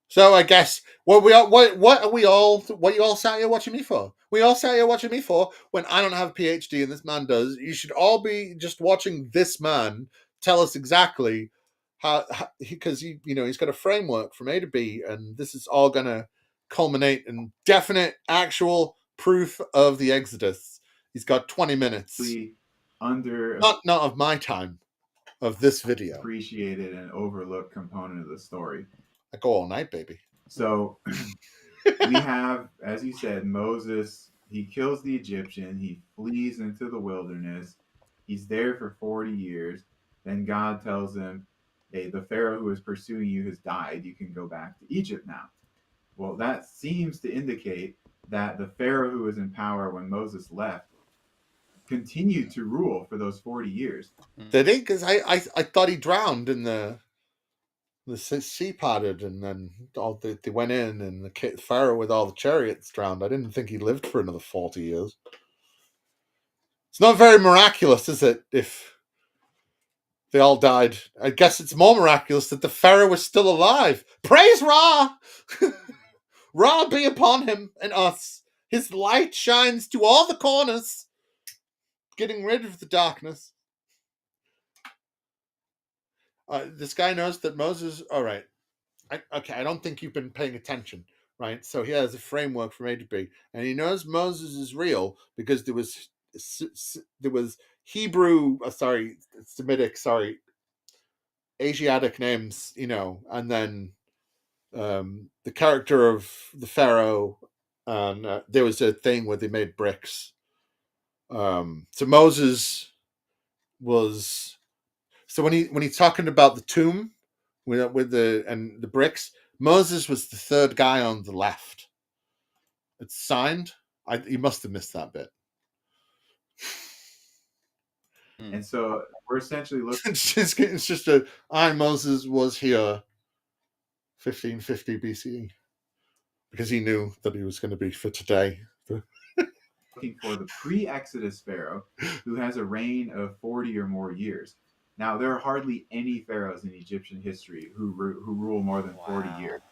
So I guess what you all sat here watching me for? We all sat here watching me for when I don't have a PhD and this man does. You should all be just watching this man tell us exactly how because he's got a framework from A to B, and this is all gonna culminate in definite actual proof of the Exodus. He's got 20 minutes. Not of my time, of this video. Appreciated and overlooked component of the story. I go all night, baby. So we have, as you said, Moses. He kills the Egyptian. He flees into the wilderness. He's there for 40 years. Then God tells him, hey, the Pharaoh who is pursuing you has died. You can go back to Egypt now. Well, that seems to indicate that the Pharaoh who was in power when Moses left continued to rule for those 40 years. Did he? Because I thought he drowned in the sea parted, and then they went in, and the Pharaoh with all the chariots drowned. I didn't think he lived for another 40 years. It's not very miraculous, is it, if they all died? I guess it's more miraculous that the Pharaoh was still alive. Praise Ra! Ra be upon him and us. His light shines to all the corners, getting rid of the darkness. This guy knows that Moses... All right. I don't think you've been paying attention, right? So he has a framework from A to B, and he knows Moses is real because there was Hebrew, Semitic, Asiatic names, and then the character of the Pharaoh and there was a thing where they made bricks. So Moses was when he's talking about the tomb with the bricks. Moses was the third guy on the left. It's signed. You must have missed that bit. And so we're essentially looking. It's just I Moses was here 1550 BCE because he knew that he was going to be for today. Looking for the pre-Exodus Pharaoh who has a reign of 40 or more years. Now, there are hardly any pharaohs in Egyptian history who rule more than 40 years.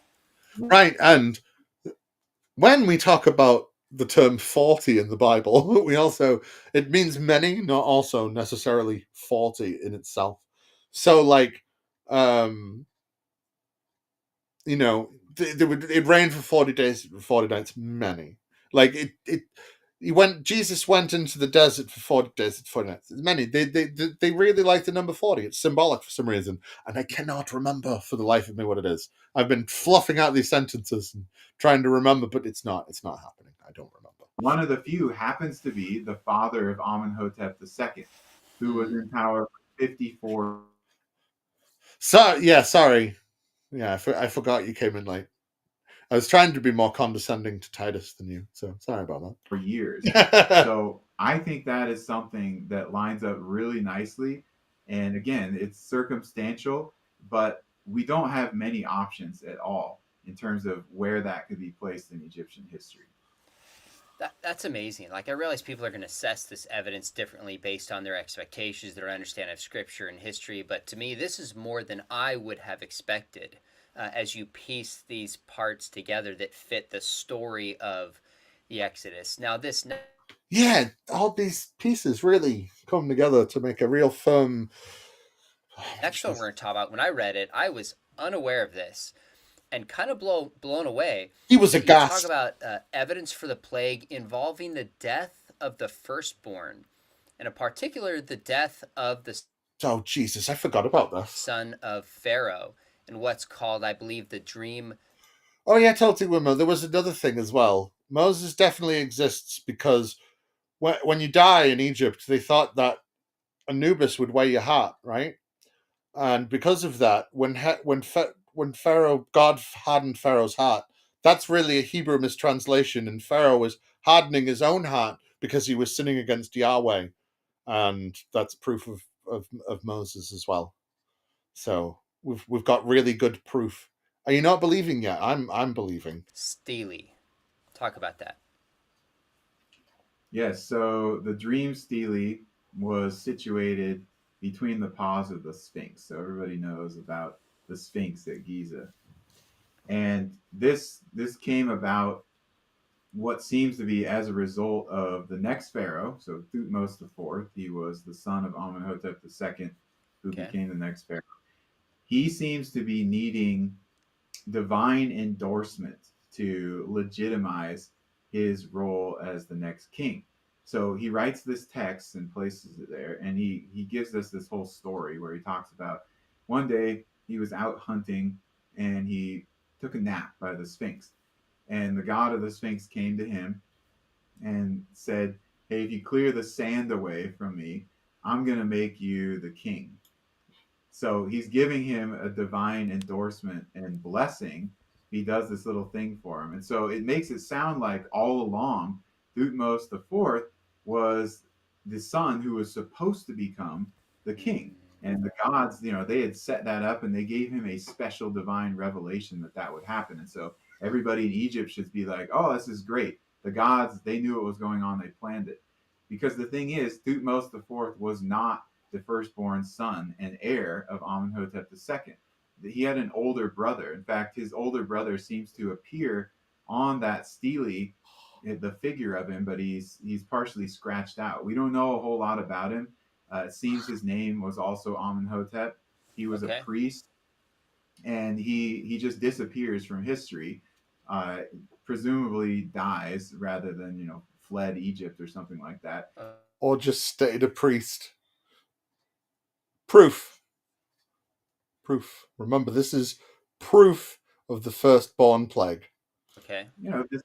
Right, and when we talk about the term 40 in the Bible, it means many, not also necessarily 40 in itself. So, like, it rained for 40 days, 40 nights, many. Like, Jesus went into the desert for 40 days, 40 nights. Many. They really like the number 40. It's symbolic for some reason. And I cannot remember for the life of me what it is. I've been fluffing out these sentences and trying to remember, but it's not happening. I don't remember. One of the few happens to be the father of Amenhotep II, who was in power for 54. Sorry. Yeah, I forgot you came in late. I was trying to be more condescending to Titus than you, so sorry about that. For years. So I think that is something that lines up really nicely. And again, it's circumstantial, but we don't have many options at all in terms of where that could be placed in Egyptian history. That's amazing. Like, I realize people are going to assess this evidence differently based on their expectations, their understanding of scripture and history. But to me, this is more than I would have expected as you piece these parts together that fit the story of the Exodus. Now, yeah, all these pieces really come together to make a real firm. Next one we're going to talk about, when I read it, I was unaware of this and kind of blown away. He was aghast. You talk about evidence for the plague involving the death of the firstborn, and in particular, the death of the Oh, Jesus, I forgot about that. son of Pharaoh, and what's called, I believe, the dream. Oh, yeah, totally remember. There was another thing as well. Moses definitely exists because when you die in Egypt, they thought that Anubis would weigh your heart, right? And because of that, when Pharaoh, God hardened Pharaoh's heart, that's really a Hebrew mistranslation, and Pharaoh was hardening his own heart because he was sinning against Yahweh, and that's proof of Moses as well. So we've got really good proof. Are you not believing yet? I'm believing. Stele. Talk about that. Yes, so the dream stele was situated between the paws of the Sphinx. So everybody knows about the Sphinx at Giza. And this came about what seems to be as a result of the next pharaoh, so Thutmose IV. He was the son of Amenhotep II, who became the next pharaoh. He seems to be needing divine endorsement to legitimize his role as the next king. So he writes this text and places it there, and he gives us this whole story where he talks about one day he was out hunting and he took a nap by the Sphinx. And the god of the Sphinx came to him and said, "Hey, if you clear the sand away from me, I'm going to make you the king." So he's giving him a divine endorsement and blessing. He does this little thing for him. And so it makes it sound like all along, Thutmose IV was the son who was supposed to become the king. And the gods, they had set that up and they gave him a special divine revelation that would happen. And so everybody in Egypt should be like, oh, this is great. The gods, they knew what was going on. They planned it. Because the thing is, Thutmose IV was not the firstborn son and heir of Amenhotep II. He had an older brother. In fact, his older brother seems to appear on that stele, the figure of him, but he's partially scratched out. We don't know a whole lot about him. It seems his name was also Amenhotep. He was a priest, and he just disappears from history. Presumably dies rather than fled Egypt or something like that, or just stayed a priest. Proof. Remember, this is proof of the firstborn plague. Okay.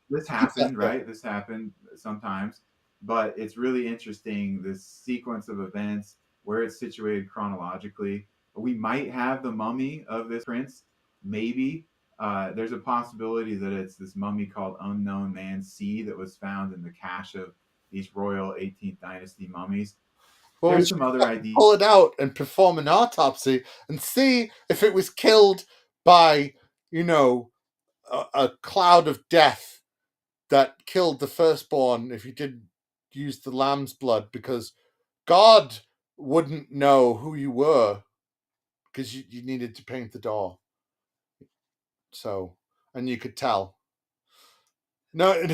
This happened, right? This happened sometimes, but it's really interesting this sequence of events where it's situated chronologically. We might have the mummy of this prince, maybe. There's a possibility that it's this mummy called Unknown Man C that was found in the cache of these royal 18th dynasty mummies. Well, There's some other ideas. Pull it out and perform an autopsy and see if it was killed by, a cloud of death that killed the firstborn if you didn't use the lamb's blood, because God wouldn't know who you were because you needed to paint the door. So, and you could tell. No,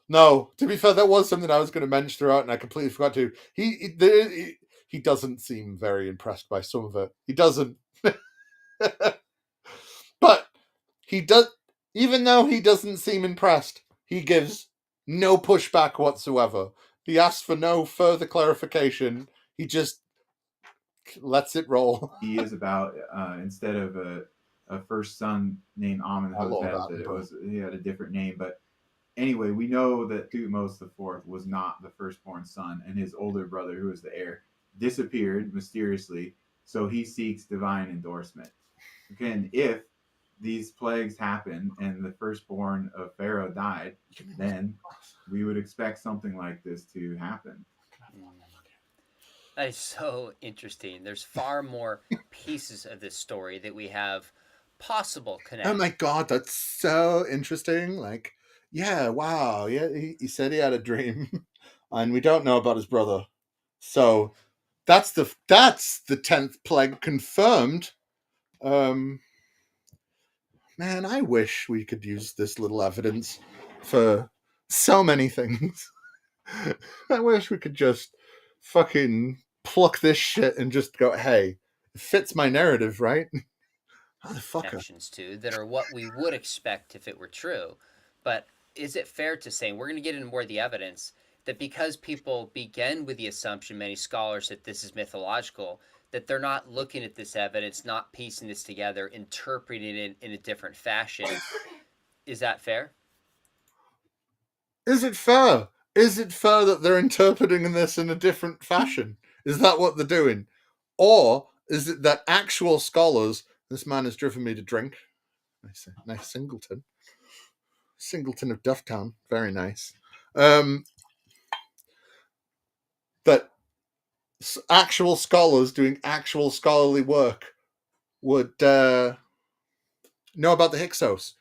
no. To be fair, that was something I was going to mention throughout, and I completely forgot to. He doesn't seem very impressed by some of it. He doesn't, but he does. Even though he doesn't seem impressed, he gives no pushback whatsoever. He asks for no further clarification. He just lets it roll. He is about instead of a first son named Amenhotep, he had a different name. But anyway, we know that Thutmose IV was not the firstborn son, and his older brother, who was the heir, disappeared mysteriously. So he seeks divine endorsement. Again, if these plagues happen and the firstborn of Pharaoh died, then we would expect something like this to happen. That is so interesting. There's far more pieces of this story that we have possible connections. Oh my god, that's so interesting. Like, yeah, wow. Yeah, he said he had a dream, and we don't know about his brother. So that's the 10th plague confirmed. Man, I wish we could use this little evidence for so many things. I wish we could just fucking pluck this shit and just go, hey, it fits my narrative, right? Motherfucker. Connections to that are what we would expect if it were true. But is it fair to say, we're going to get into more of the evidence, that because people begin with the assumption, many scholars, that this is mythological, that they're not looking at this evidence, not piecing this together, interpreting it in a different fashion? Is that fair? Is it fair? Is it fair that they're interpreting this in a different fashion? Is that what they're doing? Or is it that actual scholars, this man has driven me to drink. Nice Singleton. Singleton of Dufftown. Very nice. That actual scholars doing actual scholarly work would know about the Hyksos.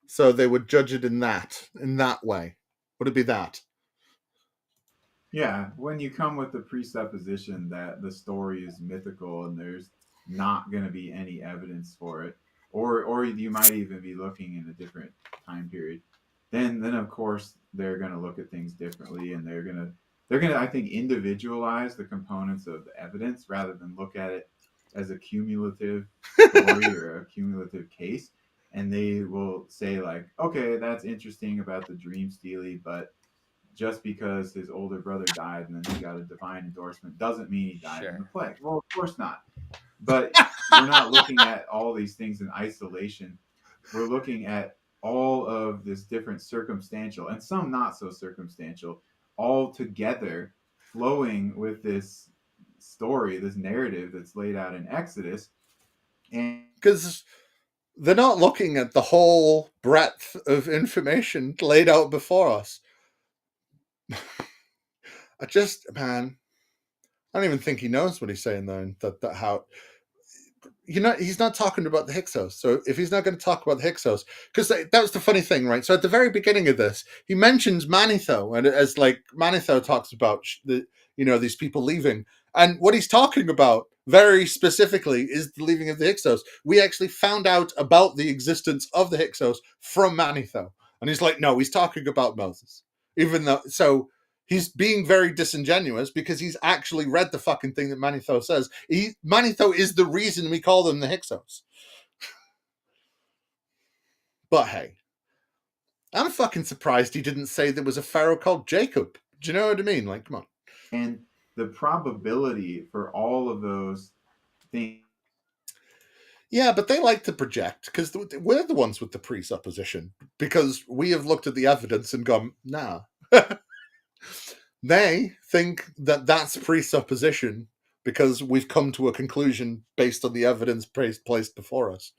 So they would judge it in that way. Would it be that? Yeah, when you come with the presupposition that the story is mythical and there's not going to be any evidence for it, or you might even be looking in a different time period, then of course they're going to look at things differently, and they're going to I think individualize the components of the evidence rather than look at it as a cumulative story or a cumulative case. And they will say like, okay, that's interesting about the dream stealy, but just because his older brother died and then he got a divine endorsement doesn't mean he died in the plague. Well, of course not. But we're not looking at all these things in isolation. We're looking at all of this different circumstantial and some not so circumstantial, all together flowing with this story, this narrative that's laid out in Exodus. And because they're not looking at the whole breadth of information laid out before us. I don't even think he knows what he's saying though. That how, he's not talking about the Hyksos. So if he's not going to talk about the Hyksos, because that was the funny thing, right? So at the very beginning of this, he mentions Manetho, and as like Manetho talks about these people leaving, and what he's talking about very specifically is the leaving of the Hyksos. We actually found out about the existence of the Hyksos from Manetho, and he's like, no, he's talking about Moses, even though so. He's being very disingenuous because he's actually read the fucking thing that Manetho says. Manetho is the reason we call them the Hyksos. But hey, I'm fucking surprised he didn't say there was a pharaoh called Jacob. Do you know what I mean? Like, come on. And the probability for all of those things. Yeah, but they like to project because we're the ones with the presupposition because we have looked at the evidence and gone, nah. They think that that's presupposition because we've come to a conclusion based on the evidence placed before us.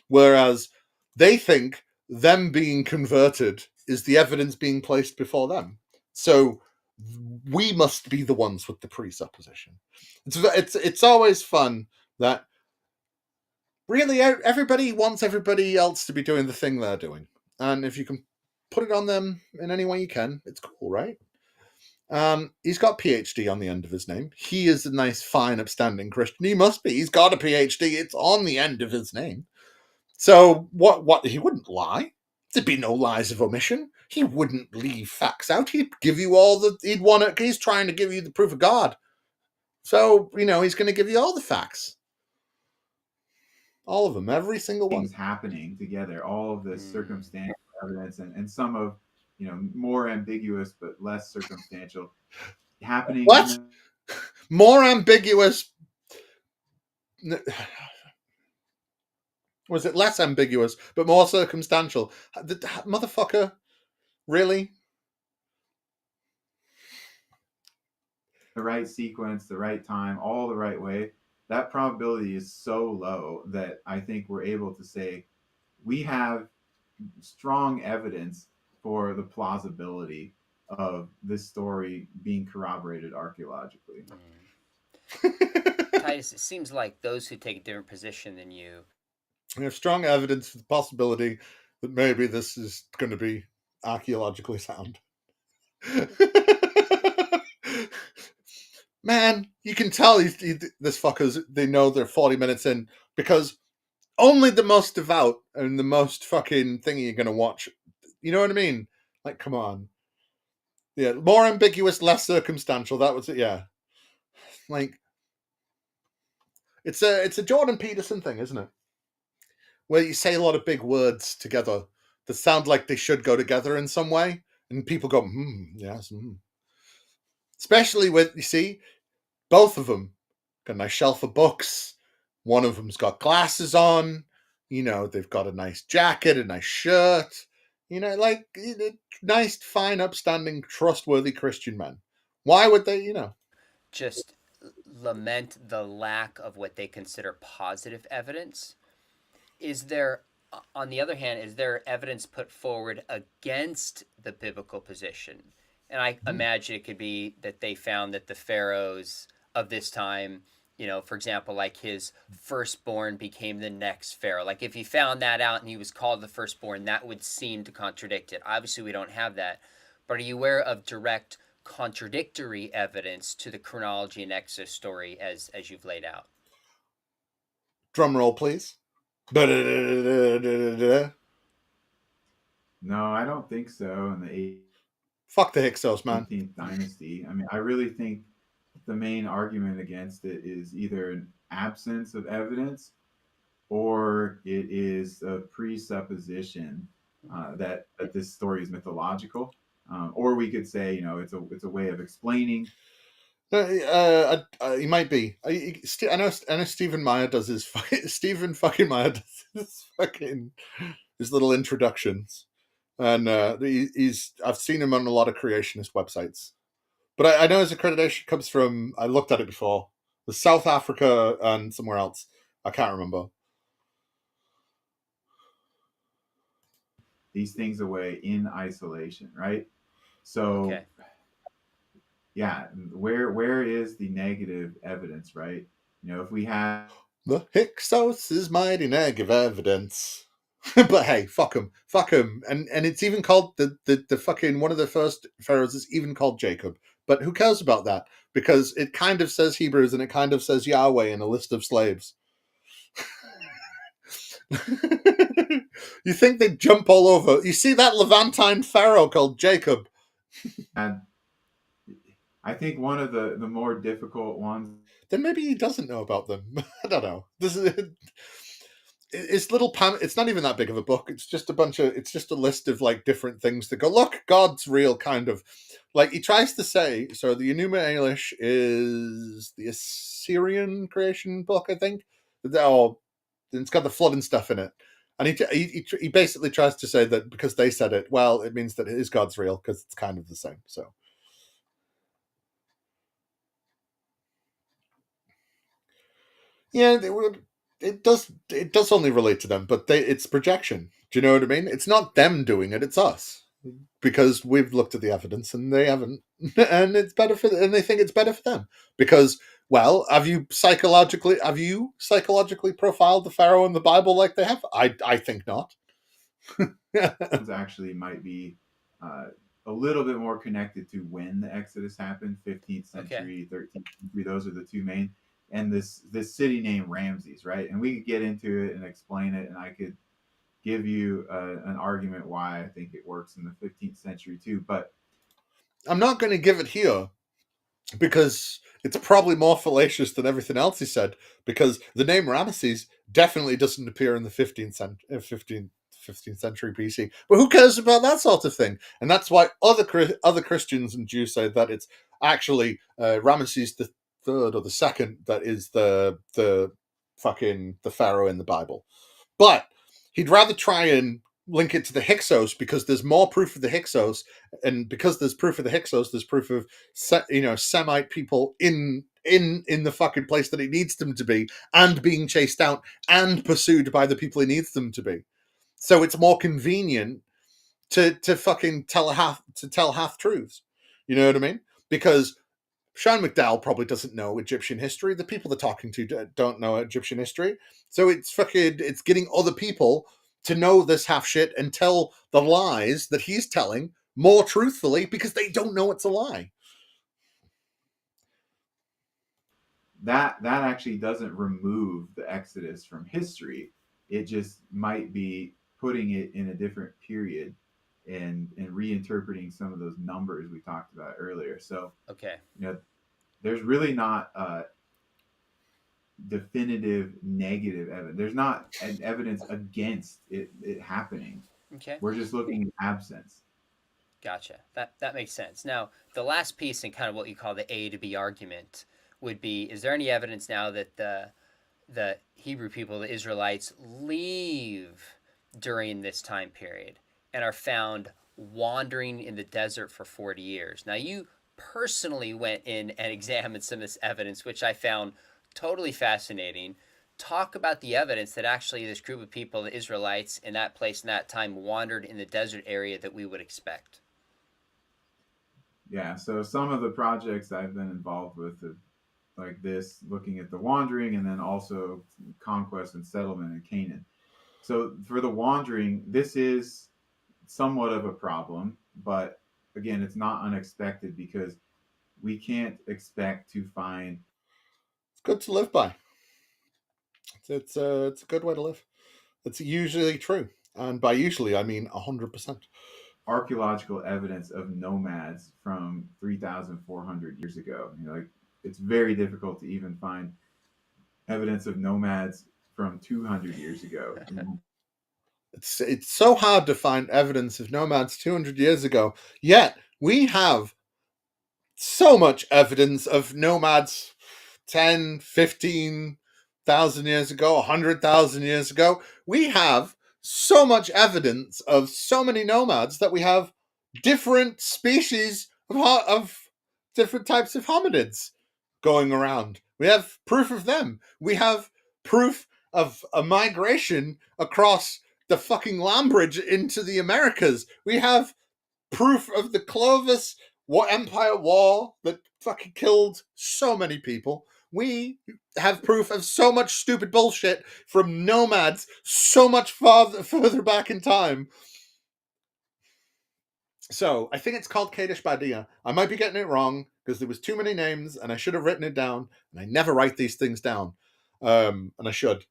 Whereas they think them being converted is the evidence being placed before them. So we must be the ones with the presupposition. It's always fun that really everybody wants everybody else to be doing the thing they're doing, and if you can put it on them in any way you can, it's cool, right? He's got PhD on the end of his name. He is a nice, fine, upstanding Christian. He must be. He's got a PhD. It's on the end of his name. So what? He wouldn't lie. There'd be no lies of omission. He wouldn't leave facts out. He'd give you all the. He'd want it. He's trying to give you the proof of God. So he's going to give you all the facts. All of them, every single one. Things happening together, all of this circumstantial evidence and some of more ambiguous but less circumstantial happening. What? More ambiguous? Was it less ambiguous but more circumstantial? Motherfucker, really? The right sequence, the right time, all the right way. That probability is so low that I think we're able to say we have strong evidence for the plausibility of this story being corroborated archaeologically. Titus, it seems like those who take a different position than you. We have strong evidence for the possibility that maybe this is going to be archaeologically sound. Man, you can tell this fuckers, they know they're 40 minutes in because only the most devout and the most fucking thingy you're going to watch. You know what I mean? Like, come on. Yeah, more ambiguous, less circumstantial. That was it, yeah. Like, it's a Jordan Peterson thing, isn't it? Where you say a lot of big words together that sound like they should go together in some way, and people go, yes. Especially with, you see, both of them got a nice shelf of books. One of them's got glasses on. They've got a nice jacket, a nice shirt. Like nice, fine, upstanding, trustworthy Christian men. Why would they, just lament the lack of what they consider positive evidence? Is there, on the other hand, is there evidence put forward against the biblical position? And I imagine it could be that they found that the pharaohs of this time, for example, like his firstborn became the next pharaoh. Like if he found that out and he was called the firstborn, that would seem to contradict it. Obviously, we don't have that. But are you aware of direct contradictory evidence to the chronology and Exodus story as you've laid out? Drum roll, please. No, I don't think so. In the fuck the Hyksos, man. 18th dynasty. I mean, I really think the main argument against it is either an absence of evidence or it is a presupposition that this story is mythological. Or we could say, it's a way of explaining. He might be. I know Stephen Meyer does his Stephen fucking Meyer does his little introductions, and I've seen him on a lot of creationist websites, but I know his accreditation comes from, I looked at it before, the South Africa and somewhere else. I can't remember. These things away in isolation, right? So. Okay. Yeah, where is the negative evidence, right? If we have the Hyksos is mighty negative evidence, but hey, fuck him, and it's even called the fucking one of the first pharaohs is even called Jacob, but who cares about that? Because it kind of says Hebrews and it kind of says Yahweh in a list of slaves. You think they'd jump all over? You see that Levantine pharaoh called Jacob? And I think one of the more difficult ones. Then maybe he doesn't know about them. I don't know. It's little Pam. It's not even that big of a book. It's just it's just a list of like different things to go. Look, God's real, kind of. Like he tries to say. So the Enuma Elish is the Assyrian creation book, I think. it's got the flood and stuff in it. And he basically tries to say that because they said it, well, it means that his God's real because it's kind of the same. So, yeah, it does only relate to them, but it's projection. Do you know what I mean? It's not them doing it; it's us, because we've looked at the evidence and they haven't, and they think it's better for them because. Well, have you psychologically profiled the Pharaoh in the Bible like they have? I think not. Actually might be a little bit more connected to when the Exodus happened, 15th century, 13th century. Those are the two main. And this city named Ramses, right? And we could get into it and explain it, and I could give you an argument why I think it works in the 15th century too. But I'm not going to give it here because it's probably more fallacious than everything else he said, because the name Ramesses definitely doesn't appear in the 15th century BC. But who cares about that sort of thing? And that's why other Christians and Jews say that it's actually Ramesses the third or the second that is the Pharaoh in the Bible. But he'd rather try and link it to the Hyksos because there's more proof of the Hyksos, and because there's proof of the Hyksos, there's proof of Semite people in the fucking place that he needs them to be, and being chased out and pursued by the people he needs them to be. So it's more convenient to fucking tell half truths. You know what I mean? Because Sean McDowell probably doesn't know Egyptian history. The people they're talking to don't know Egyptian history. So it's getting other people to know this half shit and tell the lies that he's telling more truthfully because they don't know it's a lie. That actually doesn't remove the Exodus from history. It just might be putting it in a different period and reinterpreting some of those numbers we talked about earlier. So, okay, there's really not definitive negative evidence. There's not an evidence against it happening. Okay. We're just looking at absence. Gotcha. That makes sense. Now, the last piece in kind of what you call the A to B argument would be: is there any evidence now that the Hebrew people, the Israelites, leave during this time period and are found wandering in the desert for 40 years? Now, you personally went in and examined some of this evidence, which I found totally fascinating. Talk about the evidence that actually this group of people, the Israelites, in that place in that time, wandered in the desert area that we would expect. Yeah, so some of the projects I've been involved with, like this, looking at the wandering and then also conquest and settlement in Canaan. So for the wandering, this is somewhat of a problem, but again, it's not unexpected because we can't expect to find. It's good to live by. It's a good way to live. It's usually true, and by usually I mean 100%. Archaeological evidence of nomads from 3,400 years ago. Like, it's very difficult to even find evidence of nomads from 200 years ago. It's so hard to find evidence of nomads 200 years ago, yet we have so much evidence of nomads 10, 15,000 years ago, 100,000 years ago. We have so much evidence of so many nomads that we have different species of different types of hominids going around. We have proof of them. We have proof of a migration across the fucking land bridge into the Americas. We have proof of the Clovis Empire War that fucking killed so many people. We have proof of so much stupid bullshit from nomads so much further back in time. So I think it's called Kadesh Barnea. I might be getting it wrong because there was too many names and I should have written it down, and I never write these things down, and I should.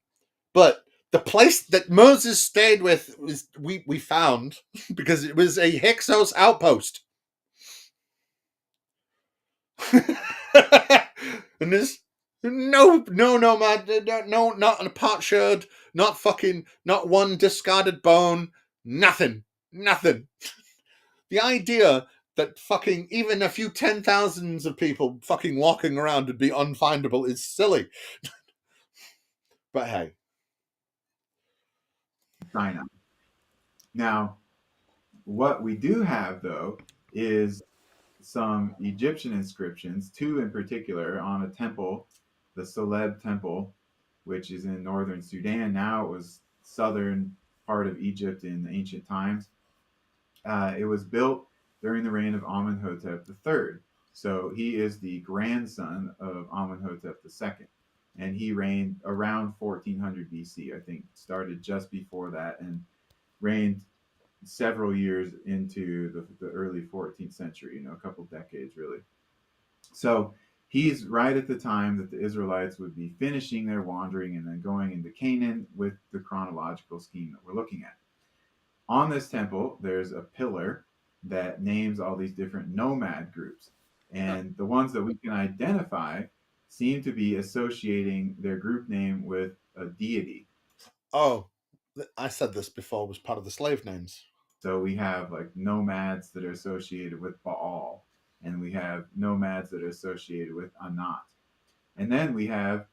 But the place that Moses stayed with we found because it was a Hyksos outpost. And there's no nomad, no, not a potsherd, not one discarded bone, nothing. The idea that fucking even a few 10,000s of people fucking walking around would be unfindable is silly. But hey, Sinai. Now, what we do have though is some Egyptian inscriptions, two in particular, on a temple, the Soleb Temple, which is in northern Sudan. Now it was southern part of Egypt in ancient times. It was built during the reign of Amenhotep III. So he is the grandson of Amenhotep II. And he reigned around 1400 BC, I think, started just before that and reigned several years into the early 14th century, a couple decades really. So he's right at the time that the Israelites would be finishing their wandering and then going into Canaan with the chronological scheme that we're looking at. On this temple, there's a pillar that names all these different nomad groups. And the ones that we can identify seem to be associating their group name with a deity. Oh, I said this before, was part of the slave names. So we have like nomads that are associated with Baal, and we have nomads that are associated with Anat. And then we have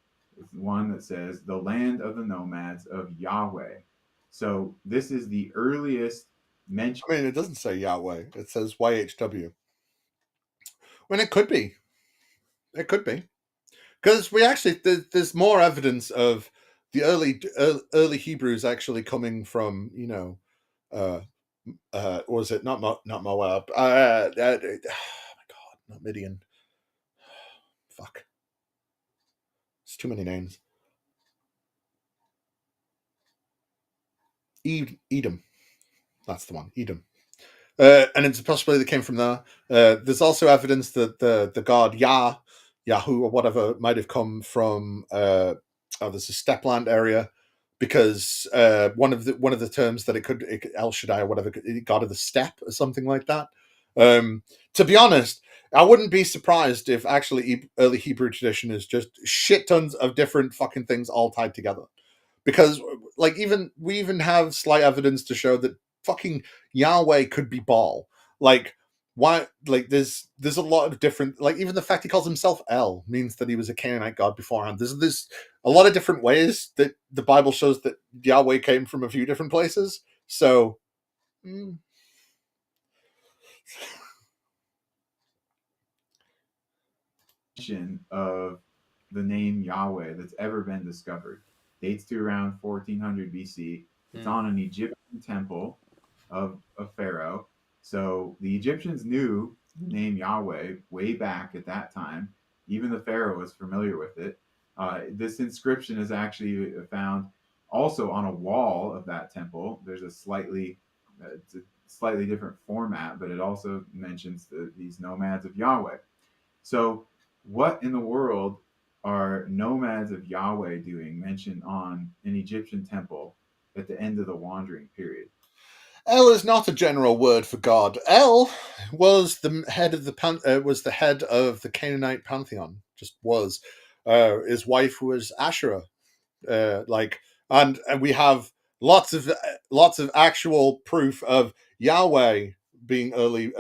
one that says the land of the nomads of Yahweh. So this is the earliest mention. I mean, it doesn't say Yahweh. It says YHW. When it could be. It could be. Because we actually, there's more evidence of the early Hebrews actually coming from, was it not Moab? Oh my God, not Midian. Fuck. It's too many names. Edom. That's the one. Edom. And it's a possibility that came from there. There's also evidence that the god Yahoo or whatever might have come from there's a steppeland area, because one of the terms that it could El Shaddai or whatever, god of the steppe or something like that. To be honest, I wouldn't be surprised if actually early Hebrew tradition is just shit tons of different fucking things all tied together. Because like we even have slight evidence to show that fucking Yahweh could be Baal. Like why? Like there's a lot of different. Like even the fact he calls himself El means that he was a Canaanite god beforehand. There's a lot of different ways that the Bible shows that Yahweh came from a few different places. So. Of the name Yahweh that's ever been discovered dates to around 1400 BC. It's on an Egyptian temple of Pharaoh. So the Egyptians knew the name Yahweh way back at that time. Even the Pharaoh was familiar with it. This inscription is actually found also on a wall of that temple. There's a slightly different format, but it also mentions these nomads of Yahweh. So what in the world are nomads of Yahweh doing mentioned on an Egyptian temple at the end of the wandering period? El is not a general word for God. El was the head of the head of the Canaanite pantheon. Just was. His wife was Asherah. And we have lots of actual proof of Yahweh being early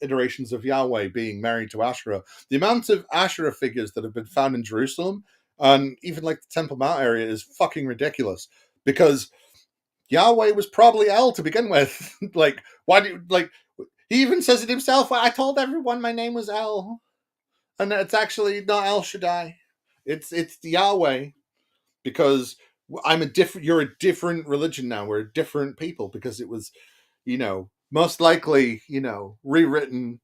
iterations of Yahweh being married to Asherah. The amount of Asherah figures that have been found in Jerusalem and even like the Temple Mount area is fucking ridiculous, because Yahweh was probably El to begin with. Like, why do you, like, he even says it himself. I told everyone my name was El, and it's actually not El Shaddai. It's Yahweh, because you're a different religion now. We're a different people, because it was, most likely, rewritten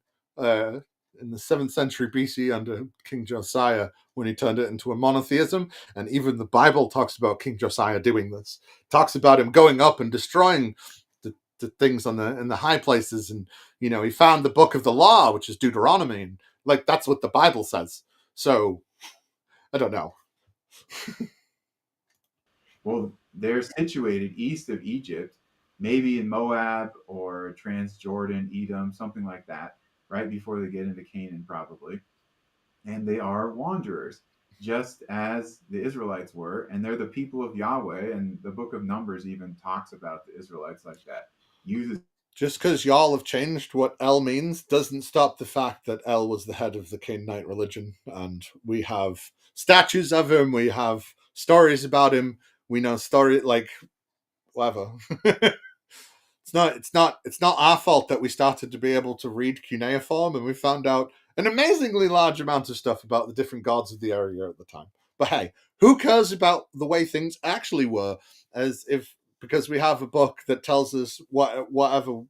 in the 7th century BC under King Josiah, when he turned it into a monotheism. And even the Bible talks about King Josiah doing this, talks about him going up and destroying the things in the high places. And, he found the book of the law, which is Deuteronomy. And, like, that's what the Bible says. So, I don't know. Well, they're situated east of Egypt, maybe in Moab or Transjordan, Edom, something like that, right before they get into Canaan, probably. And they are wanderers, just as the Israelites were. And they're the people of Yahweh. And the book of Numbers even talks about the Israelites like that. Just because y'all have changed what El means doesn't stop the fact that El was the head of the Canaanite religion. And we have statues of him. We have stories about him. We know whatever. It's not our fault that we started to be able to read cuneiform, and we found out an amazingly large amount of stuff about the different gods of the area at the time. But hey, who cares about the way things actually were? Because we have a book that tells us whatever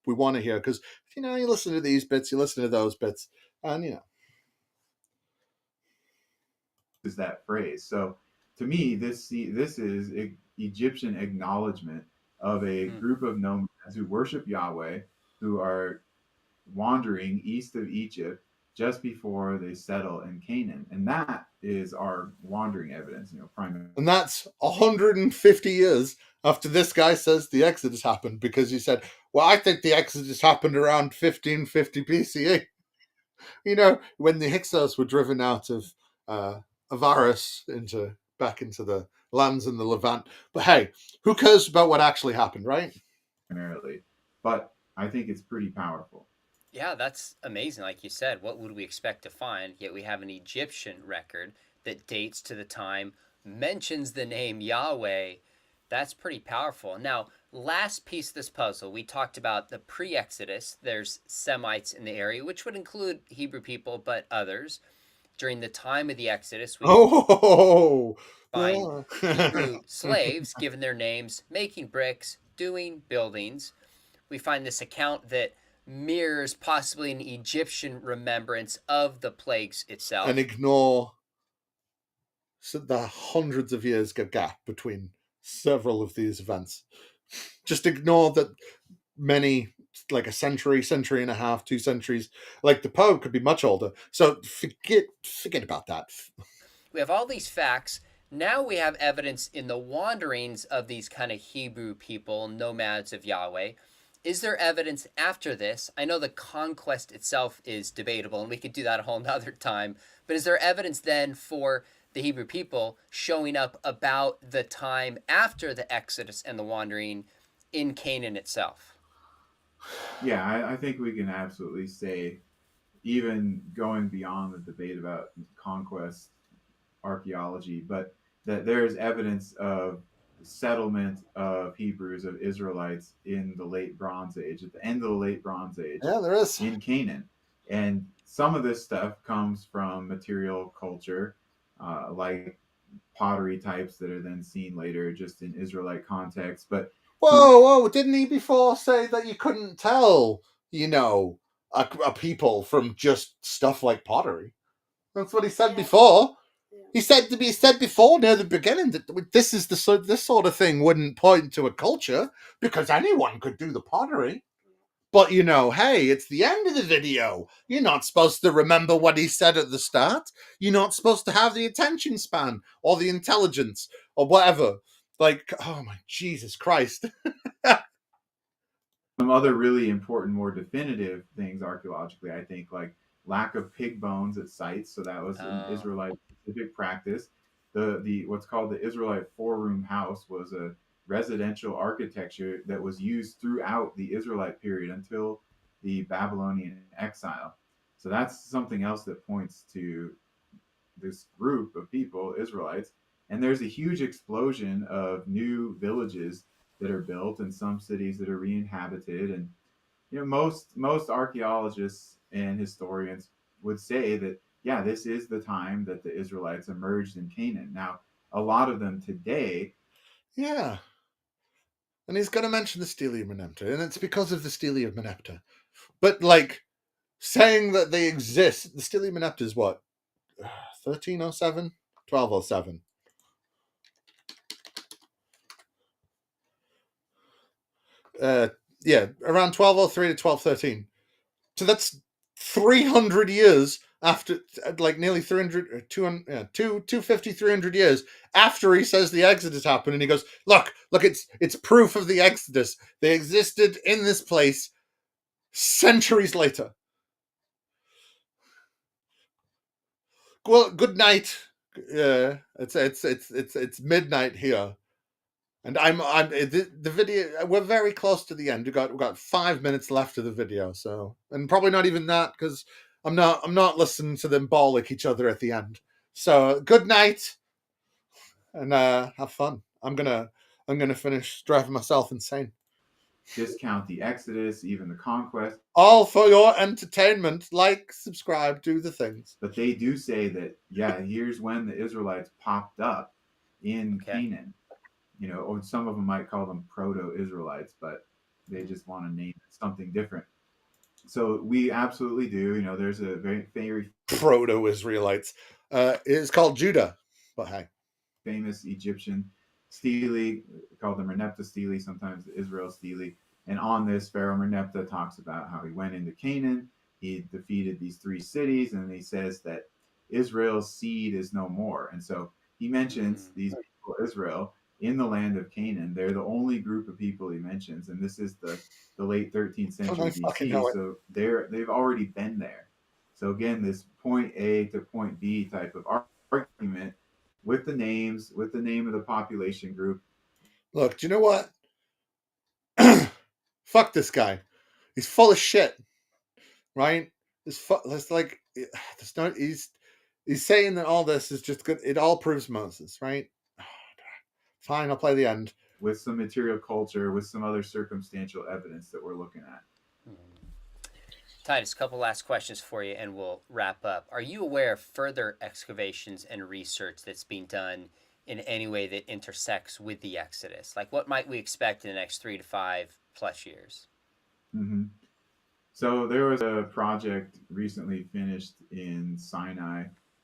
we want to hear. Because you listen to these bits, you listen to those bits, and is that phrase. So to me, this is Egyptian acknowledgement of a group of nomads who worship Yahweh, who are wandering east of Egypt just before they settle in Canaan, and that is our wandering evidence. Primarily. And that's 150 years after this guy says the Exodus happened, because he said, "Well, I think the Exodus happened around 1550 BCE." When the Hyksos were driven out of Avaris back into the lands in the Levant. But hey, who cares about what actually happened, right? Primarily, but I think it's pretty powerful. Yeah, that's amazing. Like you said, what would we expect to find? Yet we have an Egyptian record that dates to the time, mentions the name Yahweh. That's pretty powerful. Now, last piece of this puzzle, we talked about the pre-Exodus. There's Semites in the area, which would include Hebrew people, but others. During the time of the Exodus, we find Hebrew slaves given their names, making bricks, doing buildings. We find this account that mirrors possibly an Egyptian remembrance of the plagues itself. And ignore the hundreds of years gap between several of these events. Just ignore that many, like a century and a half, 2 centuries. Like the Pope could be much older. So forget about that. We have all these facts. Now we have evidence in the wanderings of these kind of Hebrew people, nomads of Yahweh. Is there evidence after this? I know the conquest itself is debatable, and we could do that a whole nother time. But is there evidence then for the Hebrew people showing up about the time after the Exodus and the wandering in Canaan itself? Yeah, I think we can absolutely say, even going beyond the debate about conquest archaeology, but that there is evidence of settlement of Hebrews, of Israelites in the late Bronze Age, at the end of the late Bronze Age. Yeah, there is. In Canaan. And some of this stuff comes from material culture, like pottery types that are then seen later just in Israelite context. But whoa, didn't he before say that you couldn't tell, a people from just stuff like pottery? That's what he said before. He said before near the beginning that this sort of thing wouldn't point to a culture because anyone could do the pottery. But hey, it's the end of the video. You're not supposed to remember what he said at the start. You're not supposed to have the attention span or the intelligence or whatever. Like, oh my Jesus Christ. Some other really important, more definitive things archaeologically, I think, like lack of pig bones at sites. So that was an Israelite specific practice. The what's called the Israelite 4-room house was a residential architecture that was used throughout the Israelite period until the Babylonian exile. So that's something else that points to this group of people, Israelites. And there's a huge explosion of new villages that are built and some cities that are re-inhabited. And most archaeologists and historians would say that, yeah, this is the time that the Israelites emerged in Canaan. Now, a lot of them today. Yeah. And he's going to mention the Stele of Meneptah, and it's because of the Stele of Meneptah. But, saying that they exist, the Stele of Meneptah is what? 1307? 1207. Around 1203 to 1213. So that's 300 years after, nearly 300, 250, 300 years after he says the Exodus happened. And he goes, look, it's proof of the Exodus. They existed in this place centuries later. Well, good night. It's midnight here. And I'm the video. We're very close to the end. We've got 5 minutes left of the video, so, and probably not even that, because I'm not listening to them bawl like each other at the end. So good night, and have fun. I'm gonna I'm going to finish driving myself insane. discount the Exodus, even the conquest. All for your entertainment. Like, subscribe, do the things. But they do say that, yeah, here's when the Israelites popped up in Canaan. You know, or some of them might call them proto-Israelites, but they just want to name it something different. So we absolutely do. You know, there's a very proto-Israelites. It's called Judah, but hey, famous Egyptian stele, called the Merneptah stele, sometimes the Israel stele. And on this, Pharaoh Merneptah talks about how he went into Canaan, he defeated these 3 cities, and he says that Israel's seed is no more. And so he mentions these people, Israel, in the land of Canaan. They're the only group of people he mentions, and this is the late 13th century BC. So they've already been there. So again, this point A to point B type of argument with the names, with the name of the population group. Look, do you know what? Fuck this guy. He's full of shit, right? It's like there's no. He's saying that all this is just good. It all proves Moses, right? Fine, I'll play the end with some material culture, with some other circumstantial evidence that we're looking at. Titus, a couple last questions for you, and we'll wrap up. Are you aware of further excavations and research that's being done in any way that intersects with the Exodus? Like, what might we expect in the next 3 to 5 plus years? Mm-hmm. So there was a project recently finished in Sinai,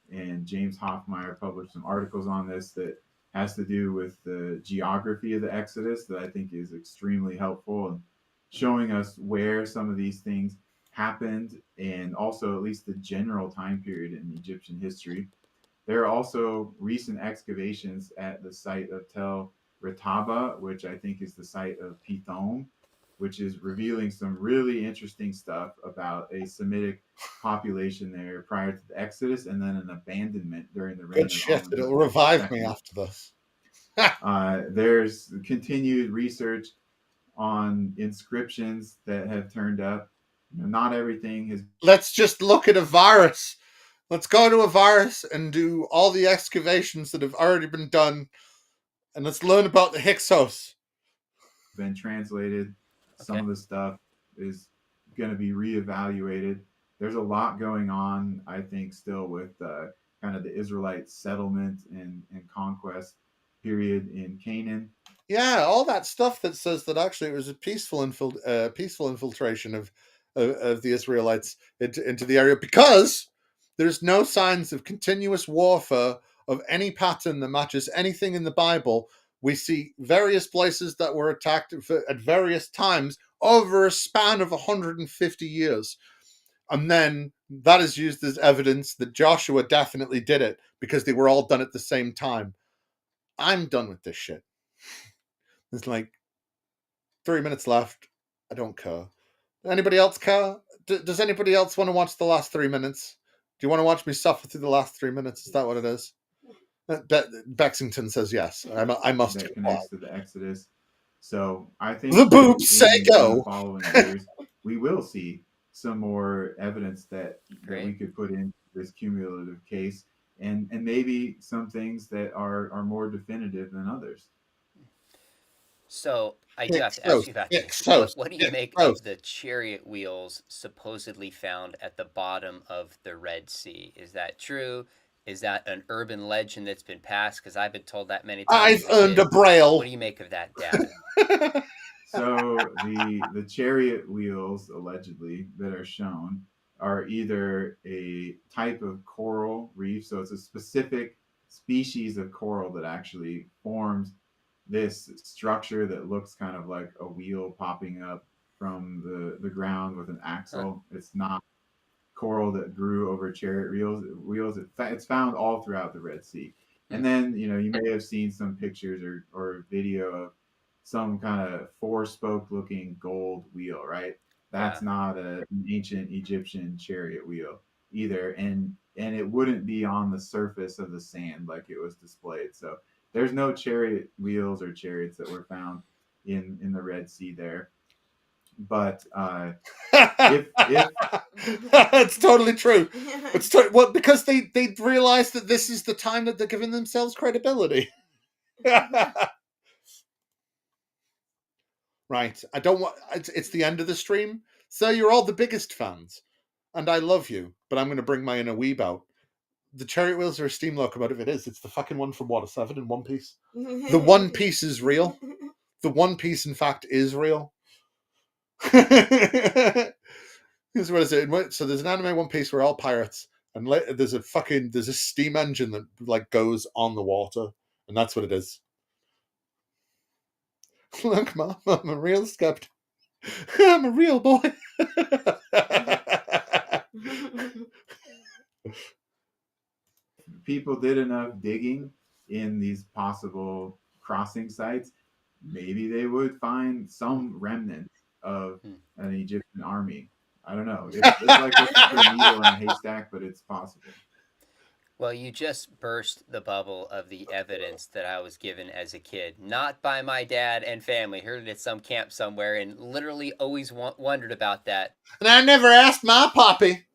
and James Hoffmeyer published some articles on this that has to do with the geography of the Exodus that I think is extremely helpful in showing us where some of these things happened, and also at least the general time period in Egyptian history. There are also recent excavations at the site of Tel Retaba, which I think is the site of Pithom, which is revealing some really interesting stuff about a Semitic population there prior to the Exodus, and then an abandonment during the reign Good of shit. Amenhotep It'll revive II. me after this. There's continued research on inscriptions that have turned up. You know, not everything has. Let's just look at a virus. Let's go to a virus and do all the excavations that have already been done, and let's learn about the Hyksos. Been translated. Some of the stuff is going to be reevaluated. There's a lot going on, I think, still with kind of the Israelite settlement and conquest period in Canaan. Yeah, all that stuff that says that actually it was a peaceful infiltration of the Israelites into the area, because there's no signs of continuous warfare of any pattern that matches anything in the Bible. We see various places that were attacked at various times over a span of 150 years. And then that is used as evidence that Joshua definitely did it because they were all done at the same time. I'm done with this shit. There's like 3 minutes left. I don't care. Anybody else care? Does anybody else want to watch the last 3 minutes? Do you want to watch me suffer through the last 3 minutes? Is that what it is? Bexington says yes. I must. That connects to the Exodus. So I think the boobs say go. In the following years, we will see some more evidence that we could put in this cumulative case, and maybe some things that are more definitive than others. So I do have to ask you about this. What do you make of the chariot wheels supposedly found at the bottom of the Red Sea? Is that true? Is that an urban legend that's been passed? Because I've been told that many times. I've earned a braille. What do you make of that data? So the chariot wheels, allegedly, that are shown are either a type of coral reef, so it's a specific species of coral that actually forms this structure that looks kind of like a wheel popping up from the ground with an axle. It's not coral that grew over chariot wheels. It's found all throughout the Red Sea. And then, you may have seen some pictures or video of some kind of 4-spoke looking gold wheel, right? That's not an ancient Egyptian chariot wheel either. And it wouldn't be on the surface of the sand like it was displayed. So there's no chariot wheels or chariots that were found in the Red Sea there. But if it's totally true. It's because they realize that this is the time that they're giving themselves credibility. Right. I don't want. It's the end of the stream, so you're all the biggest fans, and I love you. But I'm going to bring my inner weeb out. The chariot wheels are a steam locomotive. It is. It's the fucking one from Water 7 in One Piece. The One Piece is real. The One Piece, in fact, is real. Here's what is it? So there's an anime One Piece where all pirates, and there's a steam engine that like goes on the water, and that's what it is. Look, Mom, I'm a real skeptic. I'm a real boy. People did enough digging in these possible crossing sites, maybe they would find some remnant of an Egyptian army. I don't know. It's like looking for a needle in a haystack, but it's possible. Well, you just burst the bubble of the evidence that I was given as a kid, not by my dad and family. Heard it at some camp somewhere, and literally always wondered about that. And I never asked my poppy,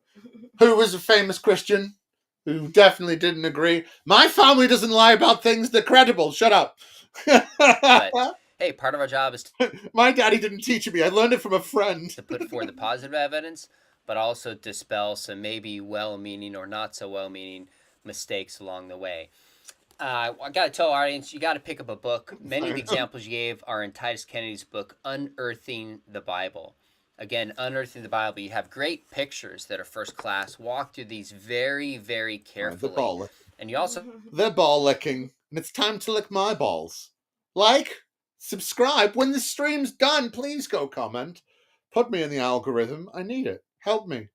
who was a famous Christian, who definitely didn't agree. My family doesn't lie about things. They're credible. Shut up. But hey, part of our job is my daddy didn't teach me. I learned it from a friend. To put forward the positive evidence, but also dispel some maybe well-meaning or not so well-meaning mistakes along the way. I got to tell our audience, you got to pick up a book. Many of the examples you gave are in Titus Kennedy's book, Unearthing the Bible. Again, Unearthing the Bible. You have great pictures that are first class. Walk through these very, very carefully. And you also... They're ball licking, and it's time to lick my balls. Like, subscribe. When the stream's done, please go comment. Put me in the algorithm. I need it. Help me.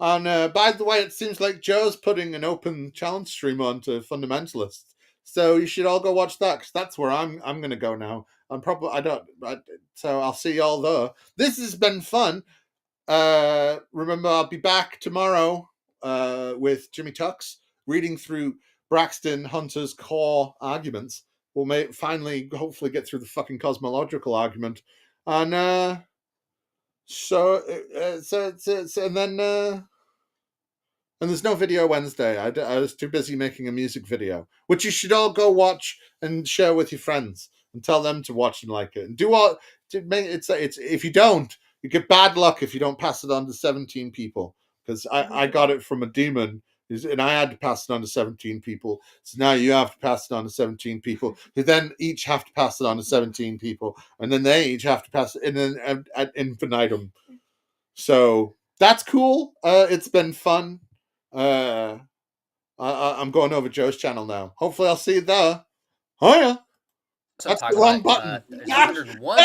And by the way, it seems like Joe's putting an open challenge stream on to fundamentalists. So you should all go watch that, because that's where I'm going to go now. So I'll see y'all there. This has been fun. Remember, I'll be back tomorrow with Jimmy Tux, reading through Braxton Hunter's core arguments. We'll finally, hopefully, get through the fucking cosmological argument. And and there's no video Wednesday. I was too busy making a music video, which you should all go watch and share with your friends and tell them to watch and like it. And do what it's if you don't, you get bad luck if you don't pass it on to 17 people. Because I got it from a demon, and I had to pass it on to 17 people. So now you have to pass it on to 17 people, who then each have to pass it on to 17 people, and then they each have to pass it in ad infinitum. So that's cool. It's been fun. I'm going over Joe's channel now. Hopefully I'll see you there. Oh yeah. That's the wrong button. There's 101.